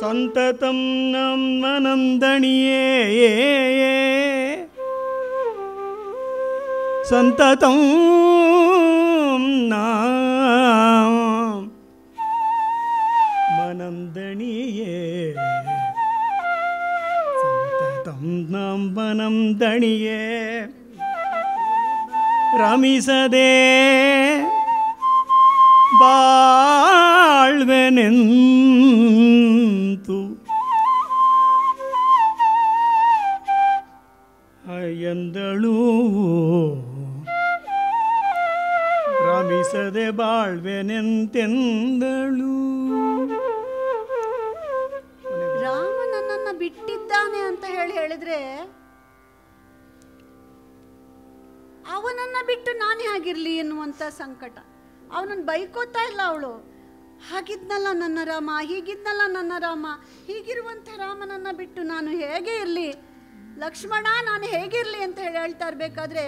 ಸಂತತಂ ನಮನಂದಣಿಯೇ ಸಂತತಂ ಮನಂದಣಿಯೇ ಸಂತತಂ ಮನಂದಣಿಯೇ ರಮಿಸದೆ ಬಾಳ್ವೆನೆಂತು ಎಂದಳು, ರಮಿಸದೆ ಬಾಳ್ವೆನೆಂತೆಂದಳು. ರಾಮ ನನ್ನನ್ನು ಬಿಟ್ಟಿದ್ದಾನೆ ಅಂತ ಹೇಳಿದ್ರೆ ಅವನನ್ನು ಬಿಟ್ಟು ನಾನು ಹೇಗಿರಲಿ ಎನ್ನುವಂಥ ಸಂಕಟ. ಅವನನ್ನು ಬೈಕೋತಾ ಇಲ್ಲ ಅವಳು. ಹಾಗಿದ್ನಲ್ಲ ನನ್ನ ರಾಮ, ಹೀಗಿದ್ನಲ್ಲ ನನ್ನ ರಾಮ, ಹೀಗಿರುವಂಥ ರಾಮನನ್ನು ಬಿಟ್ಟು ನಾನು ಹೇಗೆ ಇರಲಿ ಲಕ್ಷ್ಮಣ, ನಾನು ಹೇಗಿರಲಿ ಅಂತ ಹೇಳ್ತಾ ಇರಬೇಕಾದ್ರೆ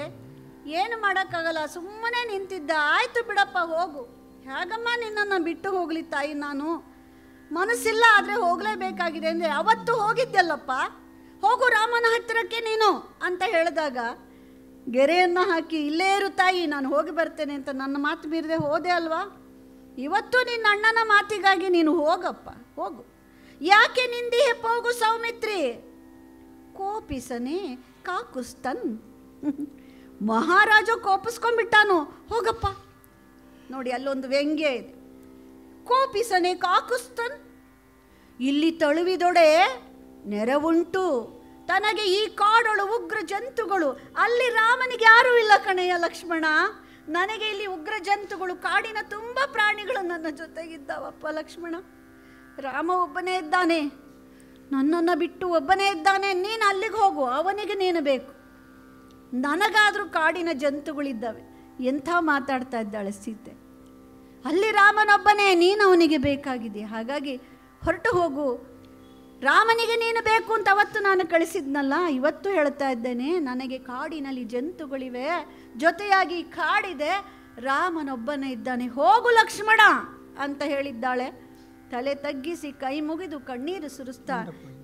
ಏನು ಮಾಡೋಕ್ಕಾಗಲ್ಲ, ಸುಮ್ಮನೆ ನಿಂತಿದ್ದ. ಆಯಿತು ಬಿಡಪ್ಪ, ಹೋಗು. ಹೇಗಮ್ಮ ನಿನ್ನನ್ನು ಬಿಟ್ಟು ಹೋಗಲಿ ತಾಯಿ, ನಾನು ಮನಸ್ಸಿಲ್ಲ ಆದರೆ ಹೋಗಲೇಬೇಕಾಗಿದೆ ಅಂದರೆ ಅವತ್ತು ಹೋಗಿದ್ದೆಲ್ಲಪ್ಪ, ಹೋಗು ರಾಮನ ಹತ್ತಿರಕ್ಕೆ ನೀನು ಅಂತ ಹೇಳಿದಾಗ ಗೆರೆಯನ್ನು ಹಾಕಿ ಇಲ್ಲೇ ಇರು ತಾಯಿ, ನಾನು ಹೋಗಿ ಬರ್ತೇನೆ ಅಂತ ನನ್ನ ಮಾತು ಮೀರದೆ ಹೋದೆ ಅಲ್ವಾ? ಇವತ್ತು ನಿನ್ನ ಅಣ್ಣನ ಮಾತಿಗಾಗಿ ನೀನು ಹೋಗಪ್ಪ, ಹೋಗು. ಯಾಕೆ ನಿಂದಿಹೆ ಹೋಗು ಸೌಮಿತ್ರಿ, ಕೋಪಿಸನೆ ಕಾಕುಸ್ತನ್. ಮಹಾರಾಜ ಕೋಪಿಸ್ಕೊಂಡ್ಬಿಟ್ಟಾನು, ಹೋಗಪ್ಪ. ನೋಡಿ ಅಲ್ಲೊಂದು ವ್ಯಂಗ್ಯ ಇದೆ. ಕೋಪಿಸನೆ ಕಾಕುಸ್ತನ್, ಇಲ್ಲಿ ತಳುವಿದೊಡೆ ನೆರವುಂಟು, ತನಗೆ ಈ ಕಾಡೊಳು ಉಗ್ರ ಜಂತುಗಳು, ಅಲ್ಲಿ ರಾಮನಿಗೆ ಯಾರೂ ಇಲ್ಲ ಕಣಯ್ಯ ಲಕ್ಷ್ಮಣ, ನನಗೆ ಇಲ್ಲಿ ಉಗ್ರ ಜಂತುಗಳು, ಕಾಡಿನ ತುಂಬ ಪ್ರಾಣಿಗಳು ನನ್ನ ಜೊತೆಗಿದ್ದಾವಪ್ಪ ಲಕ್ಷ್ಮಣ. ರಾಮ ಒಬ್ಬನೇ ಇದ್ದಾನೆ, ನನ್ನನ್ನು ಬಿಟ್ಟು ಒಬ್ಬನೇ ಇದ್ದಾನೆ, ನೀನು ಅಲ್ಲಿಗೆ ಹೋಗು, ಅವನಿಗೆ ನೀನು ಬೇಕು, ನನಗಾದರೂ ಕಾಡಿನ ಜಂತುಗಳಿದ್ದಾವೆ. ಎಂಥ ಮಾತಾಡ್ತಾ ಇದ್ದಾಳೆ ಸೀತೆ. ಅಲ್ಲಿ ರಾಮನೊಬ್ಬನೇ, ನೀನು ಅವನಿಗೆ ಬೇಕಾಗಿದೆ, ಹಾಗಾಗಿ ಹೊರಟು ಹೋಗು. ರಾಮನಿಗೆ ನೀನು ಬೇಕು ಅಂತ ಅವತ್ತು ನಾನು ಕಳಿಸಿದ್ನಲ್ಲ, ಇವತ್ತು ಹೇಳ್ತಾ ಇದ್ದೇನೆ, ನನಗೆ ಕಾಡಿನಲ್ಲಿ ಜಂತುಗಳಿವೆ, ಜೊತೆಯಾಗಿ ಕಾಡಿದೆ, ರಾಮನೊಬ್ಬನೇ ಇದ್ದಾನೆ, ಹೋಗು ಲಕ್ಷ್ಮಣ ಅಂತ ಹೇಳಿದ್ದಾಳೆ. ತಲೆ ತಗ್ಗಿಸಿ ಕೈ ಮುಗಿದು ಕಣ್ಣೀರು ಸುರಿಸ್ತಾ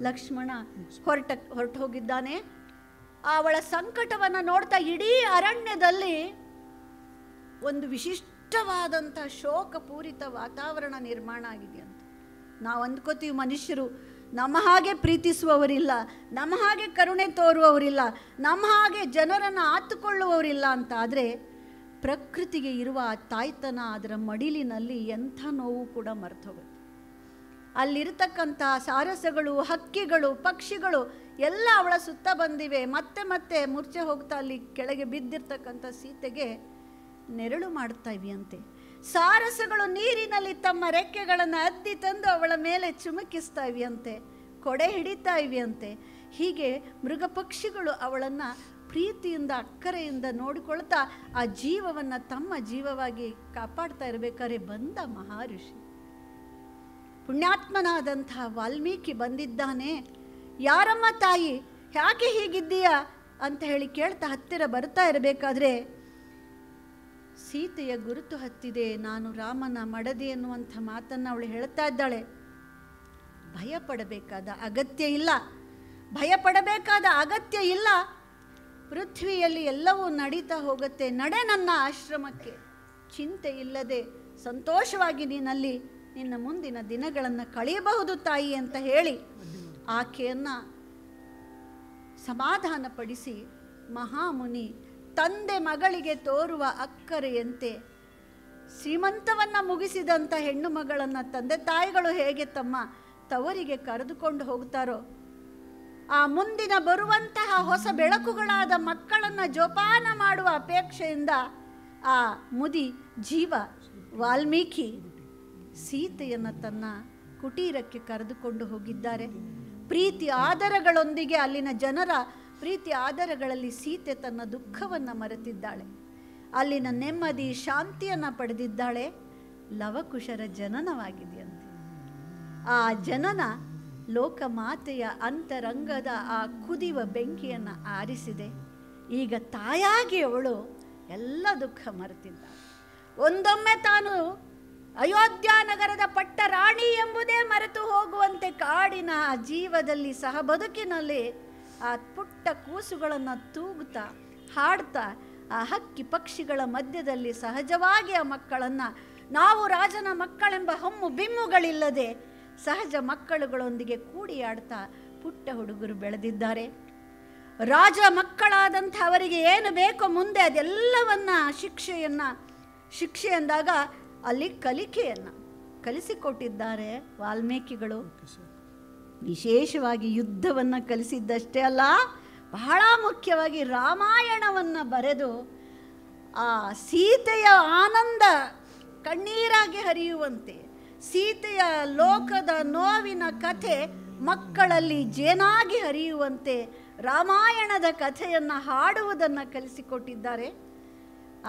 ಲಕ್ಷ್ಮಣ ಹೊರಟು ಹೋಗಿದ್ದಾನೆ. ಅವಳ ಸಂಕಟವನ್ನು ನೋಡ್ತಾ ಇಡೀ ಅರಣ್ಯದಲ್ಲಿ ಒಂದು ವಿಶಿಷ್ಟವಾದಂಥ ಶೋಕಪೂರಿತ ವಾತಾವರಣ ನಿರ್ಮಾಣ ಆಗಿದೆಯಂತೆ. ನಾವು ಅಂದ್ಕೋತೀವಿ ಮನುಷ್ಯರು ನಮ್ಮ ಹಾಗೆ ಪ್ರೀತಿಸುವವರಿಲ್ಲ, ನಮ್ಮ ಹಾಗೆ ಕರುಣೆ ತೋರುವವರಿಲ್ಲ, ನಮ್ಮ ಹಾಗೆ ಜನರನ್ನು ಆತುಕೊಳ್ಳುವವರಿಲ್ಲ ಅಂತ. ಆದರೆ ಪ್ರಕೃತಿಗೆ ಇರುವ ಆ ತಾಯ್ತನ, ಅದರ ಮಡಿಲಿನಲ್ಲಿ ಎಂಥ ನೋವು ಕೂಡ ಮರ್ತೋಗುತ್ತೆ. ಅಲ್ಲಿರತಕ್ಕಂಥ ಸಾರಸಗಳು, ಹಕ್ಕಿಗಳು, ಪಕ್ಷಿಗಳು ಎಲ್ಲ ಅವಳ ಸುತ್ತ ಬಂದಿವೆ. ಮತ್ತೆ ಮತ್ತೆ ಮೂರ್ಛೆ ಹೋಗ್ತಾ ಅಲ್ಲಿ ಕೆಳಗೆ ಬಿದ್ದಿರ್ತಕ್ಕಂಥ ಸೀತೆಗೆ ನೆರಳು ಮಾಡ್ತಾ ಇವೆಯಂತೆ. ಸಾರಸಗಳು ನೀರಿನಲ್ಲಿ ತಮ್ಮ ರೆಕ್ಕೆಗಳನ್ನು ಅದ್ದಿ ತಂದು ಅವಳ ಮೇಲೆ ಚುಮುಕಿಸ್ತಾ ಇವೆಯಂತೆ, ಕೊಡೆ ಹಿಡಿತಾ ಇವೆಯಂತೆ. ಹೀಗೆ ಮೃಗ ಪಕ್ಷಿಗಳು ಅವಳನ್ನು ಪ್ರೀತಿಯಿಂದ ಅಕ್ಕರೆಯಿಂದ ನೋಡಿಕೊಳ್ತಾ ಆ ಜೀವವನ್ನು ತಮ್ಮ ಜೀವವಾಗಿ ಕಾಪಾಡ್ತಾ ಇರಬೇಕಾದ್ರೆ ಬಂದ ಮಹರ್ಷಿ, ಪುಣ್ಯಾತ್ಮನಾದಂಥ ವಾಲ್ಮೀಕಿ ಬಂದಿದ್ದಾನೆ. ಯಾರಮ್ಮ ತಾಯಿ, ಯಾಕೆ ಹೀಗಿದ್ದೀಯಾ ಅಂತ ಹೇಳಿ ಕೇಳ್ತಾ ಹತ್ತಿರ ಬರ್ತಾ ಇರಬೇಕಾದ್ರೆ ಸೀತೆಯ ಗುರುತು ಹತ್ತಿದೆ, ನಾನು ರಾಮನ ಮಡದಿ ಎನ್ನುವಂಥ ಮಾತನ್ನು ಅವಳು ಹೇಳ್ತಾ ಇದ್ದಾಳೆ. ಭಯಪಡಬೇಕಾದ ಅಗತ್ಯ ಇಲ್ಲ, ಭಯಪಡಬೇಕಾದ ಅಗತ್ಯ ಇಲ್ಲ. ಪೃಥ್ವಿಯಲ್ಲಿ ಎಲ್ಲವೂ ನಡೀತಾ ಹೋಗುತ್ತೆ. ನಡೆ ನನ್ನ ಆಶ್ರಮಕ್ಕೆ, ಚಿಂತೆ ಇಲ್ಲದೆ ಸಂತೋಷವಾಗಿ ನೀನಲ್ಲಿ ನಿನ್ನ ಮುಂದಿನ ದಿನಗಳನ್ನು ಕಳೆಯಬಹುದು ತಾಯಿ ಅಂತ ಹೇಳಿ ಆಕೆಯನ್ನು ಸಮಾಧಾನಪಡಿಸಿ ಮಹಾಮುನಿ ತಂದೆ ಮಗಳಿಗೆ ತೋರುವ ಅಕ್ಕರೆಯಂತೆ ಶ್ರೀಮಂತವನ್ನು ಮುಗಿಸಿದಂಥ ಹೆಣ್ಣು ಮಗಳನ್ನು ತಂದೆ ತಾಯಿಗಳು ಹೇಗೆ ತಮ್ಮ ತವರಿಗೆ ಕರೆದುಕೊಂಡು ಹೋಗ್ತಾರೋ, ಆ ಮುಂದಿನ ಬರುವಂತಹ ಹೊಸ ಬೆಳಕುಗಳಾದ ಮಕ್ಕಳನ್ನು ಜೋಪಾನ ಮಾಡುವ ಅಪೇಕ್ಷೆಯಿಂದ ಆ ಮುದಿ ಜೀವ ವಾಲ್ಮೀಕಿ ಸೀತೆಯನ್ನು ತನ್ನ ಕುಟೀರಕ್ಕೆ ಕರೆದುಕೊಂಡು ಹೋಗಿದ್ದಾರೆ. ಪ್ರೀತಿ ಆದರಗಳೊಂದಿಗೆ ಅಲ್ಲಿನ ಜನರ ಪ್ರೀತಿ ಆದರಗಳಲ್ಲಿ ಸೀತೆ ತನ್ನ ದುಃಖವನ್ನು ಮರೆತಿದ್ದಾಳೆ, ಅಲ್ಲಿನ ನೆಮ್ಮದಿ ಶಾಂತಿಯನ್ನು ಪಡೆದಿದ್ದಾಳೆ. ಲವಕುಶರ ಜನನವಾಗಿದೆಯಂತೆ. ಆ ಜನನ ಲೋಕಮಾತೆಯ ಅಂತರಂಗದ ಆ ಕುದಿಯುವ ಬೆಂಕಿಯನ್ನು ಆರಿಸಿದೆ. ಈಗ ತಾಯಾಗಿ ಅವಳು ಎಲ್ಲ ದುಃಖ ಮರೆತಿದ್ದಾಳೆ. ಒಂದೊಮ್ಮೆ ತಾನು ಅಯೋಧ್ಯ ನಗರದ ಪಟ್ಟ ರಾಣಿ ಎಂಬುದೇ ಮರೆತು ಹೋಗುವಂತೆ ಕಾಡಿನ ಜೀವದಲ್ಲಿ ಸಹ ಬದುಕಿನಲ್ಲಿ ಆ ಪುಟ್ಟ ಕೂಸುಗಳನ್ನು ತೂಗುತ್ತಾ ಹಾಡ್ತಾ ಆ ಹಕ್ಕಿ ಪಕ್ಷಿಗಳ ಮಧ್ಯದಲ್ಲಿ ಸಹಜವಾಗಿ ಆ ಮಕ್ಕಳನ್ನು, ನಾವು ರಾಜನ ಮಕ್ಕಳೆಂಬ ಹಮ್ಮು ಬಿಮ್ಮುಗಳಿಲ್ಲದೆ ಸಹಜ ಮಕ್ಕಳುಗಳೊಂದಿಗೆ ಕೂಡಿ ಆಡ್ತಾ ಪುಟ್ಟ ಹುಡುಗರು ಬೆಳೆದಿದ್ದಾರೆ. ರಾಜ ಮಕ್ಕಳಾದಂಥ ಅವರಿಗೆ ಏನು ಬೇಕೋ ಮುಂದೆ ಅದೆಲ್ಲವನ್ನ ಶಿಕ್ಷೆ ಎಂದಾಗ ಅಲ್ಲಿ ಕಲಿಕೆಯನ್ನು ಕಲಿಸಿಕೊಟ್ಟಿದ್ದಾರೆ ವಾಲ್ಮೀಕಿಗಳು. ವಿಶೇಷವಾಗಿ ಯುದ್ಧವನ್ನು ಕಲಿಸಿದ್ದಷ್ಟೇ ಅಲ್ಲ, ಬಹಳ ಮುಖ್ಯವಾಗಿ ರಾಮಾಯಣವನ್ನು ಬರೆದು ಆ ಸೀತೆಯ ಆನಂದ ಕಣ್ಣೀರಾಗಿ ಹರಿಯುವಂತೆ, ಸೀತೆಯ ಲೋಕದ ನೋವಿನ ಕಥೆ ಮಕ್ಕಳಲ್ಲಿ ಜೇನಾಗಿ ಹರಿಯುವಂತೆ ರಾಮಾಯಣದ ಕಥೆಯನ್ನು ಹಾಡುವುದನ್ನು ಕಲಿಸಿಕೊಟ್ಟಿದ್ದಾರೆ.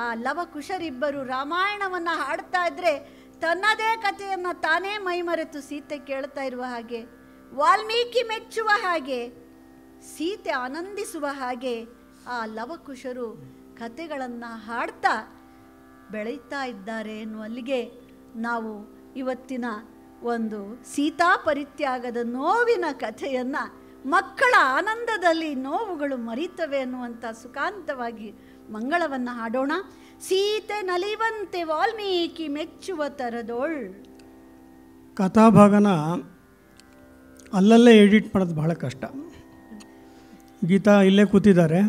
ಆ ಲವಕುಶರಿಬ್ಬರು ರಾಮಾಯಣವನ್ನು ಹಾಡ್ತಾ ಇದ್ರೆ ತನ್ನದೇ ಕಥೆಯನ್ನು ತಾನೇ ಮೈಮರೆತು ಸೀತೆ ಕೇಳ್ತಾ ಇರುವ ಹಾಗೆ, ವಾಲ್ಮೀಕಿ ಮೆಚ್ಚುವ ಹಾಗೆ, ಸೀತೆ ಆನಂದಿಸುವ ಹಾಗೆ ಆ ಲವಕುಶರು ಕಥೆಗಳನ್ನು ಹಾಡ್ತಾ ಬೆಳೀತಾ ಇದ್ದಾರೆ ಎನ್ನುವಲ್ಲಿಗೆ ನಾವು ಇವತ್ತಿನ ಒಂದು ಸೀತಾ ಪರಿತ್ಯಾಗದ ನೋವಿನ ಕಥೆಯನ್ನು, ಮಕ್ಕಳ ಆನಂದದಲ್ಲಿ ನೋವುಗಳು ಮರೀತವೆ ಅನ್ನುವಂಥ ಸುಖಾಂತವಾಗಿ ಮಂಗಳವನ್ನು ಹಾಡೋಣ. ಸೀತೆ ನಲಿವಂತೆ ವಾಲ್ಮೀಕಿ ಮೆಚ್ಚುವ ತರದೋಳ್. ಕಥಾಭಾಗನ ಅಲ್ಲಲ್ಲೇ ಎಡಿಟ್ ಮಾಡೋದು ಬಹಳ ಕಷ್ಟ. ಗೀತಾ ಇಲ್ಲೇ ಕೂತಿದ್ದಾರೆ.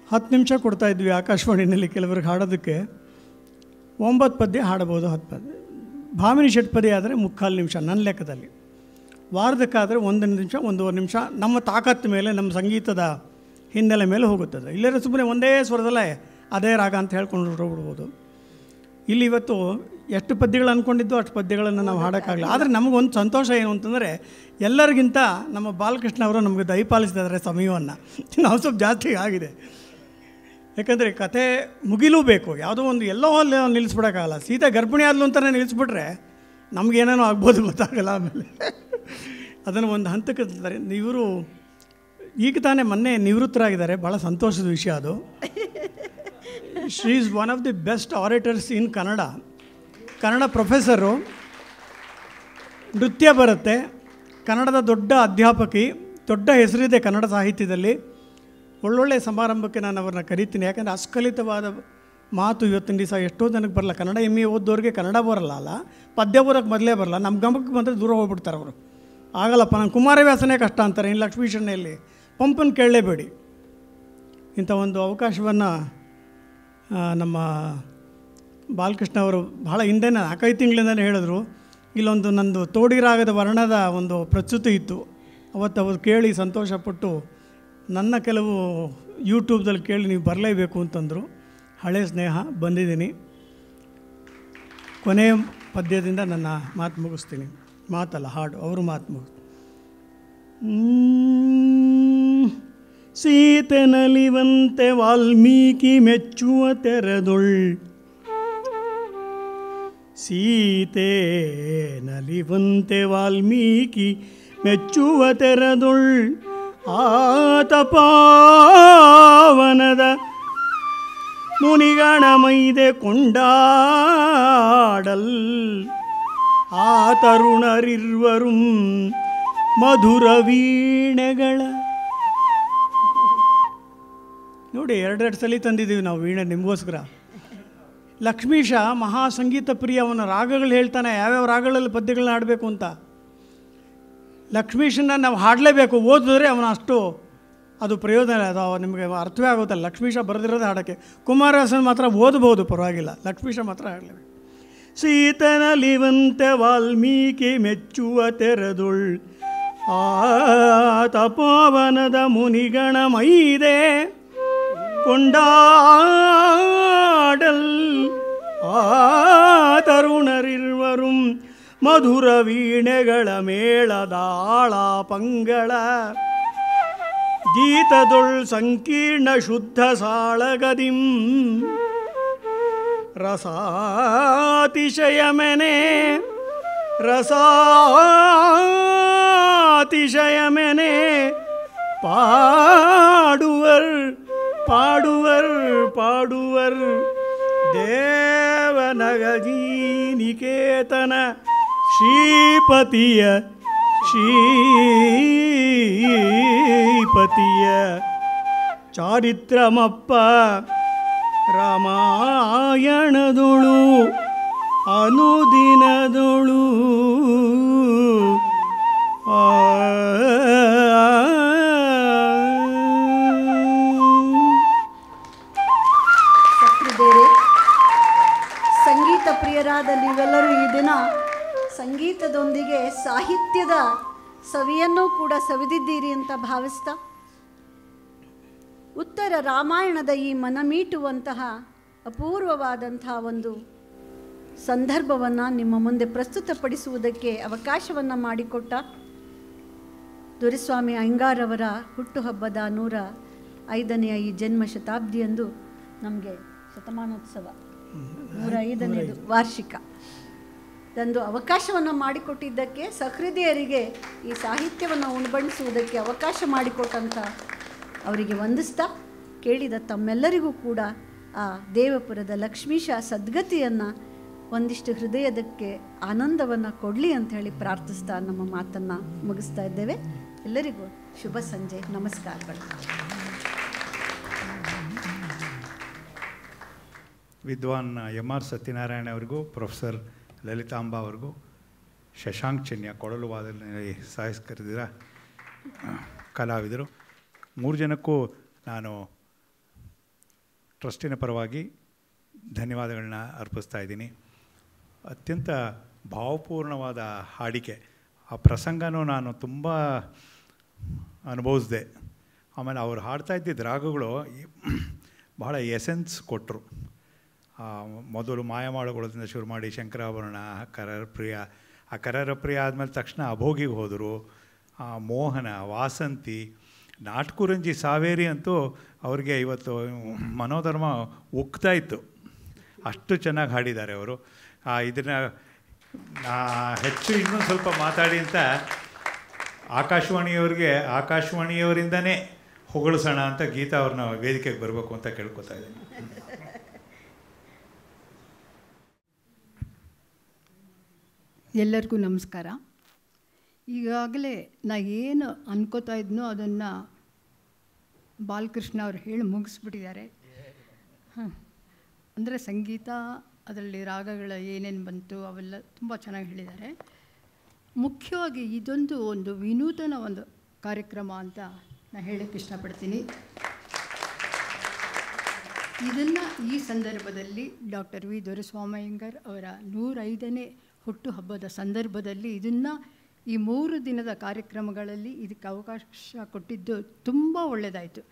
10 ನಿಮಿಷ ಕೊಡ್ತಾಯಿದ್ವಿ ಆಕಾಶವಾಣಿನಲ್ಲಿ ಕೆಲವ್ರಿಗೆ ಹಾಡೋದಕ್ಕೆ. 9 ಪದ್ಯ ಹಾಡಬಹುದು, 10 ಪದ್ಯ. ಭಾಮಿನಿ ಷಟ್ಪದಿ ಆದರೆ 3/4 ನಿಮಿಷ ನನ್ನ ಲೆಕ್ಕದಲ್ಲಿ. ವಾರದಕ್ಕಾದರೆ 1 ನಿಮಿಷ 1.5 ನಿಮಿಷ ನಮ್ಮ ತಾಕತ್ತು ಮೇಲೆ, ನಮ್ಮ ಸಂಗೀತದ ಹಿನ್ನೆಲೆ ಮೇಲೆ ಹೋಗುತ್ತದೆ. ಇಲ್ಲದ್ರೆ ಸುಮ್ಮನೆ ಒಂದೇ ಸ್ವರದಲ್ಲೇ ಅದೇ ರಾಗ ಅಂತ ಹೇಳ್ಕೊಂಡು ಹೋಗ್ಬಿಡ್ಬೋದು. ಇಲ್ಲಿ ಇವತ್ತು ಎಷ್ಟು ಪದ್ಯಗಳು ಅಂದ್ಕೊಂಡಿದ್ದು ಅಷ್ಟು ಪದ್ಯಗಳನ್ನು ನಾವು ಹಾಡೋಕ್ಕಾಗಲ್ಲ. ಆದರೆ ನಮಗೊಂದು ಸಂತೋಷ ಏನು ಅಂತಂದರೆ, ಎಲ್ಲರಿಗಿಂತ ನಮ್ಮ ಬಾಲಕೃಷ್ಣ ಅವರು ನಮಗೆ ದಯಪಾಲಿಸಿದ್ದಾರೆ ಸಮಯವನ್ನು. ನಾವು ಸ್ವಲ್ಪ ಜಾಸ್ತಿ ಆಗಿದೆ. ಯಾಕಂದರೆ ಕತೆ ಮುಗಿಲೂಬೇಕು, ಯಾವುದೋ ಒಂದು ಎಲ್ಲೋ ಅಲ್ಲಿ ನಿಲ್ಲಿಸ್ಬಿಡೋಕ್ಕಾಗಲ್ಲ. ಸೀತಾ ಗರ್ಭಿಣಿ ಆದಲು ಅಂತಲೇ ನಿಲ್ಲಿಸ್ಬಿಟ್ರೆ ನಮಗೇನೇನೋ ಆಗ್ಬೋದು, ಗೊತ್ತಾಗಲ್ಲ. ಆಮೇಲೆ ಅದನ್ನು ಒಂದು ಹಂತಕ್ಕೆ ತಂತಾರೆ. ಇವರು ಈಗ ತಾನೇ ಮೊನ್ನೆ ನಿವೃತ್ತರಾಗಿದ್ದಾರೆ, ಭಾಳ ಸಂತೋಷದ ವಿಷಯ ಅದು. She is one of the best orators in Kannada. Kannada professor, ನೃತ್ಯ ಬರುತ್ತೆ, ಕನ್ನಡದ ದೊಡ್ಡ ಅಧ್ಯಾಪಕಿ, ದೊಡ್ಡ ಹೆಸರಿದೆ ಕನ್ನಡ ಸಾಹಿತ್ಯದಲ್ಲಿ. ಒಳ್ಳೊಳ್ಳೆಯ ಸಮಾರಂಭಕ್ಕೆ ನಾನು ಅವ್ರನ್ನ ಕರಿತೀನಿ. ಯಾಕಂದರೆ ಅಸ್ಖಲಿತವಾದ ಮಾತು ಇವತ್ತಿನ ದಿವಸ ಎಷ್ಟೋ ಜನಕ್ಕೆ ಬರಲ್ಲ. ಕನ್ನಡ MA ಓದೋರಿಗೆ ಕನ್ನಡ ಬರಲ್ಲ, ಅಲ್ಲ ಪದ್ಯ ಓದೋಕ್ಕೆ ಮೊದಲೇ ಬರಲ್ಲ. ನಮ್ಮ ಗಮನಕ್ಕೆ ಬಂದರೆ ದೂರ ಹೋಗ್ಬಿಡ್ತಾರೆ ಅವರು. ಆಗಲ್ಲಪ್ಪ ನಂಗೆ ಕುಮಾರವ್ಯಾಸನೇ ಕಷ್ಟ ಅಂತಾರೆ, ಇನ್ನು ಲಕ್ಷ್ಮೀಶನಲ್ಲಿ ಪಂಪನ್ನು ಕೇಳಲೇಬೇಡಿ. ಇಂಥ ಒಂದು ಅವಕಾಶವನ್ನು ನಮ್ಮ ಬಾಲಕೃಷ್ಣ ಅವರು ಭಾಳ ಹಿಂದೆನೇ 4-5 ತಿಂಗಳಿಂದಲೇ ಹೇಳಿದ್ರು. ಇಲ್ಲೊಂದು ನಂದು ತೋಡಿರಾಗದ ವರ್ಣದ ಒಂದು ಪ್ರಸ್ತುತಿ ಇತ್ತು, ಅವತ್ತು ಅವ್ರು ಕೇಳಿ ಸಂತೋಷಪಟ್ಟು ನನ್ನ ಕೆಲವು ಯೂಟ್ಯೂಬ್ದಲ್ಲಿ ಕೇಳಿ ನೀವು ಬರಲೇಬೇಕು ಅಂತಂದರು. ಹಳೆ ಸ್ನೇಹ, ಬಂದಿದ್ದೀನಿ. ಕೊನೆಯ ಪದ್ಯದಿಂದ ನನ್ನ ಮಾತು ಮುಗಿಸ್ತೀನಿ. ಮಾತಲ್ಲ, ಹಾಡು, ಅವರು ಮಾತು ಮುಗಿಸ್ತೀನಿ. ಸೀತೆ ನಲಿವಂತೆ ವಾಲ್ಮೀಕಿ ಮೆಚ್ಚುವ ತೆರೆದೊಳ್, ಸೀತೆ ನಲಿವಂತೆ ವಾಲ್ಮೀಕಿ ಮೆಚ್ಚುವ ತೆರೆದೊಳ್, ಆತಪಾವನದ ಮುನಿಗಣ ಮೈದೆ ಕೊಂಡಾಡಲ್, ಆ ತರುಣರಿರ್ವರು ಮಧುರ ವೀಣೆಗಳ. ನೋಡಿ, 2 ಸಲ ತಂದಿದ್ದೀವಿ ನಾವು ವೀಣೆ ನಿಮಗೋಸ್ಕರ. ಲಕ್ಷ್ಮೀಶ ಮಹಾ ಸಂಗೀತ ಪ್ರಿಯ, ಅವನ ರಾಗಗಳು ಹೇಳ್ತಾನೆ, ಯಾವ್ಯಾವ ರಾಗಗಳಲ್ಲಿ ಪದ್ಯಗಳನ್ನ ಆಡಬೇಕು ಅಂತ. ಲಕ್ಷ್ಮೀಶನ ನಾವು ಹಾಡಲೇಬೇಕು, ಓದಿದ್ರೆ ಅವನ ಅಷ್ಟು ಅದು ಪ್ರಯೋಜನ ಇಲ್ಲ, ಅದು ನಿಮಗೆ ಅರ್ಥವೇ ಆಗುತ್ತಲ್ಲ. ಲಕ್ಷ್ಮೀಶ ಬರೆದಿರೋದು ಹಾಡೋಕ್ಕೆ. ಕುಮಾರವ್ಯಾಸನ ಮಾತ್ರ ಓದಬಹುದು, ಪರವಾಗಿಲ್ಲ. ಲಕ್ಷ್ಮೀಶ ಮಾತ್ರ ಹಾಡಲೇಬೇಕು. ಸೀತನಲಿವಂತೆ ವಾಲ್ಮೀಕಿ ಮೆಚ್ಚುವ ತೆರೆದೊಳ್, ಆ ತಪೋವನದ ಮುನಿಗಣ ಮೈದೆ ಕೊಂಡಾಡಲ್, ಆ ತರುಣರಿರ್ವರು ಮಧುರ ವೀಣೆಗಳ ಮೇಳದಾಳ ಪಂಗಳ, ಗೀತದೊಳ್ ಸಂಕೀರ್ಣ ಶುದ್ಧ ಸಾಳಗದಿಂ, ರಸಾತಿಶಯಮೆನೆ ರಸಾತಿಶಯಮೆನೆ ಪಾಡುವರ್ ಪಾಡುವರ್ ಪಾಡುವರ್ ದೇವನಗಜೀನಿಕೇತನ ಶ್ರೀಪತಿಯ ಶ್ರೀಪತಿಯ ಚಾರಿತ್ರಮಪ್ಪ ರಾಮಾಯಣದೊಳು ಅನುದಿನದೊಳು ಸಹೃದಯರೇ, ಸಂಗೀತ ಪ್ರಿಯರಾದ ನೀವೆಲ್ಲರೂ ಈ ದಿನ ಸಂಗೀತದೊಂದಿಗೆ ಸಾಹಿತ್ಯದ ಸವಿಯನ್ನು ಕೂಡ ಸವಿದಿದ್ದೀರಿ ಅಂತ ಭಾವಿಸ್ತಾ, ಉತ್ತರ ರಾಮಾಯಣದ ಈ ಮನಮೀಟುವಂತಹ ಅಪೂರ್ವವಾದಂತಹ ಒಂದು ಸಂದರ್ಭವನ್ನು ನಿಮ್ಮ ಮುಂದೆ ಪ್ರಸ್ತುತಪಡಿಸುವುದಕ್ಕೆ ಅವಕಾಶವನ್ನು ಮಾಡಿಕೊಟ್ಟ ದೊರೆಸ್ವಾಮಿ ಅಯ್ಯಂಗಾರವರ ಹುಟ್ಟುಹಬ್ಬದ 105ನೆಯ ಈ ಜನ್ಮ ಶತಾಬ್ದಿಯಂದು ನಮಗೆ ಶತಮಾನೋತ್ಸವ 105ನೇದು ವಾರ್ಷಿಕ ಒಂದು ಅವಕಾಶವನ್ನು ಮಾಡಿಕೊಟ್ಟಿದ್ದಕ್ಕೆ, ಸಹೃದಯರಿಗೆ ಈ ಸಾಹಿತ್ಯವನ್ನು ಉಣಬಡಿಸುವುದಕ್ಕೆ ಅವಕಾಶ ಮಾಡಿಕೊಟ್ಟಂಥ ಅವರಿಗೆ ವಂದಿಸ್ತಾ, ಕೇಳಿದ ತಮ್ಮೆಲ್ಲರಿಗೂ ಕೂಡ ಆ ದೇವಪುರದ ಲಕ್ಷ್ಮೀಶ ಸದ್ಗತಿಯನ್ನು ಒಂದಿಷ್ಟು ಹೃದಯದಕ್ಕೆ ಆನಂದವನ್ನು ಕೊಡಲಿ ಅಂತ ಹೇಳಿ ಪ್ರಾರ್ಥಿಸ್ತಾ ನಮ್ಮ ಮಾತನ್ನು ಮುಗಿಸ್ತಾ ಇದ್ದೇವೆ. ಎಲ್ಲರಿಗೂ ಶುಭ ಸಂಜೆ, ನಮಸ್ಕಾರಗಳು. ವಿದ್ವಾನ್ MR ಸತ್ಯನಾರಾಯಣ ಅವರಿಗೂ, ಪ್ರೊಫೆಸರ್ ಲಲಿತಾಂಬಾ ಅವ್ರಿಗೂ, ಶಶಾಂಕ್ ಚೆನ್ಯ ಕೊಳಲು ವಾದನೆಯಲ್ಲಿ ಸಹಕರಿಸಿದ ಕಲಾವಿದರು 3 ಜನಕ್ಕೂ ನಾನು ಟ್ರಸ್ಟಿನ ಪರವಾಗಿ ಧನ್ಯವಾದಗಳನ್ನ ಅರ್ಪಿಸ್ತಾ ಇದ್ದೀನಿ. ಅತ್ಯಂತ ಭಾವಪೂರ್ಣವಾದ ಹಾಡಿಕೆ, ಆ ಪ್ರಸಂಗನೂ ನಾನು ತುಂಬ ಅನುಭವಿಸಿದೆ. ಆಮೇಲೆ ಅವ್ರು ಹಾಡ್ತಾ ಇದ್ದಿದ್ದ ರಾಗಗಳು ಬಹಳ ಎಸೆನ್ಸ್ ಕೊಟ್ಟರು. ಮೊದಲು ಮಾಯಮಾಳುಗಳದಿಂದ ಶುರು ಮಾಡಿ ಶಂಕರಾಭರಣ, ಕರರಪ್ರಿಯ, ಆ ಕರರಪ್ರಿಯ ಆದಮೇಲೆ ತಕ್ಷಣ ಅಭೋಗಿಗೆ ಹೋದರು. ಮೋಹನ, ವಾಸಂತಿ, ನಾಟಕುರಂಜಿ, ಸಾವೇರಿ ಅಂತೂ ಅವ್ರಿಗೆ ಇವತ್ತು ಮನೋಧರ್ಮ ಉಕ್ತಾ ಇತ್ತು, ಅಷ್ಟು ಚೆನ್ನಾಗಿ ಹಾಡಿದ್ದಾರೆ ಅವರು. ಇದನ್ನು ಹೆಚ್ಚು ಇನ್ನೊಂದು ಸ್ವಲ್ಪ ಮಾತಾಡಿ ಅಂತ ಆಕಾಶವಾಣಿಯವರಿಂದನೇ ಹೊಗಳಿಸೋಣ ಅಂತ ಗೀತಾ ಅವ್ರನ್ನ ವೇದಿಕೆಗೆ ಬರಬೇಕು ಅಂತ ಕೇಳ್ಕೊತಾ ಇದ್ದೀನಿ. ಎಲ್ಲರಿಗೂ ನಮಸ್ಕಾರ. ಈಗಾಗಲೇ ನಾ ಏನು ಅನ್ಕೋತಾ ಇದ್ನೋ ಅದನ್ನು ಬಾಲಕೃಷ್ಣ ಅವರು ಹೇಳಿ ಮುಗಿಸ್ಬಿಟ್ಟಿದ್ದಾರೆ. ಅಂದರೆ ಸಂಗೀತ, ಅದರಲ್ಲಿ ರಾಗಗಳ ಏನೇನು ಬಂತು ಅವೆಲ್ಲ ತುಂಬ ಚೆನ್ನಾಗಿ ಹೇಳಿದ್ದಾರೆ. ಮುಖ್ಯವಾಗಿ ಇದೊಂದು ಒಂದು ವಿನೂತನ ಒಂದು ಕಾರ್ಯಕ್ರಮ ಅಂತ ನಾನು ಹೇಳೋಕ್ಕೆ ಇಷ್ಟಪಡ್ತೀನಿ. ಇದನ್ನು ಈ ಸಂದರ್ಭದಲ್ಲಿ ಡಾಕ್ಟರ್ ವಿ ದೊರೆಸ್ವಾಮಯ್ಯಂಗರ್ ಅವರ 105ನೇ ಹುಟ್ಟುಹಬ್ಬದ ಸಂದರ್ಭದಲ್ಲಿ ಇದನ್ನು ಈ 3 ದಿನದ ಕಾರ್ಯಕ್ರಮಗಳಲ್ಲಿ ಇದಕ್ಕೆ ಅವಕಾಶ ಕೊಟ್ಟಿದ್ದು ತುಂಬ ಒಳ್ಳೆಯದಾಯಿತು.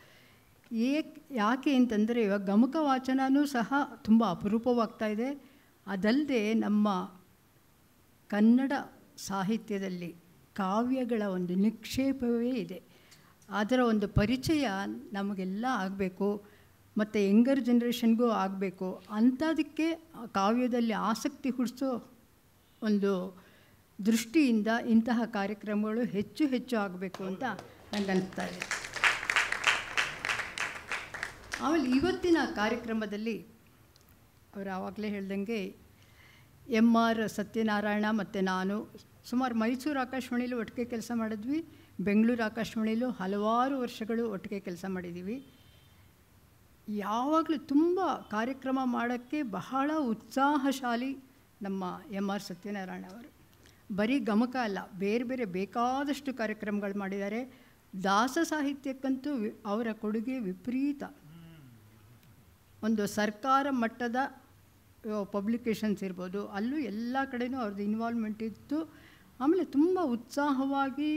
ಯಾಕೆ ಅಂತಂದರೆ ಇವಾಗ ಗಮಕ ವಾಚನವೂ ಸಹ ತುಂಬ ಅಪರೂಪವಾಗ್ತಾಯಿದೆ. ಅದಲ್ಲದೆ ನಮ್ಮ ಕನ್ನಡ ಸಾಹಿತ್ಯದಲ್ಲಿ ಕಾವ್ಯಗಳ ಒಂದು ನಿಕ್ಷೇಪವೇ ಇದೆ. ಅದರ ಒಂದು ಪರಿಚಯ ನಮಗೆಲ್ಲ ಆಗಬೇಕು, ಮತ್ತು ಯಂಗರ್ ಜನ್ರೇಷನ್ಗೂ ಆಗಬೇಕು. ಅಂಥದಕ್ಕೆ ಕಾವ್ಯದಲ್ಲಿ ಆಸಕ್ತಿ ಹುಟ್ಟಿಸೋ ಒಂದು ದೃಷ್ಟಿಯಿಂದ ಇಂತಹ ಕಾರ್ಯಕ್ರಮಗಳು ಹೆಚ್ಚು ಹೆಚ್ಚು ಆಗಬೇಕು ಅಂತ ನನಗೆ ಅನಿಸ್ತಾ ಇದೆ. ಆಮೇಲೆ ಇವತ್ತಿನ ಕಾರ್ಯಕ್ರಮದಲ್ಲಿ ಅವರು ಆವಾಗಲೇ ಹೇಳ್ದಂಗೆ MR ಸತ್ಯನಾರಾಯಣ ಮತ್ತು ನಾನು ಸುಮಾರು ಮೈಸೂರು ಆಕಾಶವಾಣಿಲೂ ಒಟ್ಟಿಗೆ ಕೆಲಸ ಮಾಡಿದ್ವಿ, ಬೆಂಗಳೂರು ಆಕಾಶವಾಣಿಲೂ ಹಲವಾರು ವರ್ಷಗಳು ಒಟ್ಟಿಗೆ ಕೆಲಸ ಮಾಡಿದ್ದೀವಿ. ಯಾವಾಗಲೂ ತುಂಬ ಕಾರ್ಯಕ್ರಮ ಮಾಡೋಕ್ಕೆ ಬಹಳ ಉತ್ಸಾಹಶಾಲಿ ನಮ್ಮ MR ಸತ್ಯನಾರಾಯಣ ಅವರು. ಬರೀ ಗಮಕ ಅಲ್ಲ, ಬೇರೆ ಬೇರೆ ಬೇಕಾದಷ್ಟು ಕಾರ್ಯಕ್ರಮಗಳು ಮಾಡಿದ್ದಾರೆ. ದಾಸ ಸಾಹಿತ್ಯಕ್ಕಂತೂ ಅವರ ಕೊಡುಗೆ ವಿಪರೀತ. ಒಂದು ಸರ್ಕಾರ ಮಟ್ಟದ ಪಬ್ಲಿಕೇಶನ್ಸ್ ಇರ್ಬೋದು, ಅಲ್ಲೂ ಎಲ್ಲ ಕಡೆಯೂ ಅವ್ರದ್ದು ಇನ್ವಾಲ್ವ್ಮೆಂಟ್ ಇತ್ತು. ಆಮೇಲೆ ತುಂಬ ಉತ್ಸಾಹವಾಗಿ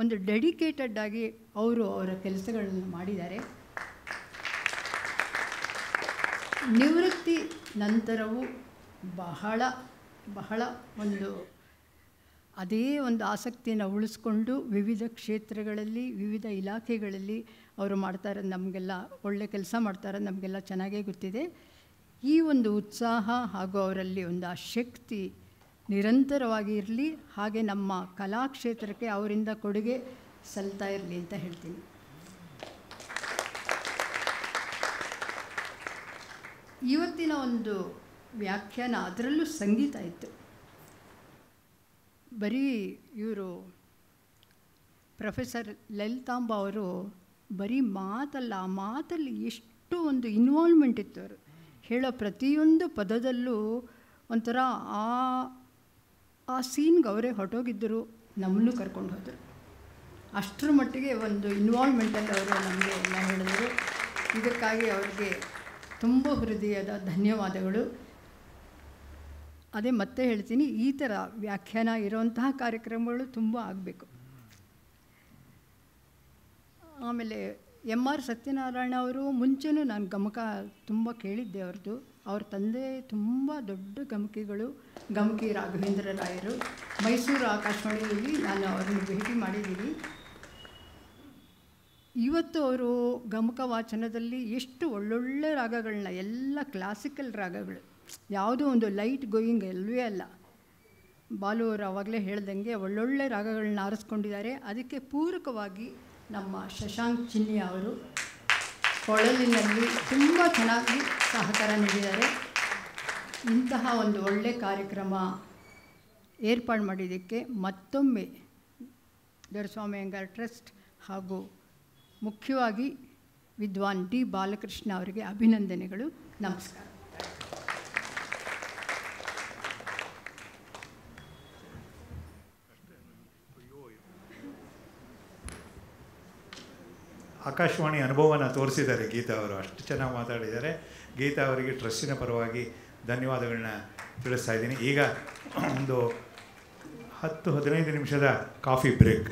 ಒಂದು ಡೆಡಿಕೇಟೆಡ್ ಆಗಿ ಅವರು ಅವರ ಕೆಲಸಗಳನ್ನು ಮಾಡಿದ್ದಾರೆ. ನಿವೃತ್ತಿ ನಂತರವೂ ಬಹಳ ಬಹಳ ಒಂದು ಅದೇ ಒಂದು ಆಸಕ್ತಿಯನ್ನು ಉಳಿಸ್ಕೊಂಡು ವಿವಿಧ ಕ್ಷೇತ್ರಗಳಲ್ಲಿ ವಿವಿಧ ಇಲಾಖೆಗಳಲ್ಲಿ ಅವರು ಮಾಡ್ತಾ ಇರೋದು ನಮಗೆಲ್ಲ ಒಳ್ಳೆ ಕೆಲಸ ಮಾಡ್ತಾ ಇರೋದು ನಮಗೆಲ್ಲ ಚೆನ್ನಾಗೇ ಗೊತ್ತಿದೆ. ಈ ಒಂದು ಉತ್ಸಾಹ ಹಾಗೂ ಅವರಲ್ಲಿ ಒಂದು ಆ ಶಕ್ತಿ ನಿರಂತರವಾಗಿ ಇರಲಿ, ಹಾಗೆ ನಮ್ಮ ಕಲಾಕ್ಷೇತ್ರಕ್ಕೆ ಅವರಿಂದ ಕೊಡುಗೆ ಸಲ್ತಾ ಇರಲಿ ಅಂತ ಹೇಳ್ತೀನಿ. ಇವತ್ತಿನ ಒಂದು ವ್ಯಾಖ್ಯಾನ, ಅದರಲ್ಲೂ ಸಂಗೀತ ಇತ್ತು. ಬರೀ ಇವರು ಪ್ರೊಫೆಸರ್ ಲಲಿತಾಂಬ ಅವರು ಬರೀ ಮಾತಲ್ಲ, ಆ ಮಾತಲ್ಲಿ ಎಷ್ಟು ಒಂದು ಇನ್ವಾಲ್ವ್ಮೆಂಟ್ ಇತ್ತು. ಅವರು ಹೇಳೋ ಪ್ರತಿಯೊಂದು ಪದದಲ್ಲೂ ಒಂಥರ ಆ ಸೀನ್ಗೆ ಅವರೇ ಹೊರಟೋಗಿದ್ದರು, ನಮ್ಮನ್ನು ಕರ್ಕೊಂಡು ಹೋದರು. ಅಷ್ಟರ ಮಟ್ಟಿಗೆ ಒಂದು ಇನ್ವಾಲ್ವ್ಮೆಂಟಲ್ಲಿ ಅವರು ನಮಗೆ ಎಲ್ಲ ಹೇಳಿದರು. ಇದಕ್ಕಾಗಿ ಅವ್ರಿಗೆ ತುಂಬ ಹೃದಯದ ಧನ್ಯವಾದಗಳು. ಅದೇ ಮತ್ತೆ ಹೇಳ್ತೀನಿ, ಈ ಥರ ವ್ಯಾಖ್ಯಾನ ಇರೋಂತಹ ಕಾರ್ಯಕ್ರಮಗಳು ತುಂಬ ಆಗಬೇಕು. ಆಮೇಲೆ MR ಸತ್ಯನಾರಾಯಣ ಅವರು ಮುಂಚೆನೂ ನಾನು ಗಮಕ ತುಂಬ ಕೇಳಿದ್ದೆ ಅವ್ರದ್ದು. ಅವ್ರ ತಂದೆ ತುಂಬ ದೊಡ್ಡ ಗಮಕಿ ರಾಘವೇಂದ್ರ ರಾಯರು. ಮೈಸೂರು ಆಕಾಶವಾಣಿಯಲ್ಲಿ ನಾನು ಅವ್ರನ್ನ ಭೇಟಿ ಮಾಡಿದ್ದೀನಿ. ಇವತ್ತು ಅವರು ಗಮಕ ವಾಚನದಲ್ಲಿ ಎಷ್ಟು ಒಳ್ಳೊಳ್ಳೆ ರಾಗಗಳನ್ನ, ಎಲ್ಲ ಕ್ಲಾಸಿಕಲ್ ರಾಗಗಳು, ಯಾವುದೋ ಒಂದು ಲೈಟ್ ಗೋಯಿಂಗ್ ಎಲ್ಲವೇ ಅಲ್ಲ. ಬಾಲು ಅವರು ಆವಾಗಲೇ ಹೇಳ್ದಂಗೆ ಒಳ್ಳೊಳ್ಳೆ ರಾಗಗಳನ್ನ ಆರಿಸ್ಕೊಂಡಿದ್ದಾರೆ. ಅದಕ್ಕೆ ಪೂರಕವಾಗಿ ನಮ್ಮ ಶಶಾಂಕ್ ಚಿನ್ನಿ ಅವರು ಕೊಳಲಿನಲ್ಲಿ ತುಂಬ ಚೆನ್ನಾಗಿ ಸಹಕಾರ ನೀಡಿದ್ದಾರೆ. ಇಂತಹ ಒಂದು ಒಳ್ಳೆ ಕಾರ್ಯಕ್ರಮ ಏರ್ಪಾಡು ಮಾಡಿದ್ದಕ್ಕೆ ಮತ್ತೊಮ್ಮೆ ದೊರೆಸ್ವಾಮಯ್ಯಂಗರ್ ಟ್ರಸ್ಟ್ ಹಾಗೂ ಮುಖ್ಯವಾಗಿ ವಿದ್ವಾನ್ ಡಿ ಬಾಲಕೃಷ್ಣ ಅವರಿಗೆ ಅಭಿನಂದನೆಗಳು. ನಮಸ್ಕಾರ. ಆಕಾಶವಾಣಿ ಅನುಭವನ ತೋರಿಸಿದ್ದಾರೆ ಗೀತಾ ಅವರು, ಅಷ್ಟು ಚೆನ್ನಾಗಿ ಮಾತಾಡಿದ್ದಾರೆ. ಗೀತಾ ಅವರಿಗೆ ಟ್ರಸ್ಟಿನ ಪರವಾಗಿ ಧನ್ಯವಾದಗಳನ್ನ ತಿಳಿಸ್ತಾ ಇದ್ದೀನಿ. ಈಗ ಒಂದು 10-15 ನಿಮಿಷದ ಕಾಫಿ ಬ್ರೇಕ್.